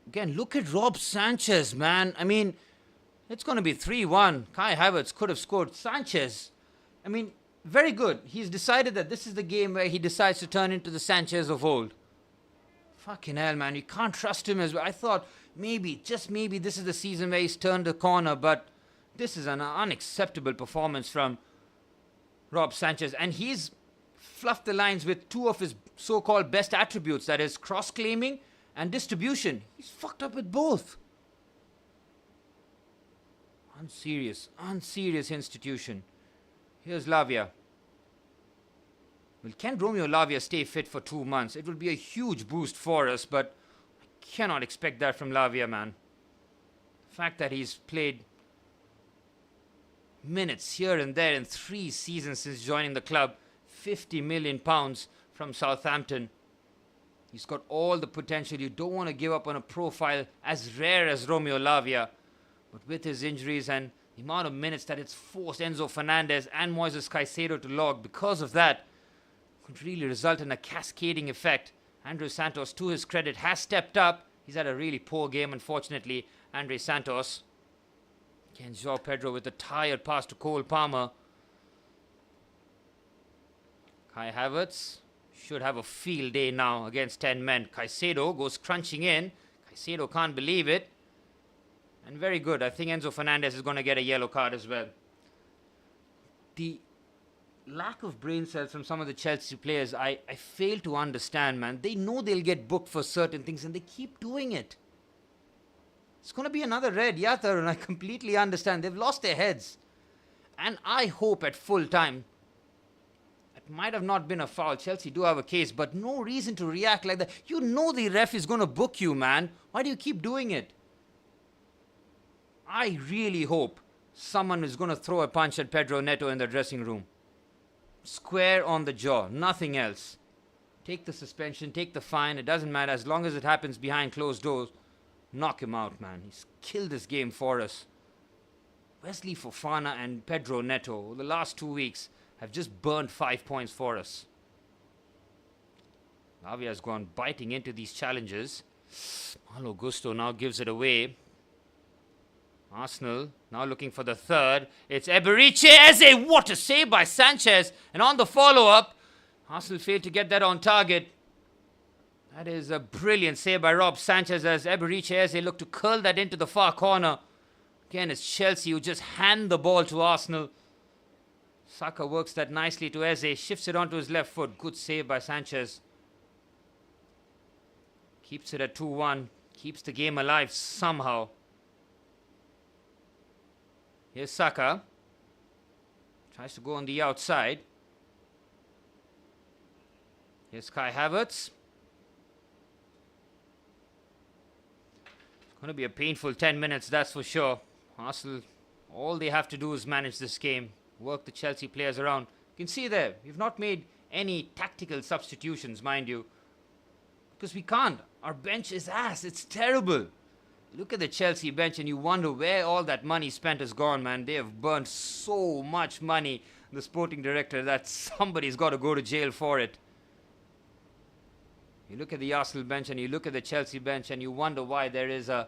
Again, look at Rob Sanchez, man. I mean, it's going to be 3-1. Kai Havertz could have scored. Sanchez, I mean, very good. He's decided that this is the game where he decides to turn into the Sanchez of old. Fucking hell, man. You can't trust him as well. I thought maybe, just maybe, this is the season where he's turned the corner, but this is an unacceptable performance from Rob Sanchez. And he's fluffed the lines with 2 of his so-called best attributes, that is cross-claiming and distribution. He's fucked up with both. Unserious institution. Here's Lavia. Well, can Romeo Lavia stay fit for 2 months? It will be a huge boost for us, but I cannot expect that from Lavia, man. The fact that he's played minutes here and there in 3 seasons since joining the club, £50 million from Southampton. He's got all the potential. You don't want to give up on a profile as rare as Romeo Lavia. But with his injuries and the amount of minutes that it's forced Enzo Fernandez and Moises Caicedo to log, because of that, could really result in a cascading effect. Andre Santos, to his credit, has stepped up. He's had a really poor game, unfortunately. Andre Santos. Again, Joao Pedro with a tired pass to Cole Palmer. Kai Havertz should have a field day now against 10 men. Caicedo goes crunching in. Caicedo can't believe it. And very good. I think Enzo Fernandez is going to get a yellow card as well. The lack of brain cells from some of the Chelsea players, I fail to understand, man. They know they'll get booked for certain things and they keep doing it. It's going to be another red, Yathar, and I completely understand. They've lost their heads. And I hope at full time, it might have not been a foul. Chelsea do have a case, but no reason to react like that. You know the ref is going to book you, man. Why do you keep doing it? I really hope someone is going to throw a punch at Pedro Neto in the dressing room. Square on the jaw, nothing else. Take the suspension, take the fine, it doesn't matter. As long as it happens behind closed doors, knock him out, man. He's killed this game for us. Wesley Fofana and Pedro Neto, the last 2 weeks, have just burned 5 points for us. Lavia has gone biting into these challenges. Malo Gusto now gives it away. Arsenal now looking for the third. It's Eberiche Eze. What a save by Sanchez. And on the follow-up, Arsenal failed to get that on target. That is a brilliant save by Rob Sanchez as Eberiche Eze looked to curl that into the far corner. Again, it's Chelsea who just hand the ball to Arsenal. Saka works that nicely to Eze. Shifts it onto his left foot. Good save by Sanchez. Keeps it at 2-1. Keeps the game alive somehow. Here's Saka. Tries to go on the outside. Here's Kai Havertz. It's going to be a painful 10 minutes, that's for sure. Arsenal, all they have to do is manage this game. Work the Chelsea players around. You can see there, we've not made any tactical substitutions, mind you. Because we can't. Our bench is ass. It's terrible. Look at the Chelsea bench and you wonder where all that money spent has gone, man. They have burned so much money, the sporting director, that somebody's got to go to jail for it. You look at the Arsenal bench and you look at the Chelsea bench and you wonder why there is a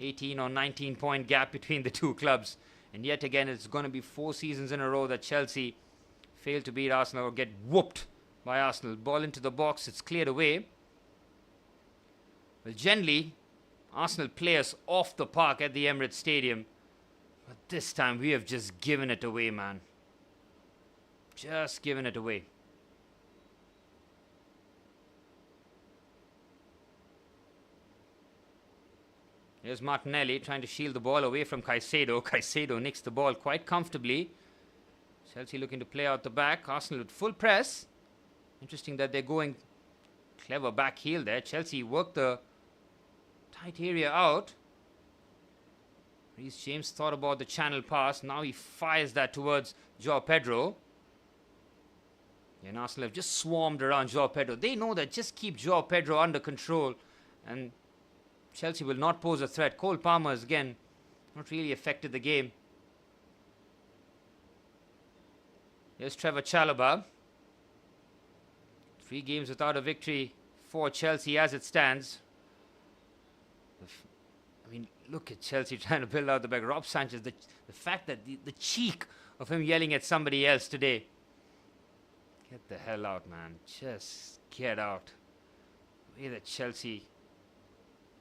18 or 19 point gap between the two clubs. And yet again, it's going to be 4 seasons in a row that Chelsea fail to beat Arsenal or get whooped by Arsenal. Ball into the box, it's cleared away. Well, generally, Arsenal play us off the park at the Emirates Stadium. But this time we have just given it away, man. Just given it away. Here's Martinelli trying to shield the ball away from Caicedo. Caicedo nicks the ball quite comfortably. Chelsea looking to play out the back. Arsenal with full press. Interesting that they're going clever back heel there. Chelsea worked the tight area out. Reece James thought about the channel pass. Now he fires that towards João Pedro. And Arsenal have just swarmed around João Pedro. They know that just keep João Pedro under control and Chelsea will not pose a threat. Cole Palmer has again not really affected the game. Here's Trevor Chalobah. 3 games without a victory for Chelsea as it stands. I mean, look at Chelsea trying to build out the back. Rob Sanchez, the fact that the cheek of him yelling at somebody else today. Get the hell out, man. Just get out. The way that Chelsea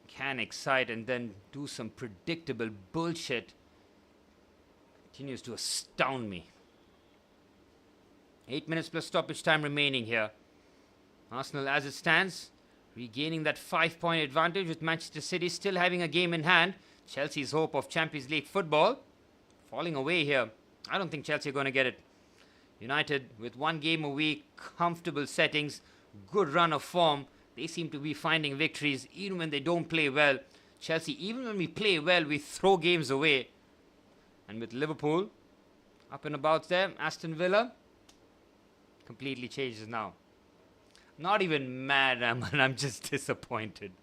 can excite and then do some predictable bullshit continues to astound me. 8 minutes plus stoppage time remaining here. Arsenal, as it stands, regaining that 5-point advantage with Manchester City still having a game in hand. Chelsea's hope of Champions League football falling away here. I don't think Chelsea are going to get it. United with 1 game a week, comfortable settings, good run of form. They seem to be finding victories even when they don't play well. Chelsea, even when we play well, we throw games away. And with Liverpool up and about there, Aston Villa completely changes now. Not even mad, I'm just disappointed.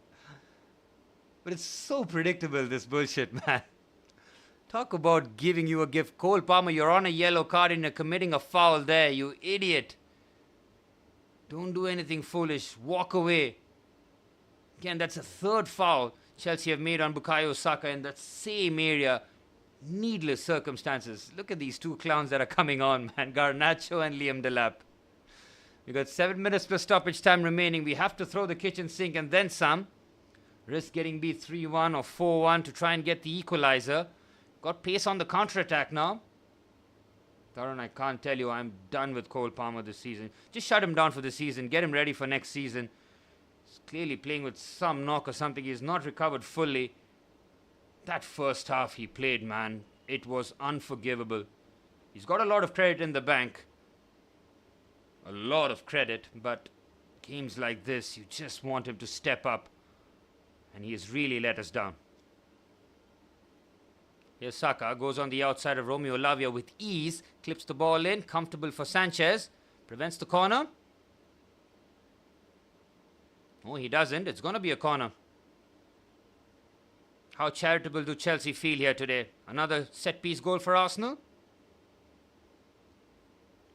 But it's so predictable, this bullshit, man. Talk about giving you a gift. Cole Palmer, you're on a yellow card and you're committing a foul there, you idiot. Don't do anything foolish. Walk away. Again, that's a 3rd foul Chelsea have made on Bukayo Saka in that same area. Needless circumstances. Look at these 2 clowns that are coming on, man. Garnacho and Liam Delap. We got 7 minutes plus stoppage time remaining. We have to throw the kitchen sink and then some. Risk getting beat 3-1 or 4-1 to try and get the equalizer. Got pace on the counter-attack now. Taran, I can't tell you, I'm done with Cole Palmer this season. Just shut him down for the season. Get him ready for next season. He's clearly playing with some knock or something. He's not recovered fully. That first half he played, man, it was unforgivable. He's got a lot of credit in the bank. A lot of credit, but games like this, you just want him to step up. And he has really let us down. Here's Saka, goes on the outside of Romeo Lavia with ease, clips the ball in, comfortable for Sanchez, prevents the corner. Oh, he doesn't. It's going to be a corner. How charitable do Chelsea feel here today? Another set-piece goal for Arsenal.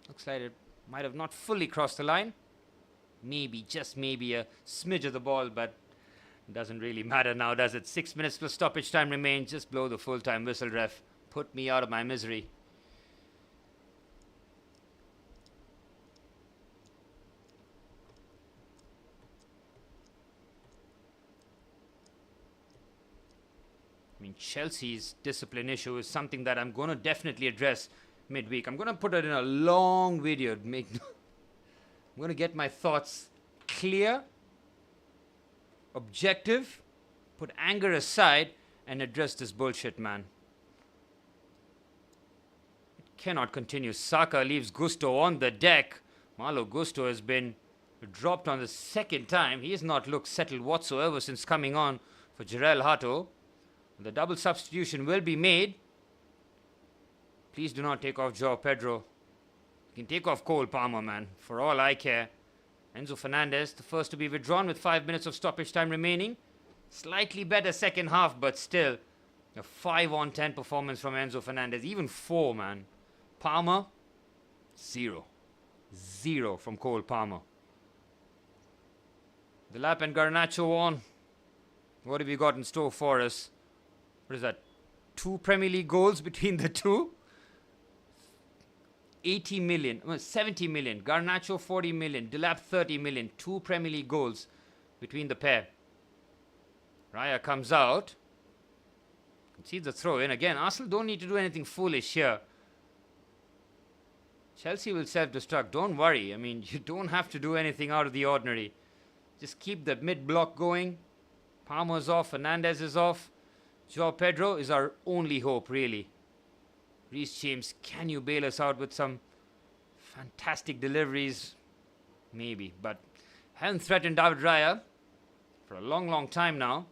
Looks like it might have not fully crossed the line. Maybe, just maybe a smidge of the ball, but doesn't really matter now, does it? 6 minutes plus stoppage time remains. Just blow the full-time whistle, ref. Put me out of my misery. I mean, Chelsea's discipline issue is something that I'm going to definitely address midweek. I'm going to put it in a long video. I'm going to get my thoughts clear, objective, put anger aside, and address this bullshit, man. It cannot continue. Saka leaves Gusto on the deck. Malo Gusto has been dropped on the 2nd time. He has not looked settled whatsoever since coming on for Jarell Hato. The double substitution will be made. Please do not take off João Pedro. You can take off Cole Palmer, man, for all I care. Enzo Fernandez, the first to be withdrawn with 5 minutes of stoppage time remaining. Slightly better second half, but still a 5-on-10 performance from Enzo Fernandez. Even 4, man. Palmer, 0. 0 from Cole Palmer. Delap and Garnacho on. What have you got in store for us? What is that? 2 Premier League goals between the two? 80 million, 70 million. Garnacho 40 million. Delap 30 million. 2 Premier League goals between the pair. Raya comes out. Concedes the throw in. Again, Arsenal don't need to do anything foolish here. Chelsea will self-destruct. Don't worry. I mean, you don't have to do anything out of the ordinary. Just keep the mid-block going. Palmer's off. Fernandez is off. Joao Pedro is our only hope, really. Reece James, can you bail us out with some fantastic deliveries? Maybe, but haven't threatened David Raya for a long, long time now.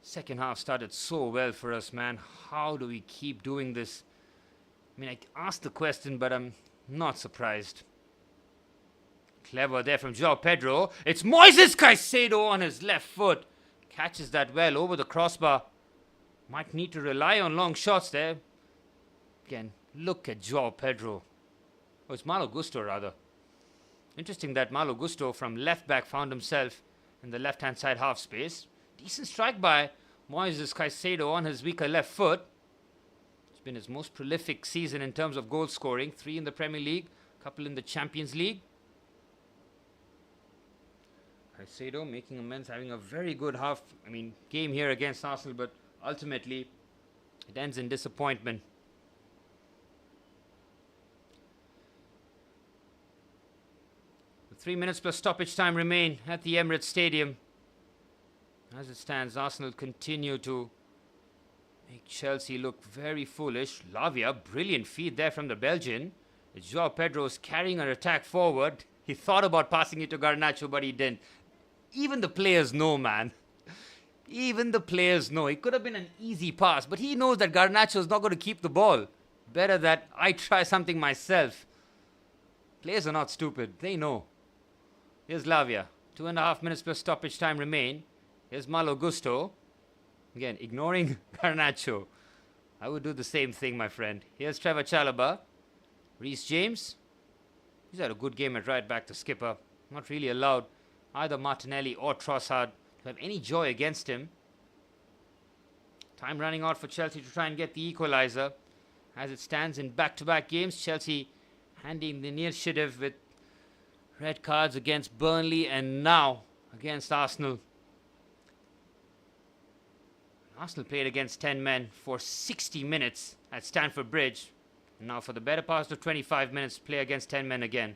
Second half started so well for us, man. How do we keep doing this? I mean, I asked the question, but I'm not surprised. Clever there from Joao Pedro. It's Moises Caicedo on his left foot. Catches that well over the crossbar. Might need to rely on long shots there. Again, look at Joao Pedro. Oh, it's Malo Gusto rather. Interesting that Malo Gusto from left back found himself in the left hand side half space. Decent strike by Moises Caicedo on his weaker left foot. It's been his most prolific season in terms of goal scoring. 3 in the Premier League, a couple in the Champions League. Caicedo making amends, having a very good game here against Arsenal, but ultimately it ends in disappointment. The 3 minutes plus stoppage time remain at the Emirates Stadium. As it stands, Arsenal continue to make Chelsea look very foolish. Lavia, brilliant feed there from the Belgian. Joao Pedro is carrying an attack forward. He thought about passing it to Garnacho, but he didn't. Even the players know, man. Even the players know. It could have been an easy pass, but he knows that Garnacho is not going to keep the ball. Better that I try something myself. Players are not stupid. They know. Here's Lavia. 2.5 minutes plus stoppage time remain. Here's Malo Gusto. Again, ignoring Garnacho. I would do the same thing, my friend. Here's Trevor Chalobah. Reece James. He's had a good game at right back, the skipper. Not really allowed either Martinelli or Trossard to have any joy against him. Time running out for Chelsea to try and get the equalizer. As it stands in back-to-back games, Chelsea handing the initiative with red cards against Burnley and now against Arsenal. Arsenal played against 10 men for 60 minutes at Stamford Bridge. And now for the better part of 25 minutes, play against 10 men again.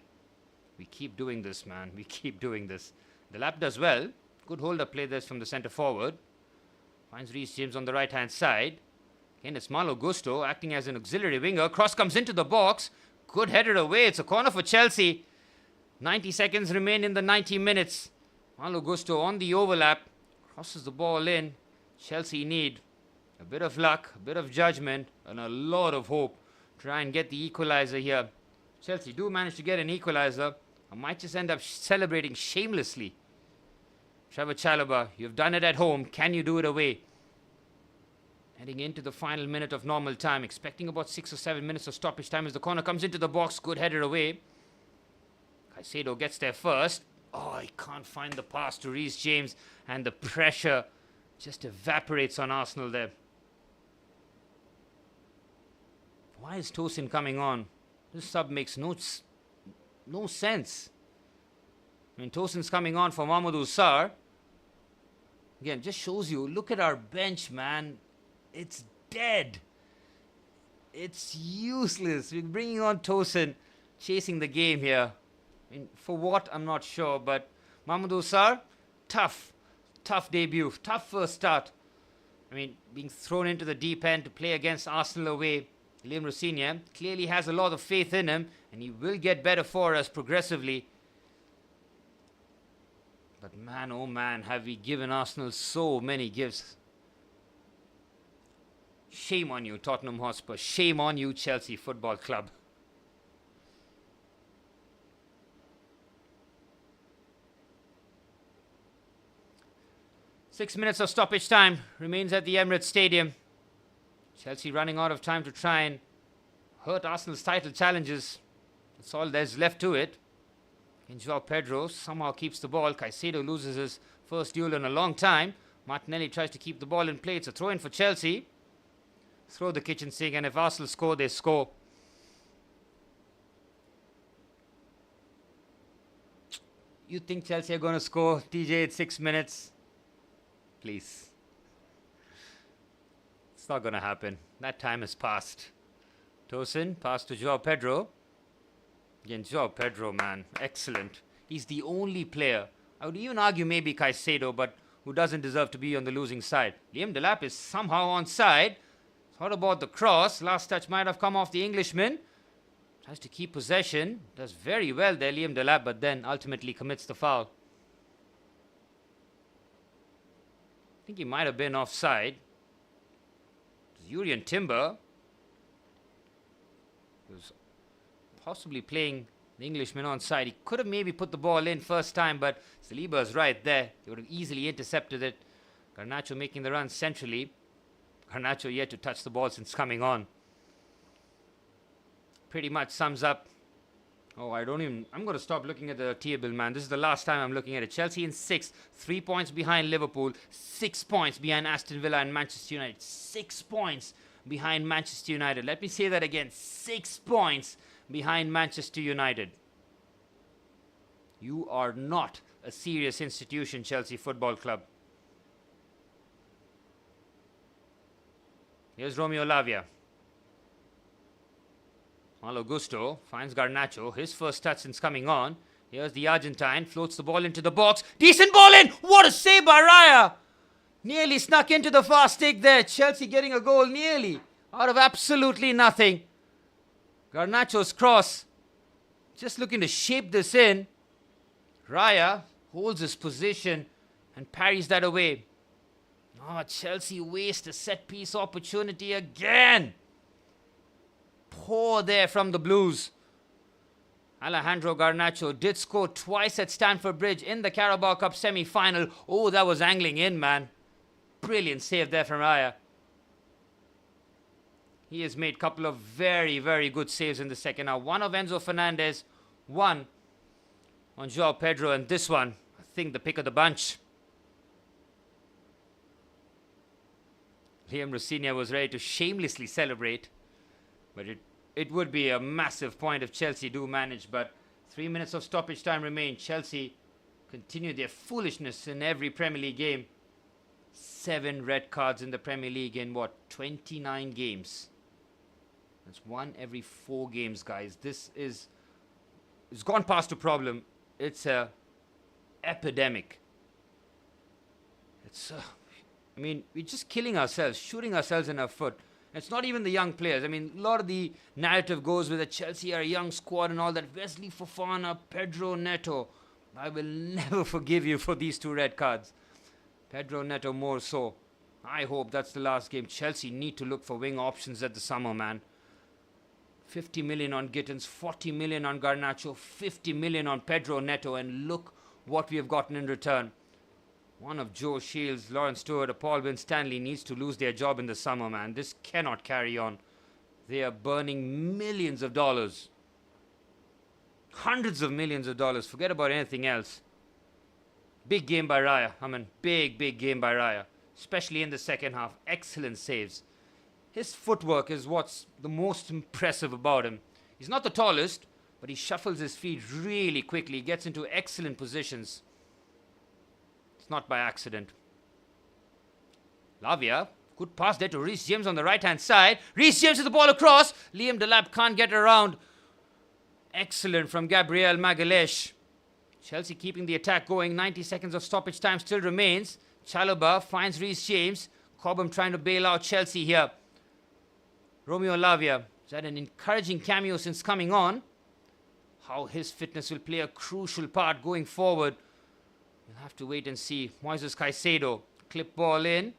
We keep doing this, man. We keep doing this. Delap does well. Good hold-up play there from the centre forward. Finds Reece James on the right-hand side. Again, it's Malo Gusto acting as an auxiliary winger. Cross comes into the box. Good header away. It's a corner for Chelsea. 90 seconds remain in the 90 minutes. Malo Gusto on the overlap. Crosses the ball in. Chelsea need a bit of luck, a bit of judgment, and a lot of hope to try and get the equalizer here. Chelsea do manage to get an equalizer. I might just end up celebrating shamelessly. Trevor Chalobah, you've done it at home. Can you do it away? Heading into the final minute of normal time. Expecting about 6 or 7 minutes of stoppage time as the corner comes into the box. Good header away. Caicedo gets there first. Oh, he can't find the pass to Reece James. And the pressure just evaporates on Arsenal there. Why is Tosin coming on? This sub makes no sense. I mean, Tosin's coming on for Mamadou Sarr. Again, just shows you, look at our bench, man. It's dead. It's useless. We're bringing on Tosin, chasing the game here. I mean, for what, I'm not sure, but Mamadou Sarr, tough debut, tough first start. I mean, being thrown into the deep end to play against Arsenal away. Liam Rossignol clearly has a lot of faith in him, and he will get better for us progressively. But man, oh man, have we given Arsenal so many gifts. Shame on you, Tottenham Hotspur. Shame on you, Chelsea Football Club. Six minutes of stoppage time remains at the Emirates Stadium. Chelsea running out of time to try and hurt Arsenal's title challenges. That's all there's left to it. And Joao Pedro somehow keeps the ball. Caicedo loses his first duel in a long time. Martinelli tries to keep the ball in play. It's a throw-in for Chelsea. Throw the kitchen sink, and if Arsenal score, they score. You think Chelsea are going to score, TJ, at 6 minutes? Please. It's not going to happen. That time has passed. Tosin, pass to Joao Pedro. Again, Joao Pedro, man. Excellent. He's the only player, I would even argue maybe Caicedo, but who doesn't deserve to be on the losing side. Liam Delap is somehow onside. Thought about the cross. Last touch might have come off the Englishman. Tries to keep possession. Does very well there, Liam Delap, but then ultimately commits the foul. I think he might have been offside. Urian Timber was possibly playing the Englishman onside. He could have maybe put the ball in first time, but Saliba's right there. He would have easily intercepted it. Garnacho making the run centrally. Garnacho yet to touch the ball since coming on. Pretty much sums up. Oh, I'm going to stop looking at the table, man. This is the last time I'm looking at it. Chelsea in 6th, 3 points behind Liverpool, 6 points behind Aston Villa and Manchester United. 6 points behind Manchester United. Let me say that again. 6 points behind Manchester United. You are not a serious institution, Chelsea Football Club. Here's Romeo Lavia. Malo Gusto finds Garnacho. His first touch since coming on. Here's the Argentine. Floats the ball into the box. Decent ball in. What a save by Raya. Nearly snuck into the far stick there. Chelsea getting a goal nearly out of absolutely nothing. Garnacho's cross. Just looking to shape this in. Raya holds his position and parries that away. Oh, Chelsea waste a set piece opportunity again. Poor there from the Blues. Alejandro Garnacho did score twice at Stamford Bridge in the Carabao Cup semi-final. Oh, that was angling in, man. Brilliant save there from Raya. He has made a couple of very, very good saves in the second half. One of Enzo Fernandez, one on Joao Pedro, and this one, I think the pick of the bunch. Liam Rossignol was ready to shamelessly celebrate. But it would be a massive point if Chelsea do manage. But 3 minutes of stoppage time remain. Chelsea continue their foolishness in every Premier League game. 7 red cards in the Premier League in what? 29 games. That's 1 every 4 games, guys. This is... It's gone past a problem. It's a epidemic. It's... I mean, we're just killing ourselves, shooting ourselves in our foot. It's not even the young players. I mean, a lot of the narrative goes with that Chelsea are a young squad and all that. Wesley Fofana, Pedro Neto. I will never forgive you for these 2 red cards. Pedro Neto more so. I hope that's the last game. Chelsea need to look for wing options at the summer, man. 50 million on Gittins, 40 million on Garnacho, 50 million on Pedro Neto, and look what we have gotten in return. One of Joe Shields, Lawrence Stewart, or Paul Winstanley needs to lose their job in the summer, man. This cannot carry on. They are burning millions of dollars. Hundreds of millions of dollars. Forget about anything else. Big game by Raya. I mean, big game by Raya. Especially in the second half. Excellent saves. His footwork is what's the most impressive about him. He's not the tallest, but he shuffles his feet really quickly. He gets into excellent positions. It's not by accident. Lavia, good pass there to Reece James on the right-hand side. Reece James with the ball across. Liam Delap can't get around. Excellent from Gabriel Magalhaes. Chelsea keeping the attack going. 90 seconds of stoppage time still remains. Chalobah finds Reece James. Cobham trying to bail out Chelsea here. Romeo Lavia has had an encouraging cameo since coming on. How his fitness will play a crucial part going forward. We'll have to wait and see. Moises Caicedo. Clip ball in.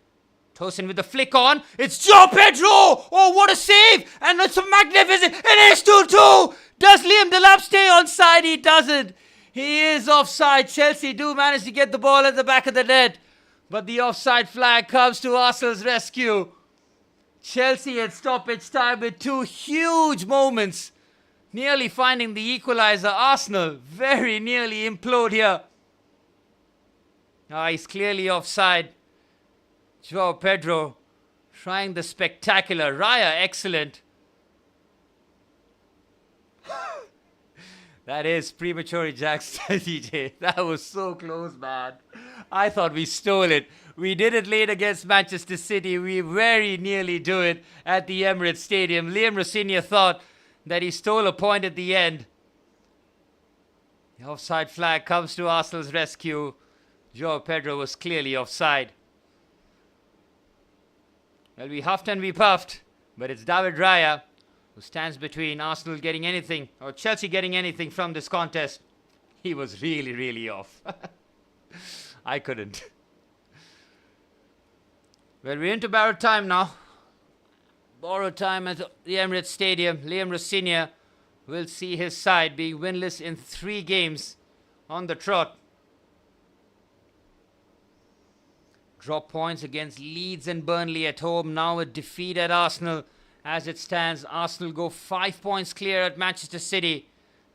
Tosin with the flick on. It's Joao Pedro! Oh, what a save! And it's a magnificent... It is 2-2! Does Liam Delap stay onside? He doesn't. He is offside. Chelsea do manage to get the ball at the back of the net. But the offside flag comes to Arsenal's rescue. Chelsea at stoppage time with 2 huge moments. Nearly finding the equaliser. Arsenal very nearly implode here. He's clearly offside. Joao Pedro trying the spectacular. Raya, excellent. That is premature ejaculation, DJ. That was so close, man. I thought we stole it. We did it late against Manchester City. We very nearly do it at the Emirates Stadium. Liam Rossignol thought that he stole a point at the end. The offside flag comes to Arsenal's rescue. Joao Pedro was clearly offside. Well, we huffed and we puffed, but it's David Raya who stands between Arsenal getting anything or Chelsea getting anything from this contest. He was really, really off. I couldn't. Well, we're into borrowed time now. Borrowed time at the Emirates Stadium. Liam Rossignol will see his side being winless in 3 games on the trot. Drop points against Leeds and Burnley at home. Now a defeat at Arsenal. As it stands, Arsenal go 5 points clear at Manchester City.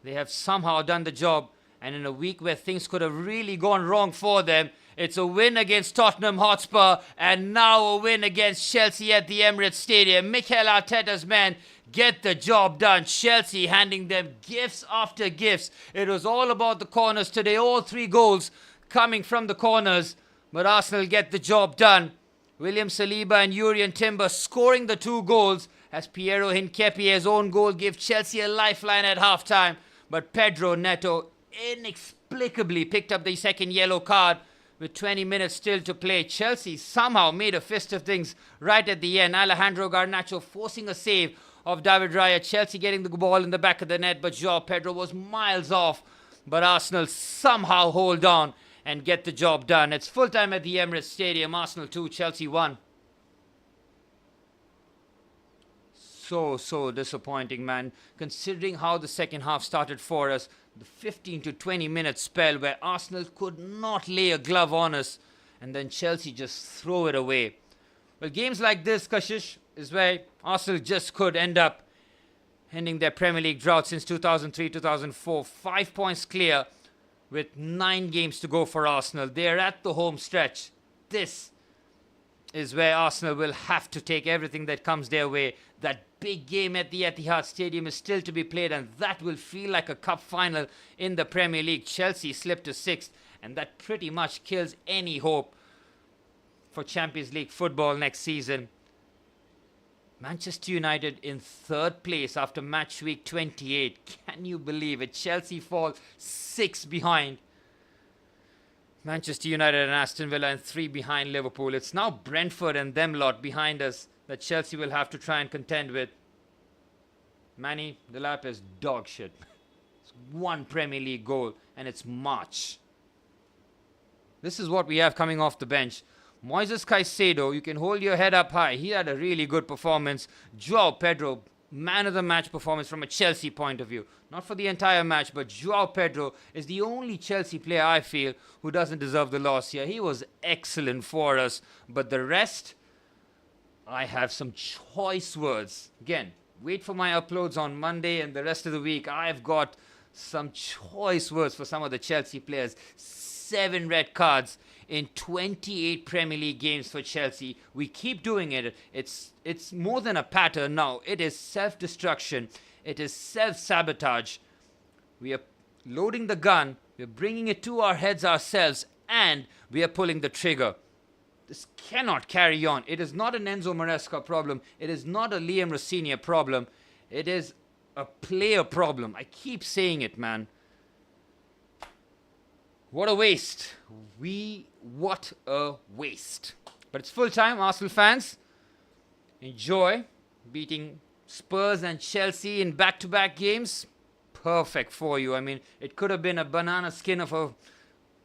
They have somehow done the job. And in a week where things could have really gone wrong for them, it's a win against Tottenham Hotspur and now a win against Chelsea at the Emirates Stadium. Mikel Arteta's men get the job done. Chelsea handing them gifts after gifts. It was all about the corners today. All 3 goals coming from the corners. But Arsenal get the job done. William Saliba and Yurian Timber scoring the 2 goals as Piero Hinkepie's own goal gave Chelsea a lifeline at halftime. But Pedro Neto inexplicably picked up the second yellow card with 20 minutes still to play. Chelsea somehow made a fist of things right at the end. Alejandro Garnacho forcing a save of David Raya. Chelsea getting the ball in the back of the net, but Joao Pedro was miles off. But Arsenal somehow hold on and get the job done. It's full time at the Emirates Stadium. Arsenal 2, Chelsea 1. So disappointing, man. Considering how the second half started for us. The 15 to 20 minute spell where Arsenal could not lay a glove on us. And then Chelsea just throw it away. Well, games like this, Kashish, is where Arsenal just could end up ending their Premier League drought since 2003-2004. 5 points clear with 9 games to go for Arsenal. They're at the home stretch. This is where Arsenal will have to take everything that comes their way. That big game at the Etihad Stadium is still to be played, and that will feel like a cup final in the Premier League. Chelsea slipped to 6th, and that pretty much kills any hope for Champions League football next season. Manchester United in 3rd place after match week 28. Can you believe it? Chelsea fall 6 behind Manchester United and Aston Villa, and 3 behind Liverpool. It's now Brentford and them lot behind us that Chelsea will have to try and contend with. Manny, the lap is dog shit. It's 1 Premier League goal and it's March. This is what we have coming off the bench. Moises Caicedo, you can hold your head up high. He had a really good performance. Joao Pedro, man of the match performance from a Chelsea point of view. Not for the entire match, but Joao Pedro is the only Chelsea player I feel who doesn't deserve the loss here. He was excellent for us. But the rest, I have some choice words. Again, wait for my uploads on Monday and the rest of the week. I've got some choice words for some of the Chelsea players. 7 red cards in 28 Premier League games for Chelsea. We keep doing it. It's more than a pattern now. It is self-destruction. It is self-sabotage. We are loading the gun. We're bringing it to our heads ourselves. And we are pulling the trigger. This cannot carry on. It is not an Enzo Maresca problem. It is not a Liam Rossignol problem. It is a player problem. I keep saying it, man. What a waste. What a waste. But it's full time, Arsenal fans. Enjoy beating Spurs and Chelsea in back-to-back games. Perfect for you. I mean, it could have been a banana skin of a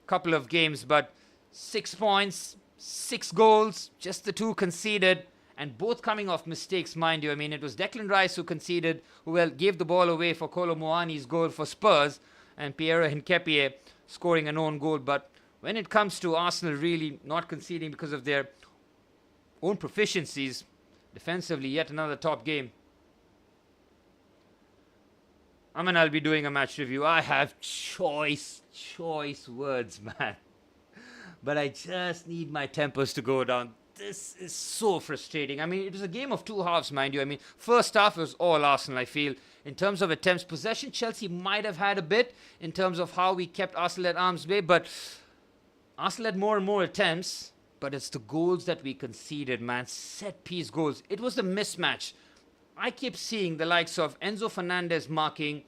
couple of games, but 6 points, 6 goals, just the 2 conceded, and both coming off mistakes, mind you. I mean, it was Declan Rice who conceded, who gave the ball away for Kolo Muani's goal for Spurs, and Piero Hinkepie scoring an own goal. But when it comes to Arsenal really not conceding because of their own proficiencies, defensively, yet another top game. I'll be doing a match review. I have choice words, man. But I just need my tempers to go down. this is so frustrating. I mean, it was a game of two halves, mind you. I mean, first half was all Arsenal, I feel. In terms of attempts, possession, Chelsea might have had a bit in terms of how we kept Arsenal at arm's way, but Arsenal had more and more attempts, but it's the goals that we conceded, man. Set-piece goals. It was the mismatch. I keep seeing the likes of Enzo Fernandez marking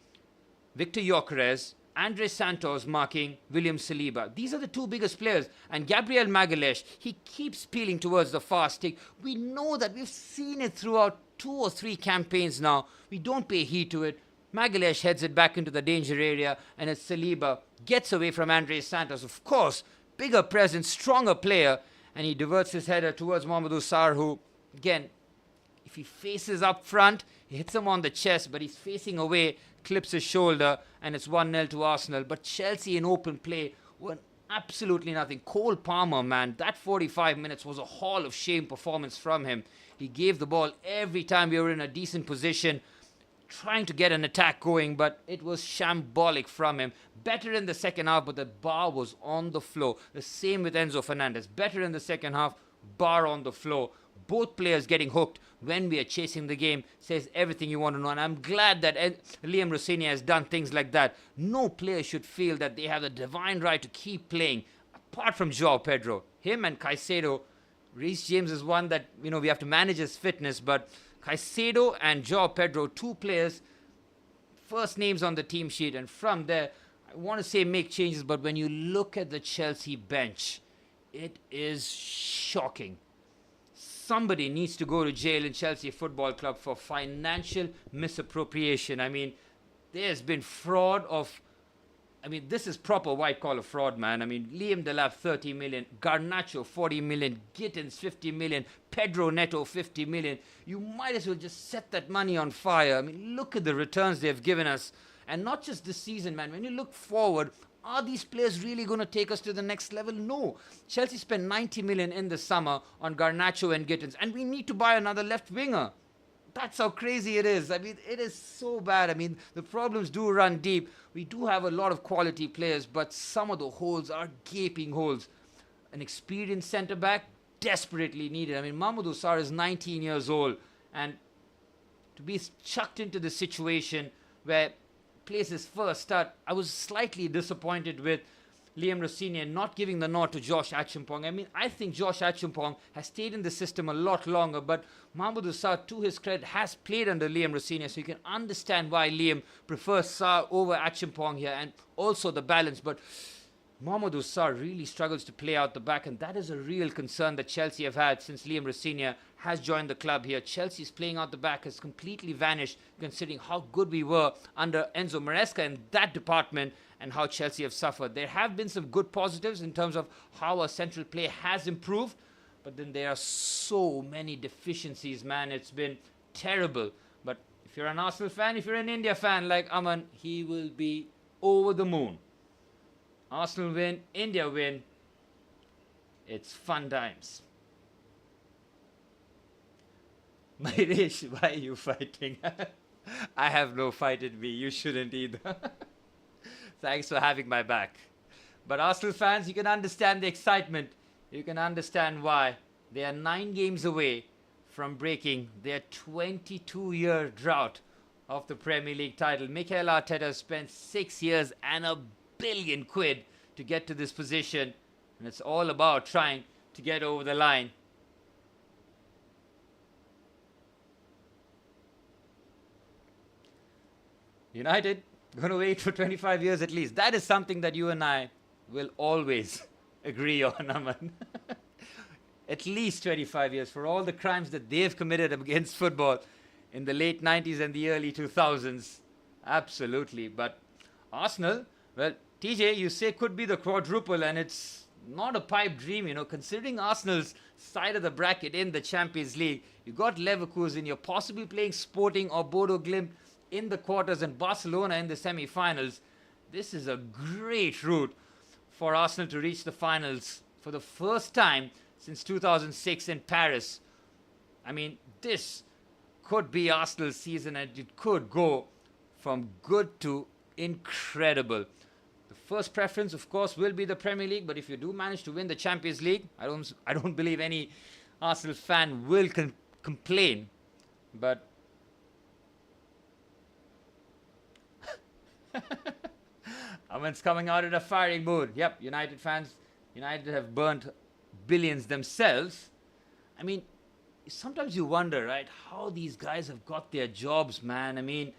Victor Gyökeres, Andre Santos marking William Saliba. These are the two biggest players. And Gabriel Magalhaes, he keeps peeling towards the far stick. We know that. We've seen it throughout 2 or 3 campaigns now. We don't pay heed to it. Magalhaes heads it back into the danger area, and it's Saliba gets away from Andre Santos. Of course, bigger presence, stronger player, and he diverts his header towards Mamadou Sarr, who, again, if he faces up front, he hits him on the chest, but he's facing away, clips his shoulder, and it's 1-0 to Arsenal. But Chelsea in open play were absolutely nothing. Cole Palmer, man, that 45 minutes was a hall of shame performance from him. He gave the ball every time we were in a decent position, trying to get an attack going, but it was shambolic from him. Better in the second half, but the bar was on the floor. The same with Enzo Fernandez. Better in the second half, bar on the floor. Both players getting hooked when we are chasing the game says everything you want to know. And I'm glad that Liam Rossini has done things like that. No player should feel that they have the divine right to keep playing, apart from João Pedro. Him and Caicedo. Reece James is one that, we have to manage his fitness, but Caicedo and João Pedro, 2 players, first names on the team sheet. And from there, I want to say make changes, but when you look at the Chelsea bench, it is shocking. Somebody needs to go to jail in Chelsea Football Club for financial misappropriation. I mean, there's been fraud of... this is proper white-collar fraud, man. Liam Delap, 30 million. Garnacho, 40 million. Gittins, 50 million. Pedro Neto, 50 million. You might as well just set that money on fire. Look at the returns they've given us. And not just this season, man. When you look forward, are these players really going to take us to the next level? No. Chelsea spent 90 million in the summer on Garnacho and Gittins. And we need to buy another left winger. That's how crazy it is. It is so bad. The problems do run deep. We do have a lot of quality players, but some of the holes are gaping holes. An experienced centre-back, desperately needed. Mamadou Sarr is 19 years old, and to be chucked into the situation where plays his first start, I was slightly disappointed with Liam Rossini and not giving the nod to Josh Achimpong. I think Josh Achimpong has stayed in the system a lot longer, but Mamadou Sarr, to his credit, has played under Liam Rossini, so you can understand why Liam prefers Sarr over Achimpong here, and also the balance. But Mamadou Sarr really struggles to play out the back, and that is a real concern that Chelsea have had since Liam Rossini has joined the club here. Chelsea's playing out the back has completely vanished, considering how good we were under Enzo Maresca in that department and how Chelsea have suffered. There have been some good positives in terms of how our central play has improved, but then there are so many deficiencies, man. It's been terrible. But if you're an Arsenal fan, if you're an India fan like Aman, he will be over the moon. Arsenal win, India win. It's fun times. Mayresh, why are you fighting? I have no fight in me. You shouldn't either. Thanks for having my back. But Arsenal fans, you can understand the excitement. You can understand why. They are 9 games away from breaking their 22-year drought of the Premier League title. Mikel Arteta spent 6 years and £1 billion to get to this position. And it's all about trying to get over the line. United, going to wait for 25 years at least. That is something that you and I will always agree on, Aman. At least 25 years for all the crimes that they've committed against football in the late 90s and the early 2000s. Absolutely. But Arsenal, well, TJ, you say could be the quadruple, and it's not a pipe dream, considering Arsenal's side of the bracket in the Champions League. You got Leverkusen, you're possibly playing Sporting or Bodo Glimt in the quarters and Barcelona in the semi-finals. This is a great route for Arsenal to reach the finals for the first time since 2006 in Paris. This could be Arsenal's season, and it could go from good to incredible. The first preference, of course, will be the Premier League, but if you do manage to win the Champions League, I don't believe any Arsenal fan will complain, but Aman's coming out in a firing mood. Yep, United fans, United have burnt billions themselves. I mean, sometimes you wonder, right, how these guys have got their jobs, man. I mean,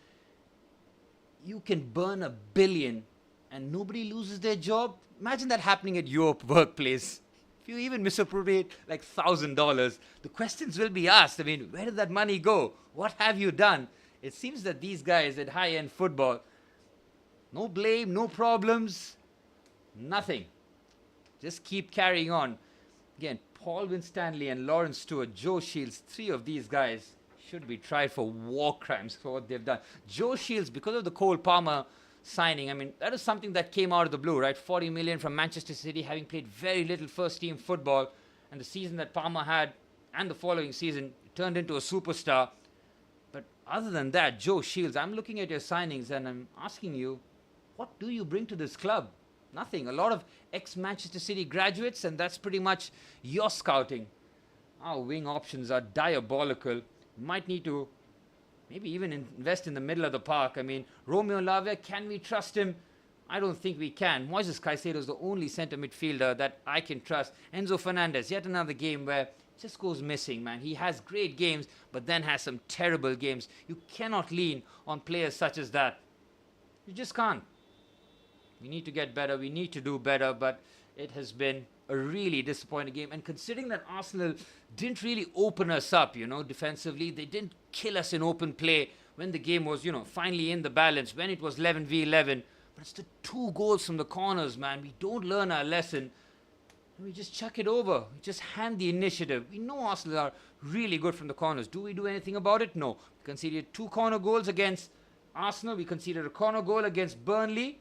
you can burn a billion and nobody loses their job. Imagine that happening at your workplace. If you even misappropriate like $1,000, the questions will be asked. I mean, where did that money go? What have you done? It seems that these guys at high-end football, no blame, no problems, nothing. Just keep carrying on. Again, Paul Winstanley and Lawrence Stewart, Joe Shields, three of these guys should be tried for war crimes for what they've done. Joe Shields, because of the Cole Palmer signing, I mean, that is something that came out of the blue, right? 40 million from Manchester City, having played very little first-team football. And the season that Palmer had and the following season turned into a superstar. But other than that, Joe Shields, I'm looking at your signings and I'm asking you, what do you bring to this club? Nothing. A lot of ex-Manchester City graduates, and that's pretty much your scouting. Our wing options are diabolical. Might need to maybe even invest in the middle of the park. I mean, Romeo Lavia, can we trust him? I don't think we can. Moises Caicedo is the only centre midfielder that I can trust. Enzo Fernandez, yet another game where it just goes missing, man. He has great games, but then has some terrible games. You cannot lean on players such as that. You just can't. We need to get better. We need to do better, but it has been a really disappointing game. And considering that Arsenal didn't really open us up, defensively, they didn't kill us in open play when the game was, finally in the balance, when it was 11v11. But it's the 2 goals from the corners, man. We don't learn our lesson. We just chuck it over. We just hand the initiative. We know Arsenal are really good from the corners. Do we do anything about it? No. We conceded 2 corner goals against Arsenal. We conceded a corner goal against Burnley.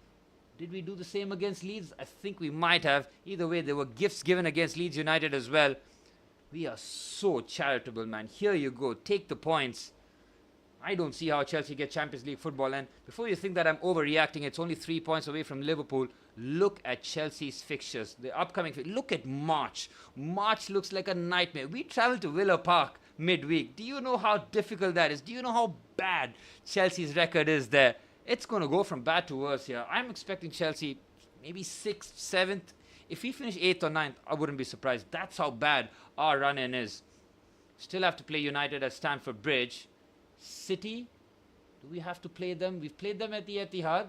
Did we do the same against Leeds? I think we might have. Either way, there were gifts given against Leeds United as well. We are so charitable, man. Here you go. Take the points. I don't see how Chelsea get Champions League football. And before you think that I'm overreacting, it's only 3 points away from Liverpool. Look at Chelsea's fixtures. The upcoming... Look at March. March looks like a nightmare. We travel to Villa Park midweek. Do you know how difficult that is? Do you know how bad Chelsea's record is there? It's going to go from bad to worse here. I'm expecting Chelsea maybe 6th, 7th. If we finish 8th or 9th, I wouldn't be surprised. That's how bad our run-in is. Still have to play United at Stamford Bridge. City, do we have to play them? We've played them at the Etihad.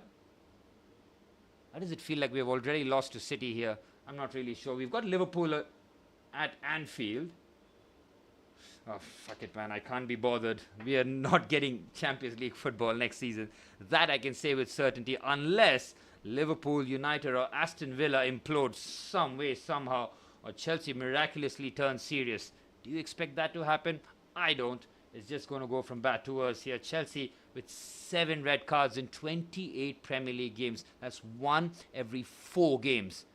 How does it feel like we've already lost to City here? I'm not really sure. We've got Liverpool at Anfield. Oh, fuck it, man. I can't be bothered. We are not getting Champions League football next season. That I can say with certainty, unless Liverpool, United or Aston Villa implode some way, somehow, or Chelsea miraculously turns serious. Do you expect that to happen? I don't. It's just going to go from bad to worse here. Chelsea with 7 red cards in 28 Premier League games. That's 1 every 4 games.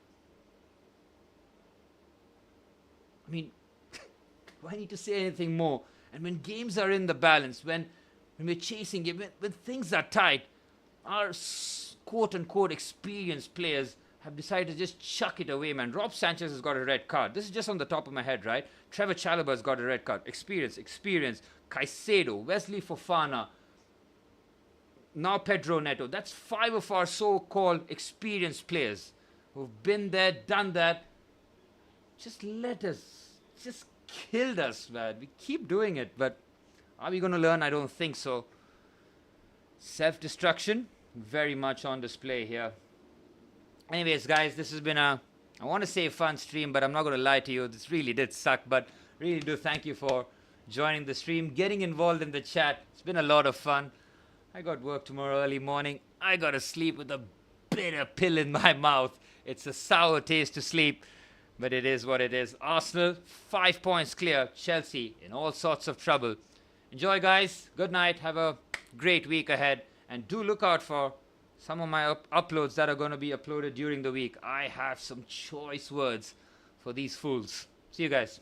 I mean... do I need to say anything more? And when games are in the balance, when we're chasing it, when things are tight, our quote-unquote experienced players have decided to just chuck it away, man. Rob Sanchez has got a red card. This is just on the top of my head, right? Trevor Chalobah has got a red card. Experience. Caicedo, Wesley Fofana, now Pedro Neto. That's 5 of our so-called experienced players who've been there, done that. Just let us... just killed us, man. We keep doing it, but are we going to learn? I don't think so. Self-destruction, very much on display here. Anyways, guys, this has been I want to say a fun stream, but I'm not going to lie to you. This really did suck, but really do thank you for joining the stream, getting involved in the chat. It's been a lot of fun. I got work tomorrow early morning. I got to sleep with a bitter pill in my mouth. It's a sour taste to sleep. But it is what it is. Arsenal, 5 points clear. Chelsea in all sorts of trouble. Enjoy, guys. Good night. Have a great week ahead. And do look out for some of my uploads that are going to be uploaded during the week. I have some choice words for these fools. See you guys.